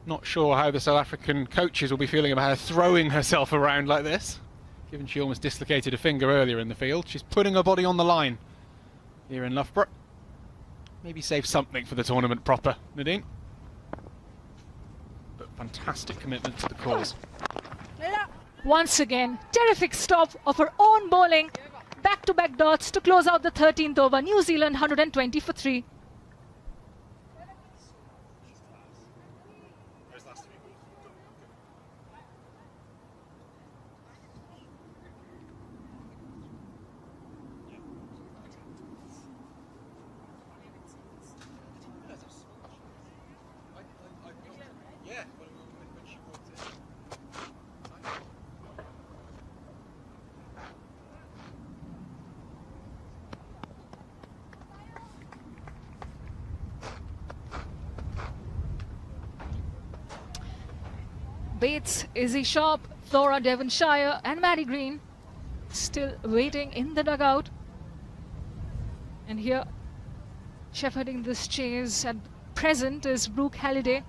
Not sure how the South African coaches will be feeling about her throwing herself around like this, given she almost dislocated a finger earlier in the field. She's putting her body on the line here in Loughborough. Maybe save something for the tournament proper, Nadine. But fantastic commitment to the cause. Once again, terrific stop of her own bowling. Back-to-back dots to close out the 13th over. New Zealand 120 for 3. Bates, Izzy Sharp, Flora Devonshire and Maddie Green still waiting in the dugout. And here, shepherding this chase at present is Brooke Halliday,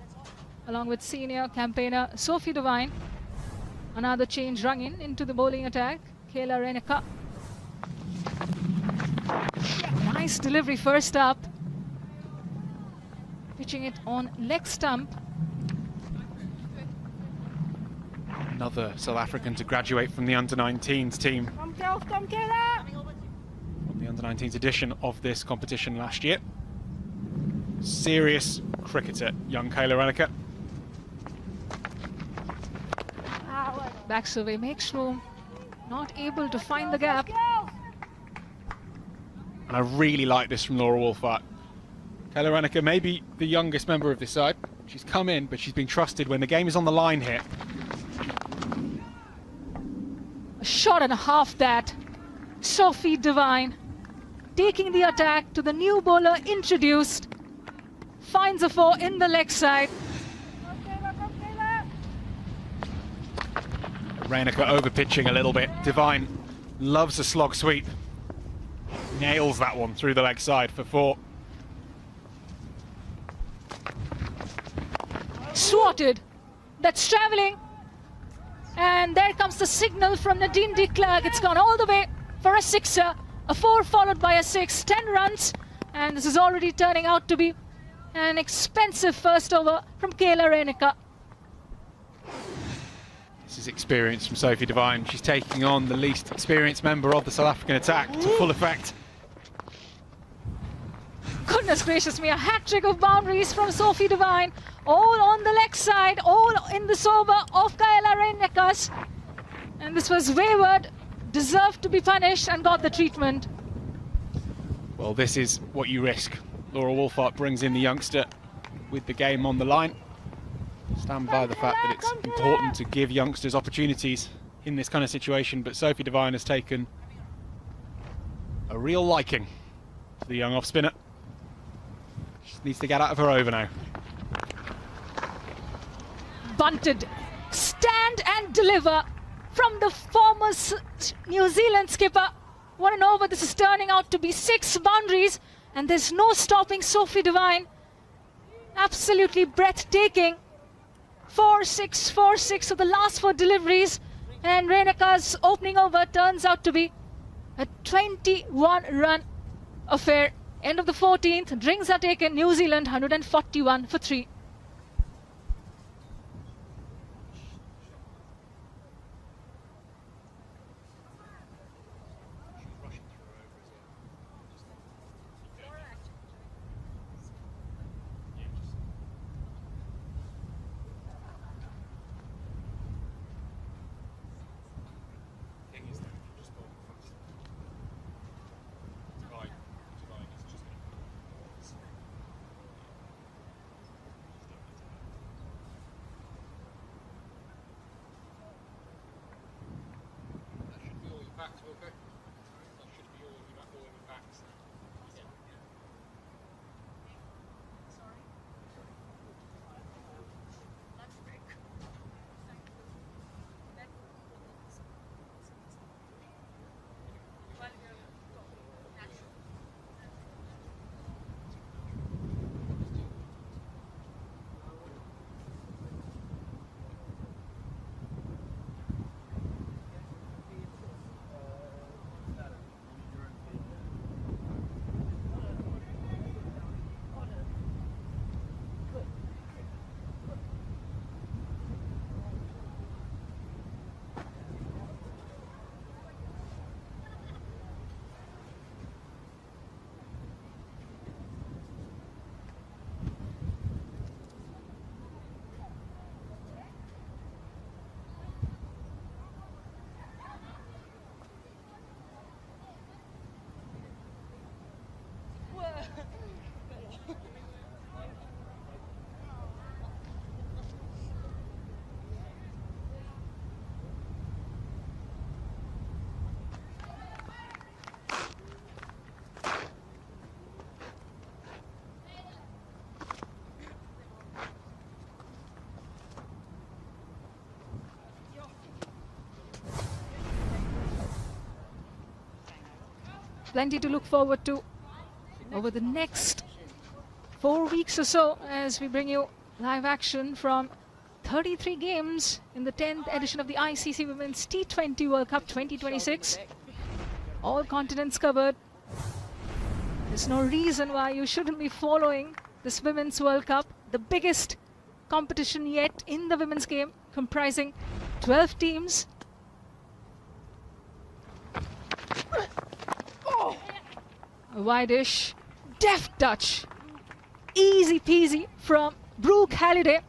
along with senior campaigner Sophie Devine. Another change rung in into the bowling attack. Kayla Reneka. Nice delivery first up. Pitching it on leg stump. Another South African to graduate from the under-19s team. The under-19s edition of this competition last year. Serious cricketer, young Kayla Reneka. Back survey makes room. Not able to find the gap. And I really like this from Laura Wolfart. Kayla Reneka may be the youngest member of this side. She's come in, but she's been trusted when the game is on the line here. A shot and a half that. Sophie Devine taking the attack to the new bowler introduced. Finds a 4 in the leg side. Reneka over pitching a little bit. Devine loves a slog sweep. Nails that one through the leg side for 4. Swatted. That's travelling. And there comes the signal from Nadine de Klerk. It's gone all the way for a 6er. A 4 followed by a 6. 10 runs. And this is already turning out to be an expensive first over from Kayla Reneka. This is experience from Sophie Devine. She's taking on the least experienced member of the South African attack to full effect. Goodness gracious me, a hat-trick of boundaries from Sophie Devine. All on the leg side, all in the sober of Kayla Reneka's. And this was wayward, deserved to be punished and got the treatment. Well, this is what you risk. Laura Wolfart brings in the youngster with the game on the line. Stand by the fact that it's important to give youngsters opportunities in this kind of situation, but Sophie Devine has taken a real liking to the young off-spinner. She needs to get out of her over now. Bunted, stand and deliver from the former New Zealand skipper. What an over, this is turning out to be 6 boundaries and there's no stopping Sophie Devine. Absolutely breathtaking. 4-6, 4-6 of the last 4 deliveries, and Reneka's opening over turns out to be a 21-run affair. End of the 14th, drinks are taken, New Zealand 141 for 3. Plenty to look forward to over the next 4 weeks or so as we bring you live action from 33 games in the 10th edition of the ICC Women's T20 World Cup 2026. All continents covered. There's no reason why you shouldn't be following this Women's World Cup, the biggest competition yet in the women's game, comprising 12 teams. A wide-ish, deft touch. Easy peasy from Brooke Halliday.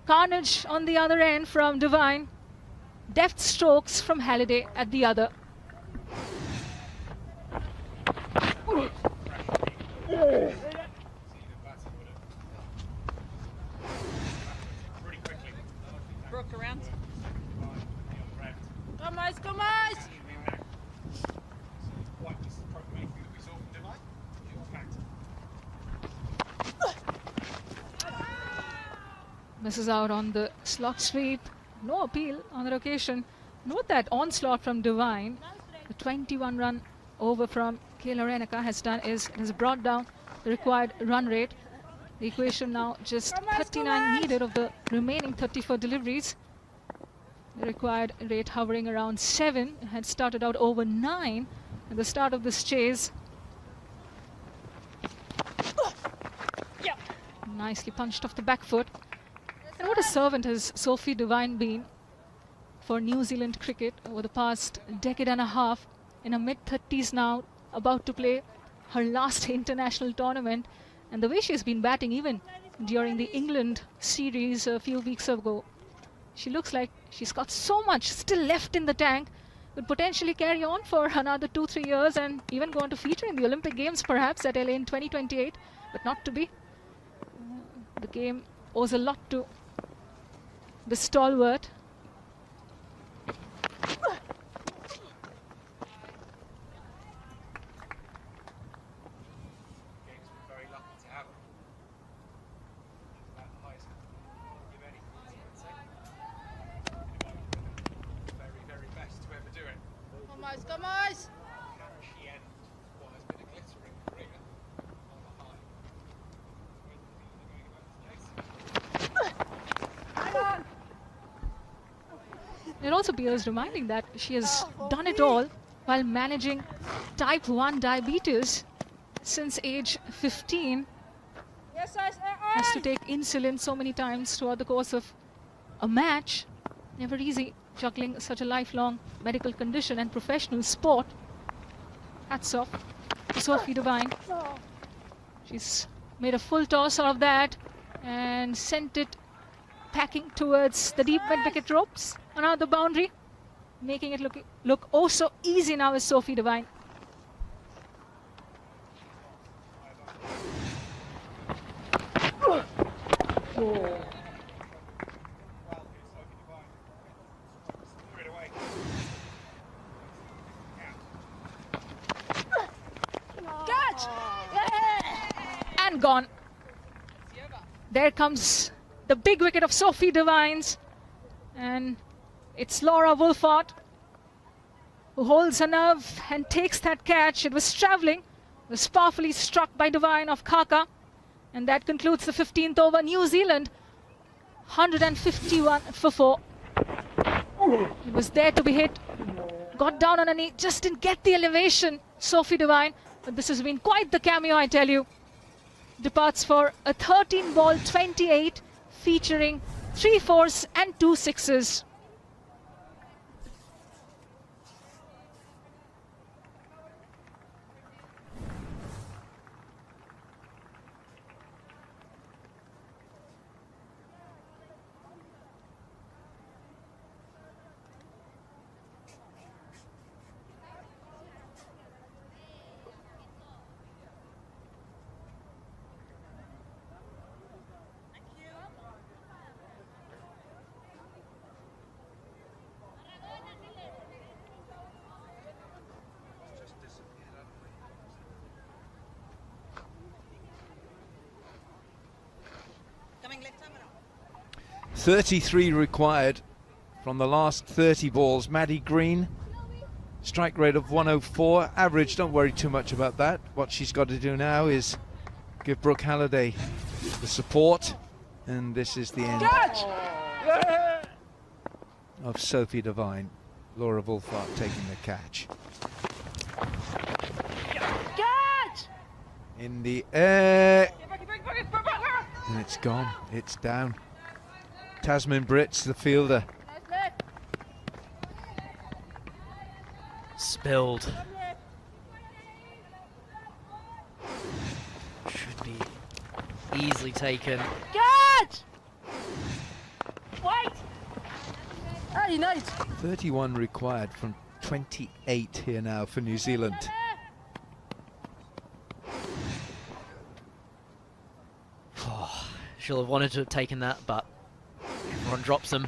Carnage on the other end from Devine. Deft strokes from Halliday at the other. Brooke around. Come on, come on! Misses out on the slot sweep. No appeal on that occasion. Note that onslaught from Devine. The 21-run over from Kayla Reneka has brought down the required run rate. The equation now just 39 needed of the remaining 34 deliveries. The required rate hovering around 7. Had started out over 9 at the start of this chase. Nicely punched off the back foot. And what a servant has Sophie Devine been for New Zealand cricket over the past decade and a half. In her mid-30s now, about to play her last international tournament. And the way she's been batting even during the England series a few weeks ago. She looks like she's got so much still left in the tank. Could potentially carry on for another 2-3 years and even go on to feature in the Olympic Games perhaps at LA in 2028. But not to be. The game owes a lot to the stalwart. Come on! It also bears reminding that she has done it all while managing type 1 diabetes since age 15. Has to take insulin so many times throughout the course of a match. Never easy juggling such a lifelong medical condition and professional sport. Hats off to Sophie Devine. She's made a full toss out of that and sent it packing towards the deep mid-wicket ropes. Another boundary, making it look oh so easy now is Sophie Devine. Catch! And gone. There comes the big wicket of Sophie Devine's, and it's Laura Wolfart who holds her nerve and takes that catch. It was travelling, was powerfully struck by Devine of Khaka, and that concludes the 15th over. New Zealand 151 for 4. It was there to be hit, got down on a knee, just didn't get the elevation, Sophie Devine, but this has been quite the cameo, I tell you. Departs for a 13-ball 28 featuring 3 4s and 2 6s. Coming left time around. 33 required from the last 30 balls. Maddie Green, strike rate of 104. Average, don't worry too much about that. What she's got to do now is give Brooke Halliday the support And this is the end of Sophie Devine. Laura Wolfart taking the catch. In the air. And it's gone. It's down. Tasmin Brits, the fielder. Spilled. Should be easily taken. Catch! Wait! Hey, nice. 31 required from 28 here now for New Zealand. Oh, she'll have wanted to have taken that, but everyone drops them.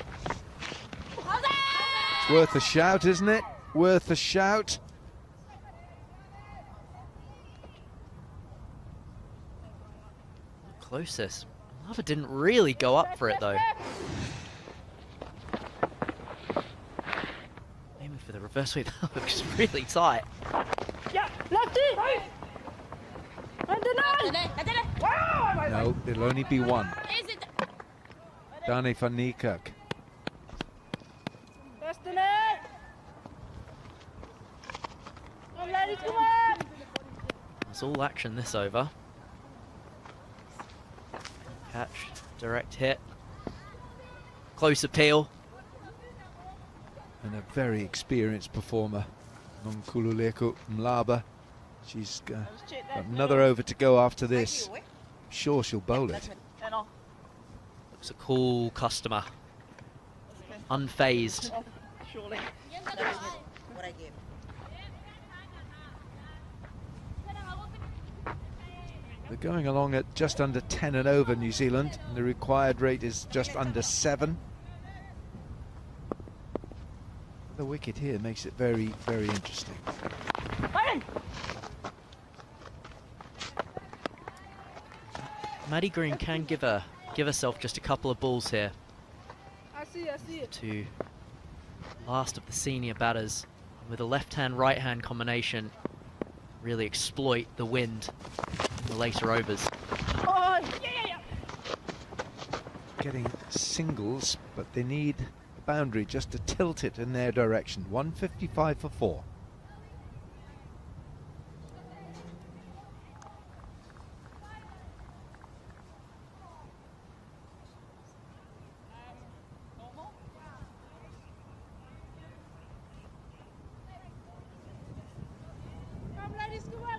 It's worth a shout, isn't it? Worth a shout. Closest. Lava didn't really go up for it though. Aiming for the reverse sweep. That looks really tight. Yeah, lefty! No, it'll only be one. Dani van Niekerk. It's all action this over. Catch, direct hit. Close appeal. And a very experienced performer, Nonkululeko Mlaba. She's got another over to go after this. I'm sure she'll bowl it. Looks a cool customer. Unfazed. They're going along at just under 10 and over, New Zealand. And the required rate is just under 7. The wicket here makes it very, very interesting. Maddie Green can give herself just a couple of balls here. I see it. To last of the senior batters. With a left-hand, right-hand combination, really exploit the wind in the later overs. Oh, yeah. Getting singles, but they need a boundary just to tilt it in their direction. 155 for 4. Come, ladies, come on.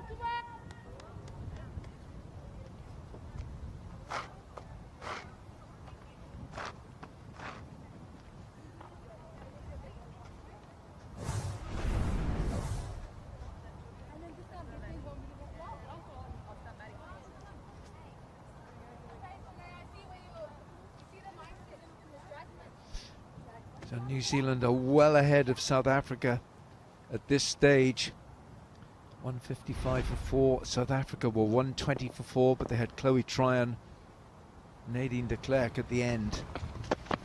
So New Zealand are well ahead of South Africa at this stage. 155 for 4. South Africa were 120 for 4, but they had Chloe Tryon, Nadine de Klerk at the end.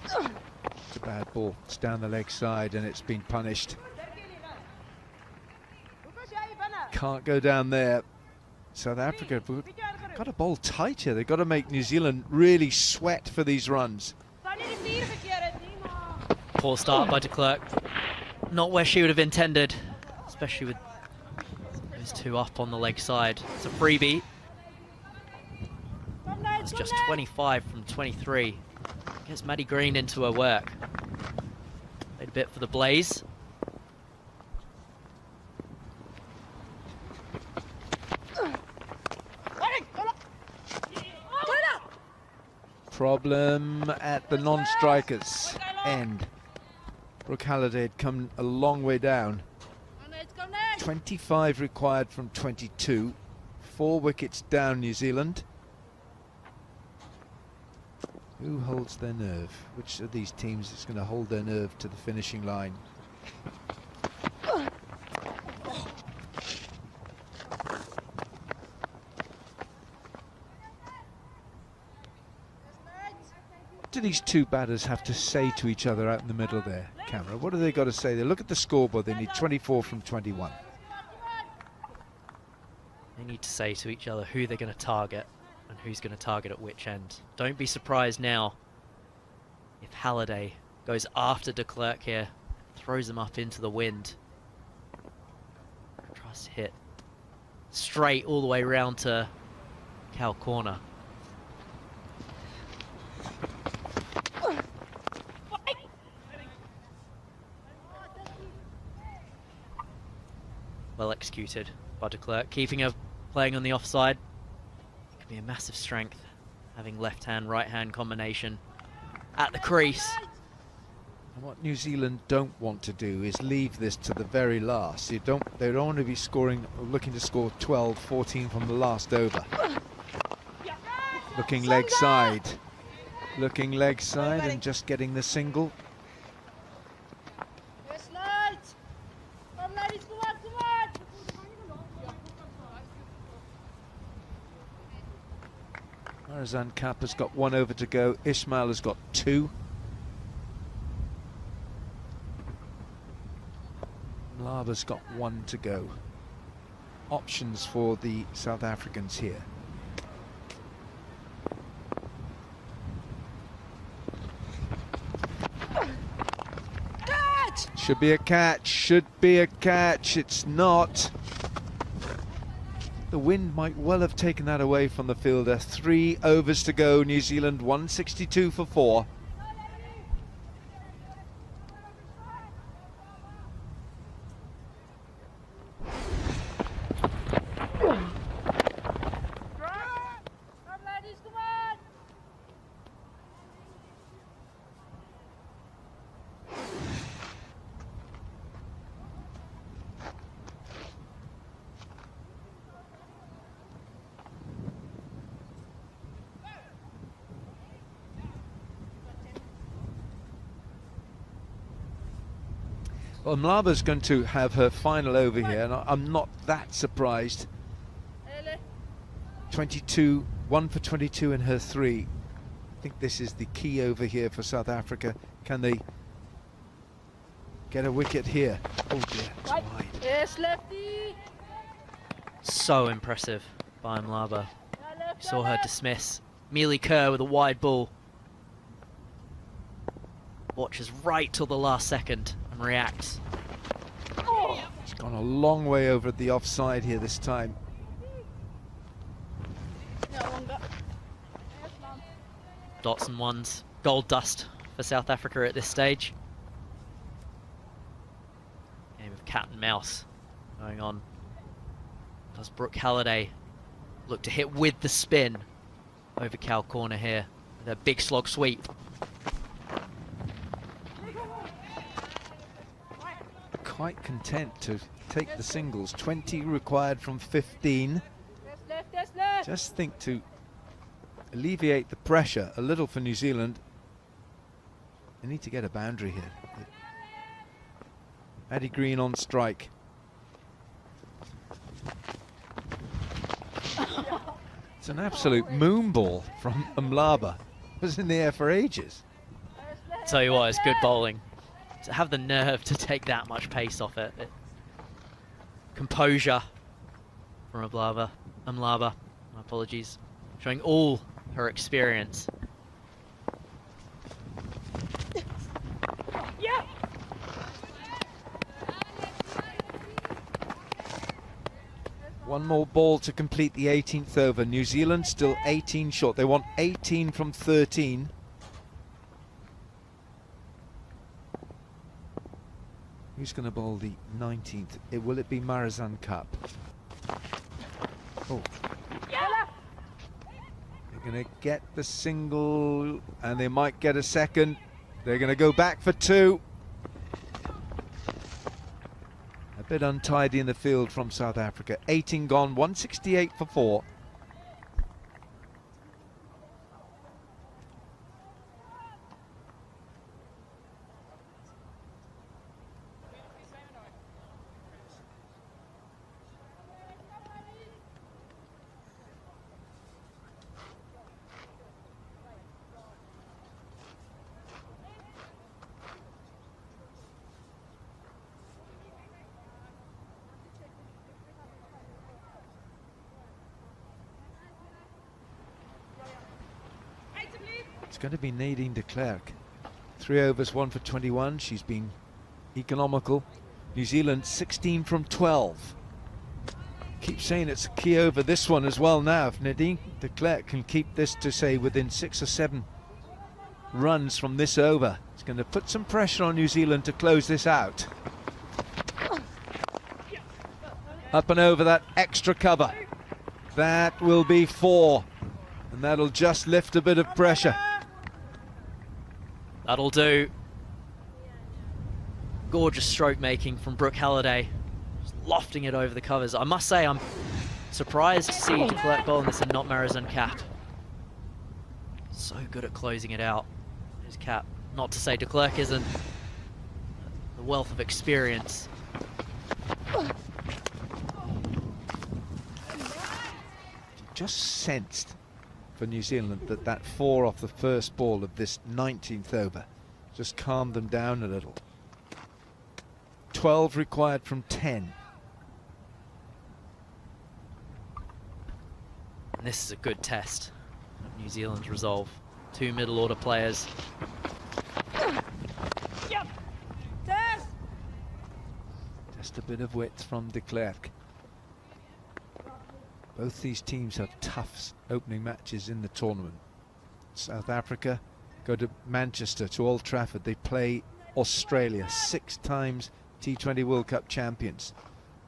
It's a bad ball. It's down the leg side and it's been punished. Can't go down there. South Africa have got to bowl tight here. They've got to make New Zealand really sweat for these runs. Poor start by de Klerk. Not where she would have intended, especially with those two up on the leg side. It's a freebie. It's just 25 from 23. Gets Maddie Green into her work. Played a bit for the Blaze. Problem at the non-strikers end. Brooke Halliday had come a long way down. 25 required from 22. 4 wickets down, New Zealand. Who holds their nerve? Which of these teams is going to hold their nerve to the finishing line? What do these two batters have to say to each other out in the middle there, camera? What do they got to say? They look at the scoreboard, they need 24 from 21. They need to say to each other who they're going to target. and who's going to target at which end. Don't be surprised now if Halliday goes after de Klerk here, throws him up into the wind. Tries to hit straight all the way round to Cal corner. Well executed by de Klerk, keeping her playing on the offside. Could be a massive strength, having left-hand, right-hand combination at the crease. And what New Zealand don't want to do is leave this to the very last. They don't want to be scoring, looking to score 12, 14 from the last over. Looking leg side. Looking leg side and just getting the single. Marizanne Kapp has got 1 over to go. Ismail has got 2. Mlaba's got 1 to go. Options for the South Africans here. Should be a catch, should be a catch, it's not. The wind might well have taken that away from the fielder. 3 overs to go, New Zealand 162 for 4. Well, Mlaba's going to have her final over here, and I'm not that surprised. 22, 1 for 22 in her 3. I think this is the key over here for South Africa. Can they get a wicket here? Oh dear, it's wide. Yes, lefty. So impressive by Mlaba. You saw her dismiss Mealy Kerr with a wide ball. Watches right till the last second and reacts. It's gone a long way over at the offside here this time. Dots and ones, gold dust for South Africa at this stage. Game of cat and mouse going on. Does Brooke Halliday look to hit with the spin over Cal corner here with a big slog sweep? Quite content to take the singles. 20 required from 15. Just think to alleviate the pressure a little for New Zealand. They need to get a boundary here. Addie Green on strike. It's an absolute moon ball from Mlaba. It was in the air for ages. Tell you what, it's good bowling. To have the nerve to take that much pace off it. Composure from Mlaba, my apologies, showing all her experience. Yeah. One more ball to complete the 18th over. New Zealand still 18 short. They want 18 from 13. Who's going to bowl the 19th? Will it be Marizanne Kapp? Oh. They're going to get the single, and they might get a second. They're going to go back for 2. A bit untidy in the field from South Africa. 18 gone, 168 for 4. It's going to be Nadine de Klerk. 3 overs, 1 for 21. She's been economical. New Zealand 16 from 12. Keep saying it's a key over this one as well now. If Nadine de Klerk can keep this to say within 6 or 7 runs from this over, it's going to put some pressure on New Zealand to close this out. Up and over that extra cover. That will be 4, and that'll just lift a bit of pressure. That'll do. Gorgeous stroke making from Brooke Halliday. Just lofting it over the covers. I must say, I'm surprised to see de Klerk bowling this and not Marizanne Kapp. So good at closing it out. His Kapp. Not to say de Klerk isn't. The wealth of experience. Just sensed for New Zealand that 4 off the first ball of this 19th over just calmed them down a little. 12 required from 10. And this is a good test of New Zealand's resolve. 2 middle order players. Just a bit of width from de Klerk. Both these teams have tough opening matches in the tournament. South Africa go to Manchester, to Old Trafford. They play Australia, 6 times T20 World Cup champions.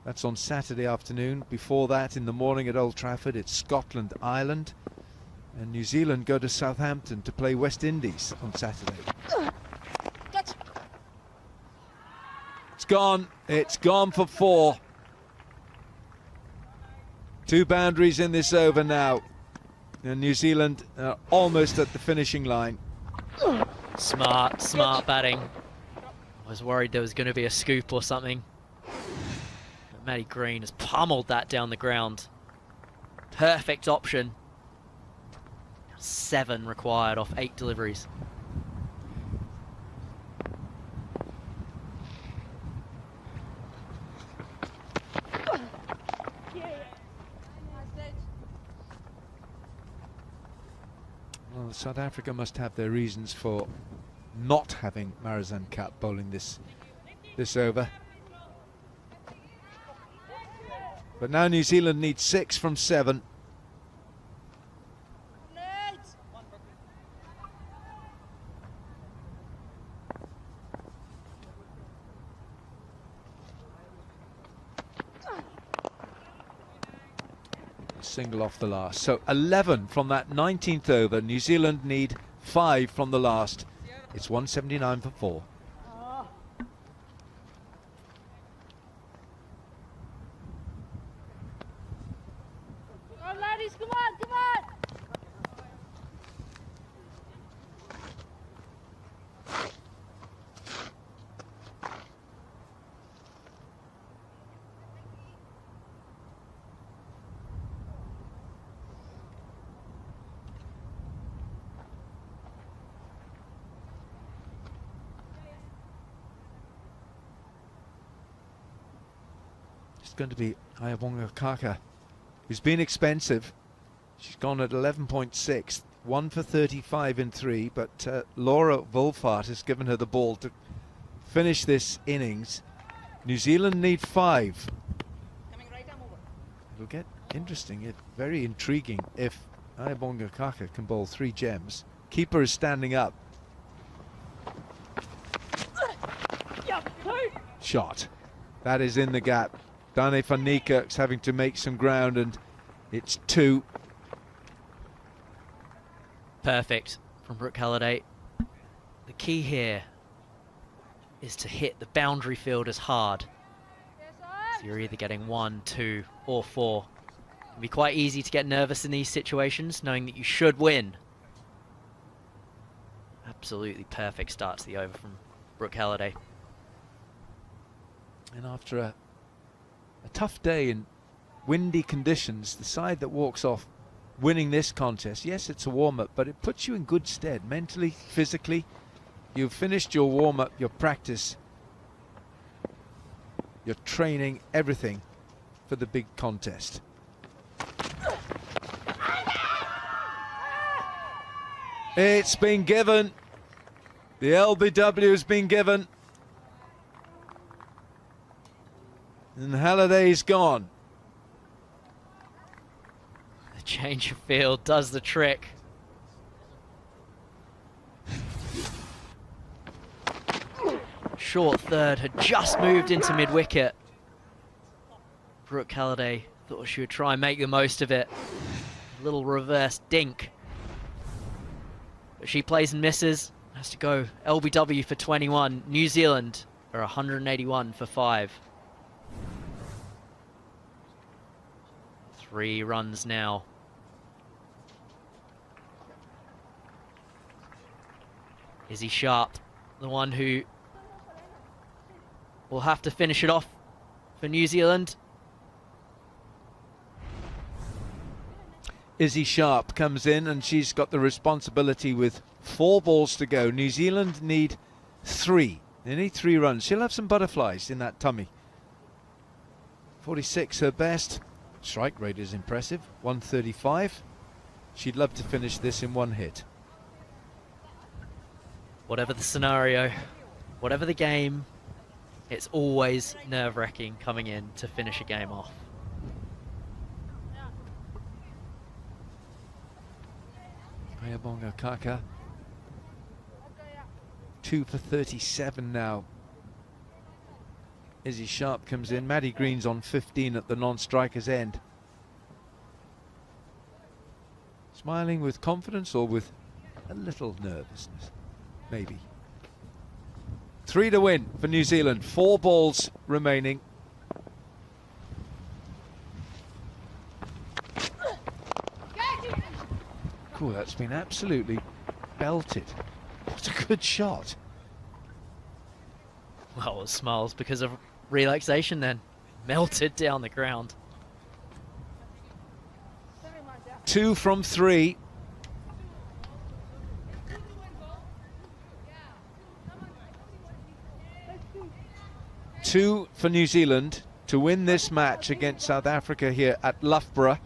That's on Saturday afternoon. Before that, in the morning at Old Trafford, it's Scotland, Ireland. And New Zealand go to Southampton to play West Indies on Saturday. It's gone for 4. 2 boundaries in this over now, and New Zealand are almost at the finishing line. Smart batting. I was worried there was going to be a scoop or something. But Maddie Green has pummeled that down the ground. Perfect option. 7 required off 8 deliveries. Well, South Africa must have their reasons for not having Marizanne Kapp bowling this over. But now New Zealand needs 6 from 7. Single off the last. So 11 from that 19th over. New Zealand need 5 from the last. It's 179 for 4. Come on, ladies, come on, come on! It's going to be Ayabonga Kaka, who's been expensive. She's gone at 11.6, 1 for 35 in 3, but Laura Wolfart has given her the ball to finish this innings. New Zealand need 5. It'll get interesting, very intriguing if Ayabonga Kaka can bowl 3 gems. Keeper is standing up. Shot. That is in the gap. Dane van Niekerk's having to make some ground, and it's 2. Perfect from Brooke Halliday. The key here is to hit the boundary fielders hard. So you're either getting 1, 2 or 4. It can be quite easy to get nervous in these situations, knowing that you should win. Absolutely perfect start to the over from Brooke Halliday. And after a tough day in windy conditions, the side that walks off winning this contest, yes, it's a warm-up, but it puts you in good stead mentally, physically. You've finished your warm-up, your practice, your training, everything for the big contest. It's been given. The LBW has been given. And Halliday's gone. The change of field does the trick. Short third had just moved into mid-wicket. Brooke Halliday thought she would try and make the most of it. A little reverse dink. But she plays and misses. Has to go LBW for 21. New Zealand are 181 for 5. 3 runs now. Izzy Sharp, the one who will have to finish it off for New Zealand. Izzy Sharp comes in and she's got the responsibility with 4 balls to go. New Zealand need 3. They need 3 runs. She'll have some butterflies in that tummy. 46 her best. Strike rate is impressive, 135. She'd love to finish this in 1 hit. Whatever the scenario, whatever the game, it's always nerve-wracking coming in to finish a game off. Ayabonga Kaka 2 for 37 now. Izzy Sharp comes in. Maddie Green's on 15 at the non-striker's end. Smiling with confidence or with a little nervousness? Maybe. 3 to win for New Zealand. 4 balls remaining. Cool, that's been absolutely belted. What a good shot. Well, it was smiles because of relaxation then. Melted down the ground. 2 from 3. Two for New Zealand to win this match against South Africa here at Loughborough.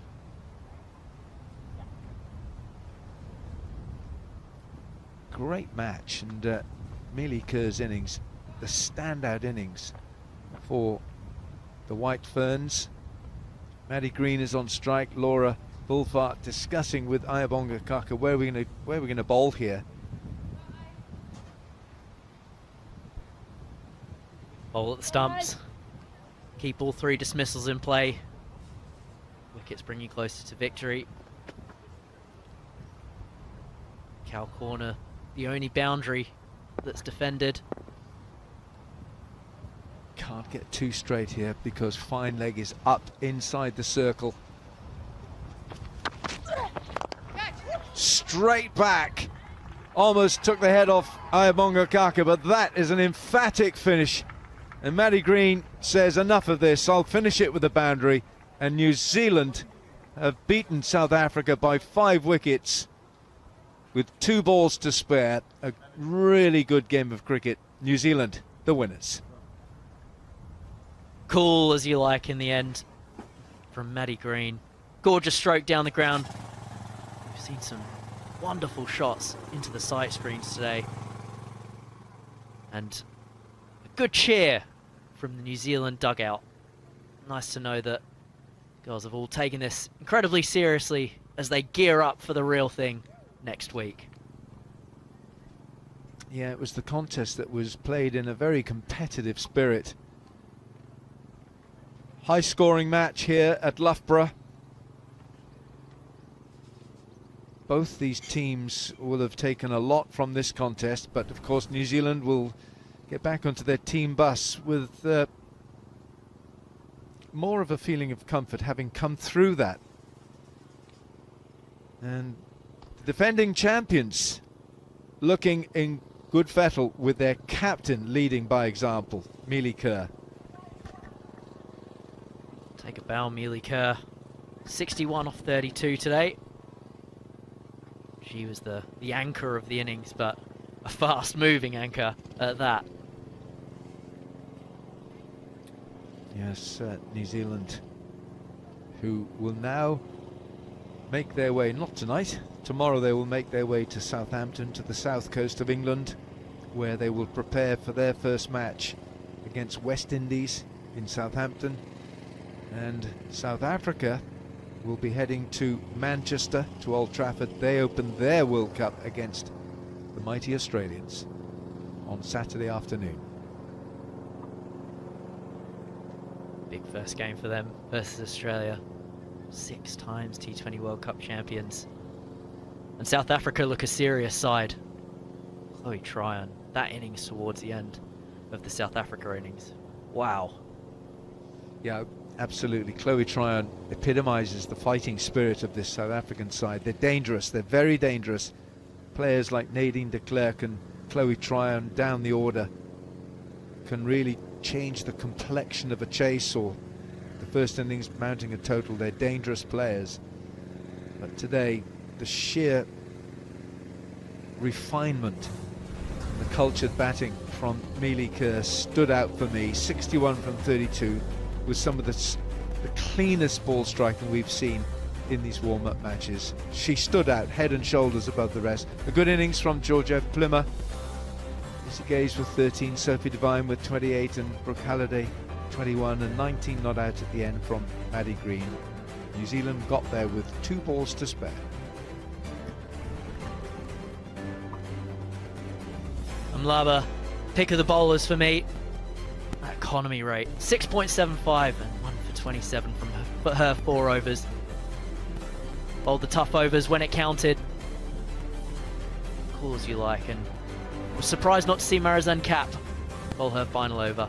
Great match, and Mealy Kerr's innings, the standout innings for the White Ferns. Maddie Green is on strike. Laura Bulfart discussing with Ayabonga Kaka where we're going to bowl here. Bowl at the stumps. Keep all 3 dismissals in play. Wickets bring you closer to victory. Cow corner, the only boundary that's defended. Can't get too straight here because fine leg is up inside the circle. Straight back. Almost took the head off Ayabonga Kaka, but that is an emphatic finish. And Maddie Green says, enough of this, I'll finish it with a boundary. And New Zealand have beaten South Africa by 5 wickets with 2 balls to spare. A really good game of cricket. New Zealand, the winners. Cool as you like in the end from Maddie Green. Gorgeous stroke down the ground. We've seen some wonderful shots into the sight screens today. And a good cheer from the New Zealand dugout. Nice to know that girls have all taken this incredibly seriously as they gear up for the real thing next week. Yeah, it was the contest that was played in a very competitive spirit. High scoring match here at Loughborough. Both these teams will have taken a lot from this contest, but of course New Zealand will get back onto their team bus with more of a feeling of comfort having come through that. And the defending champions looking in good fettle with their captain leading by example, Mealy Kerr. Take a bow, Mealy Kerr. 61 off 32 today. She was the anchor of the innings, but a fast-moving anchor at that. Yes, New Zealand, who will now make their way, not tonight, tomorrow they will make their way to Southampton, to the south coast of England, where they will prepare for their first match against West Indies in Southampton. And South Africa will be heading to Manchester, to Old Trafford. They open their World Cup against the mighty Australians on Saturday afternoon. Big first game for them versus Australia. 6 times T20 World Cup champions. And South Africa look a serious side. Chloe Tryon, that innings towards the end of the South Africa innings. Wow. Yeah, absolutely. Chloe Tryon epitomises the fighting spirit of this South African side. They're dangerous, they're very dangerous. Players like Nadine de Klerk and Chloe Tryon down the order can really change the complexion of a chase, or the first innings mounting a total. They're dangerous players. But today, the sheer refinement and the cultured batting from Mealy Kerr stood out for me. 61 from 32 was some of the cleanest ball striking we've seen in these warm-up matches. She stood out head and shoulders above the rest. A good innings from Georgette Plimmer. Lizzie Gaze with 13, Sophie Devine with 28, and Brooke Halliday 21, and 19 not out at the end from Maddie Green. New Zealand got there with 2 balls to spare. Mlaba, pick of the bowlers for me. That economy rate, 6.75 and 1 for 27 from her 4 overs. Bowled the tough overs when it counted. Cool as you like, and was surprised not to see Marizanne Kapp bowl her final over.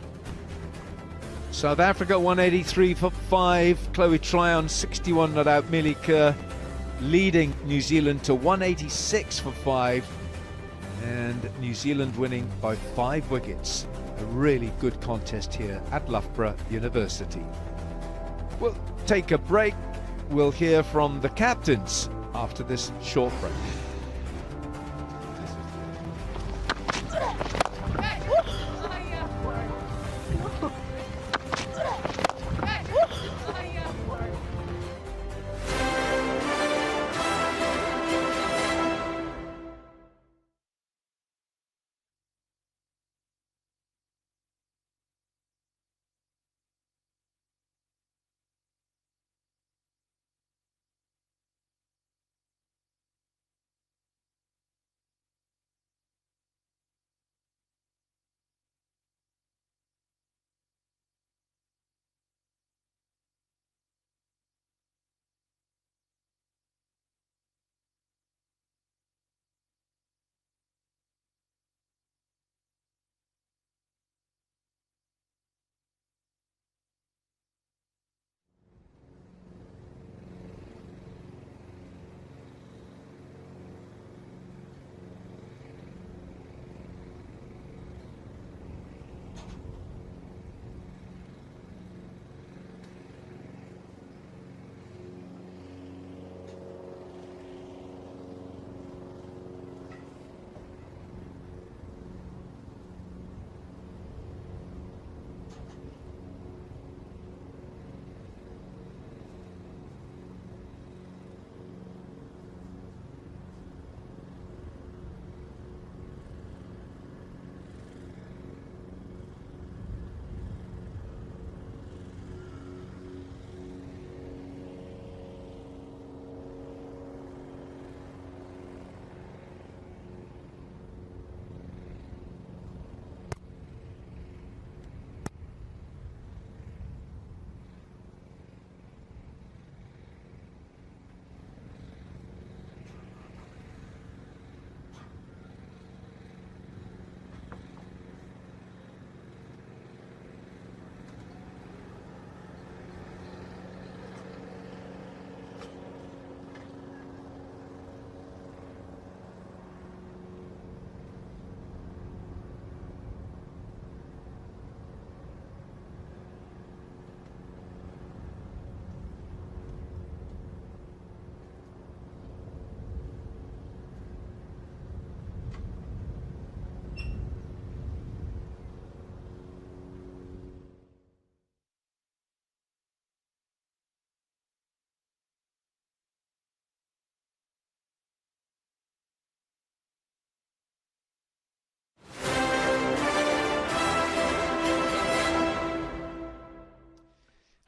South Africa 183 for 5. Chloe Tryon 61 not out. Mealy Kerr leading New Zealand to 186 for 5. And New Zealand winning by 5 wickets. A really good contest here at Loughborough University. We'll take a break. We'll hear from the captains after this short break.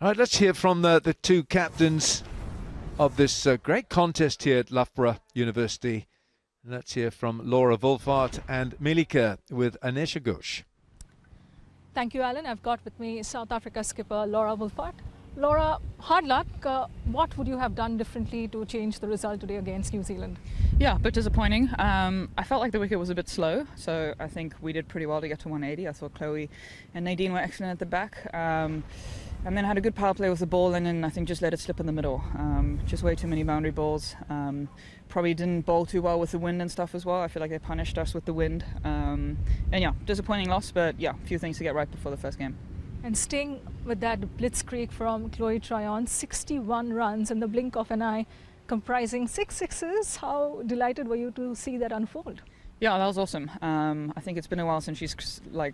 All right, let's hear from the two captains of this great contest here at Loughborough University. Let's hear from Laura Wolfart and Melika with Anesha Ghosh. Thank you, Alan. I've got with me South Africa skipper Laura Wolfart. Laura, hard luck. What would you have done differently to change the result today against New Zealand? Yeah, a bit disappointing. I felt like the wicket was a bit slow, so I think we did pretty well to get to 180. I thought Chloe and Nadine were excellent at the back. And then had a good power play with the ball, and then I think just let it slip in the middle. Just way too many boundary balls. Probably didn't bowl too well with the wind and stuff as well. I feel like they punished us with the wind. And yeah, disappointing loss, but yeah, a few things to get right before the first game. And staying with that blitzkrieg from Chloe Tryon, 61 runs in the blink of an eye, comprising 6 sixes. How delighted were you to see that unfold? Yeah, that was awesome. I think it's been a while since she's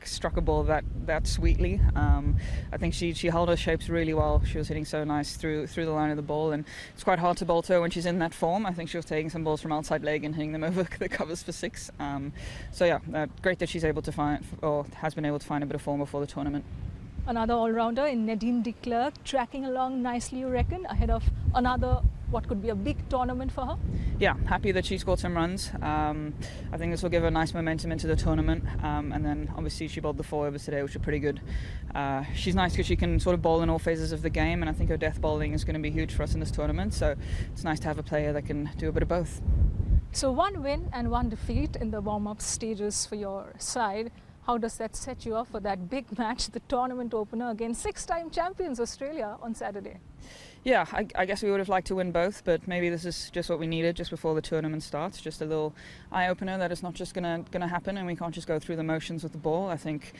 struck a ball that sweetly. I think she held her shapes really well. She was hitting so nice through the line of the ball, and it's quite hard to bowl to her when she's in that form. I think she was taking some balls from outside leg and hitting them over the covers for 6. So yeah, great that she's able to find, or has been able to find, a bit of form before the tournament. Another all-rounder in Nadine de Klerk, tracking along nicely, you reckon, ahead of another, what could be a big tournament for her? Yeah, happy that she scored some runs. I think this will give her nice momentum into the tournament. And then obviously she bowled the 4 overs today, which are pretty good. She's nice because she can sort of bowl in all phases of the game, and I think her death bowling is going to be huge for us in this tournament. So it's nice to have a player that can do a bit of both. So 1 win and 1 defeat in the warm-up stages for your side. How does that set you up for that big match, the tournament opener against 6-time champions Australia on Saturday? Yeah, I guess we would have liked to win both, but maybe this is just what we needed just before the tournament starts. Just a little eye-opener that it's not just gonna happen, and we can't just go through the motions with the ball. I think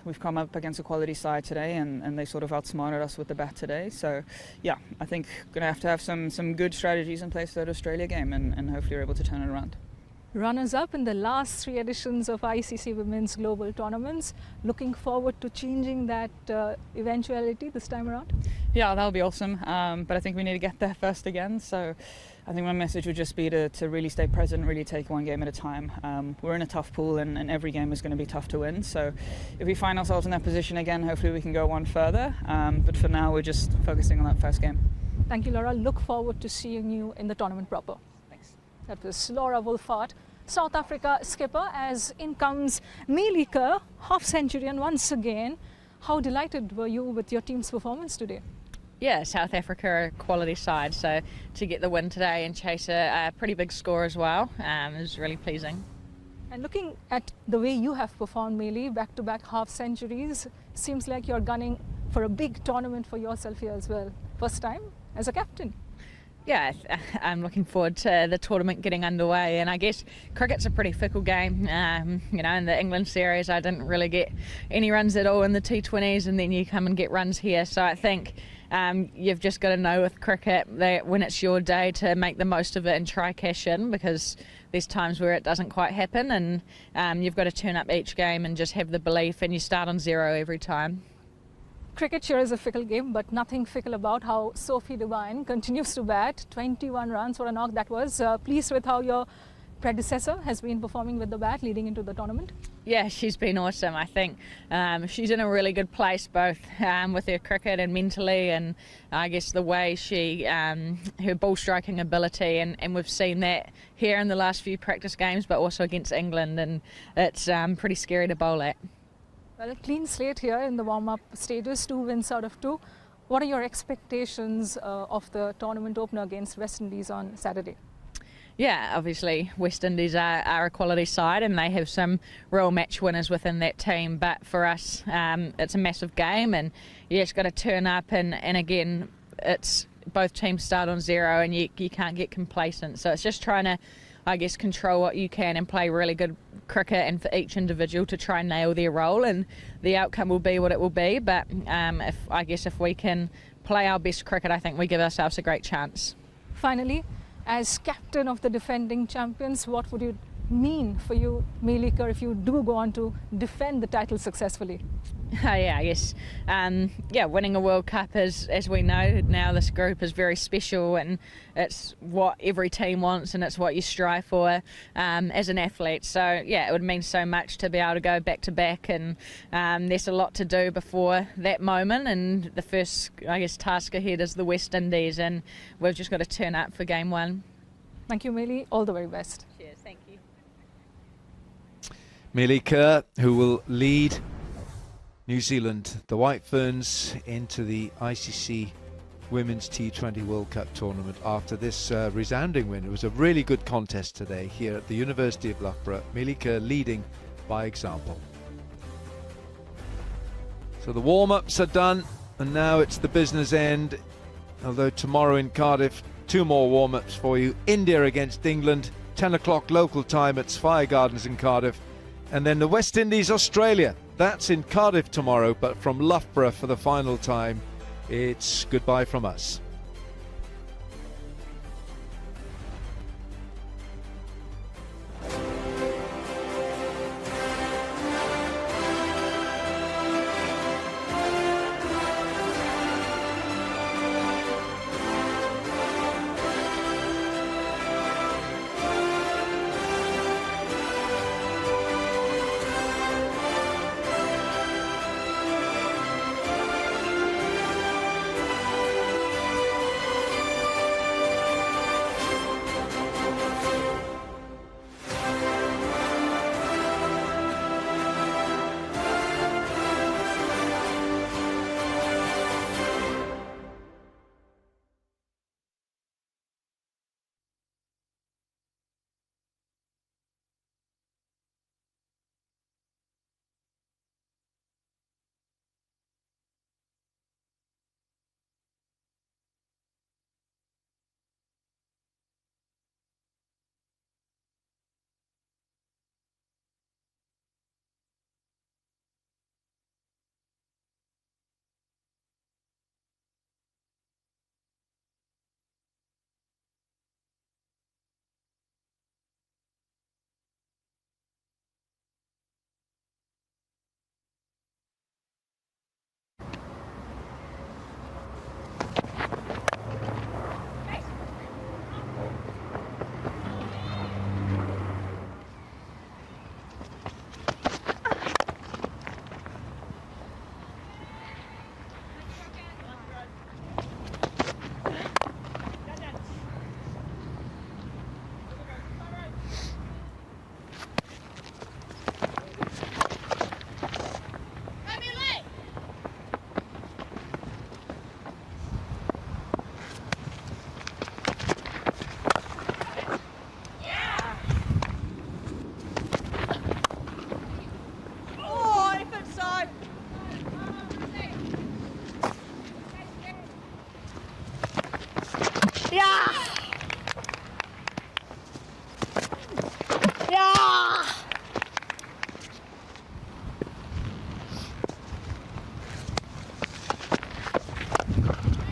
we've come up against a quality side today, and they sort of outsmarted us with the bat today. So yeah, I think gonna have some good strategies in place for that Australia game, and hopefully we're able to turn it around. Runners-up in the last 3 editions of ICC Women's Global Tournaments. Looking forward to changing that eventuality this time around? Yeah, that'll be awesome. But I think we need to get there first again. So I think my message would just be to really stay present, really take one game at a time. We're in a tough pool, and every game is going to be tough to win. So if we find ourselves in that position again, hopefully we can go one further. But for now, we're just focusing on that first game. Thank you, Laura. Look forward to seeing you in the tournament proper. That was Laura Wolfart, South Africa skipper, as in comes Melika, half-centurion once again. How delighted were you with your team's performance today? Yeah, South Africa are a quality side, so to get the win today and chase a pretty big score as well is really pleasing. And looking at the way you have performed, Meli, back-to-back half-centuries, seems like you're gunning for a big tournament for yourself here as well. First time as a captain. Yeah, I'm looking forward to the tournament getting underway, and I guess cricket's a pretty fickle game. You know, in the England series I didn't really get any runs at all in the T20s, and then you come and get runs here. So I think you've just got to know with cricket that when it's your day to make the most of it and try cash in, because there's times where it doesn't quite happen, and you've got to turn up each game and just have the belief, and you start on 0 every time. Cricket sure is a fickle game, but nothing fickle about how Sophie Devine continues to bat. 21 runs, what a knock that was. Pleased with how your predecessor has been performing with the bat leading into the tournament? Yeah, she's been awesome. I think she's in a really good place, both with her cricket and mentally, and I guess the way she, her ball striking ability, and we've seen that here in the last few practice games, but also against England, and it's pretty scary to bowl at. Well, a clean slate here in the warm-up stages, 2 wins out of 2. What are your expectations of the tournament opener against West Indies on Saturday? Yeah, obviously West Indies are a quality side, and they have some real match winners within that team. But for us, it's a massive game, and you just got to turn up. And again, it's both teams start on 0, and you can't get complacent. So it's just trying to, I guess, control what you can and play really good cricket, and for each individual to try and nail their role, and the outcome will be what it will be. But if we can play our best cricket, I think we give ourselves a great chance. Finally, as captain of the defending champions, what would you mean for you, Melika, if you do go on to defend the title successfully? Yeah, I guess. Winning a World Cup is, as we know now, this group is very special, and it's what every team wants, and it's what you strive for as an athlete. So yeah, it would mean so much to be able to go back to back, and there's a lot to do before that moment. And the first, I guess, task ahead is the West Indies, and we've just got to turn up for game one. Thank you, Meli. All the very best. Cheers. Thank you. Melika, who will lead New Zealand, the White Ferns, into the ICC Women's T20 World Cup tournament after this resounding win. It was a really good contest today here at the University of Loughborough. Melika leading by example. So the warm-ups are done, and now it's the business end. Although tomorrow in Cardiff, 2 more warm-ups for you. India against England, 10 o'clock local time at Spire Gardens in Cardiff. And then the West Indies, Australia. That's in Cardiff tomorrow, but from Loughborough for the final time. It's goodbye from us.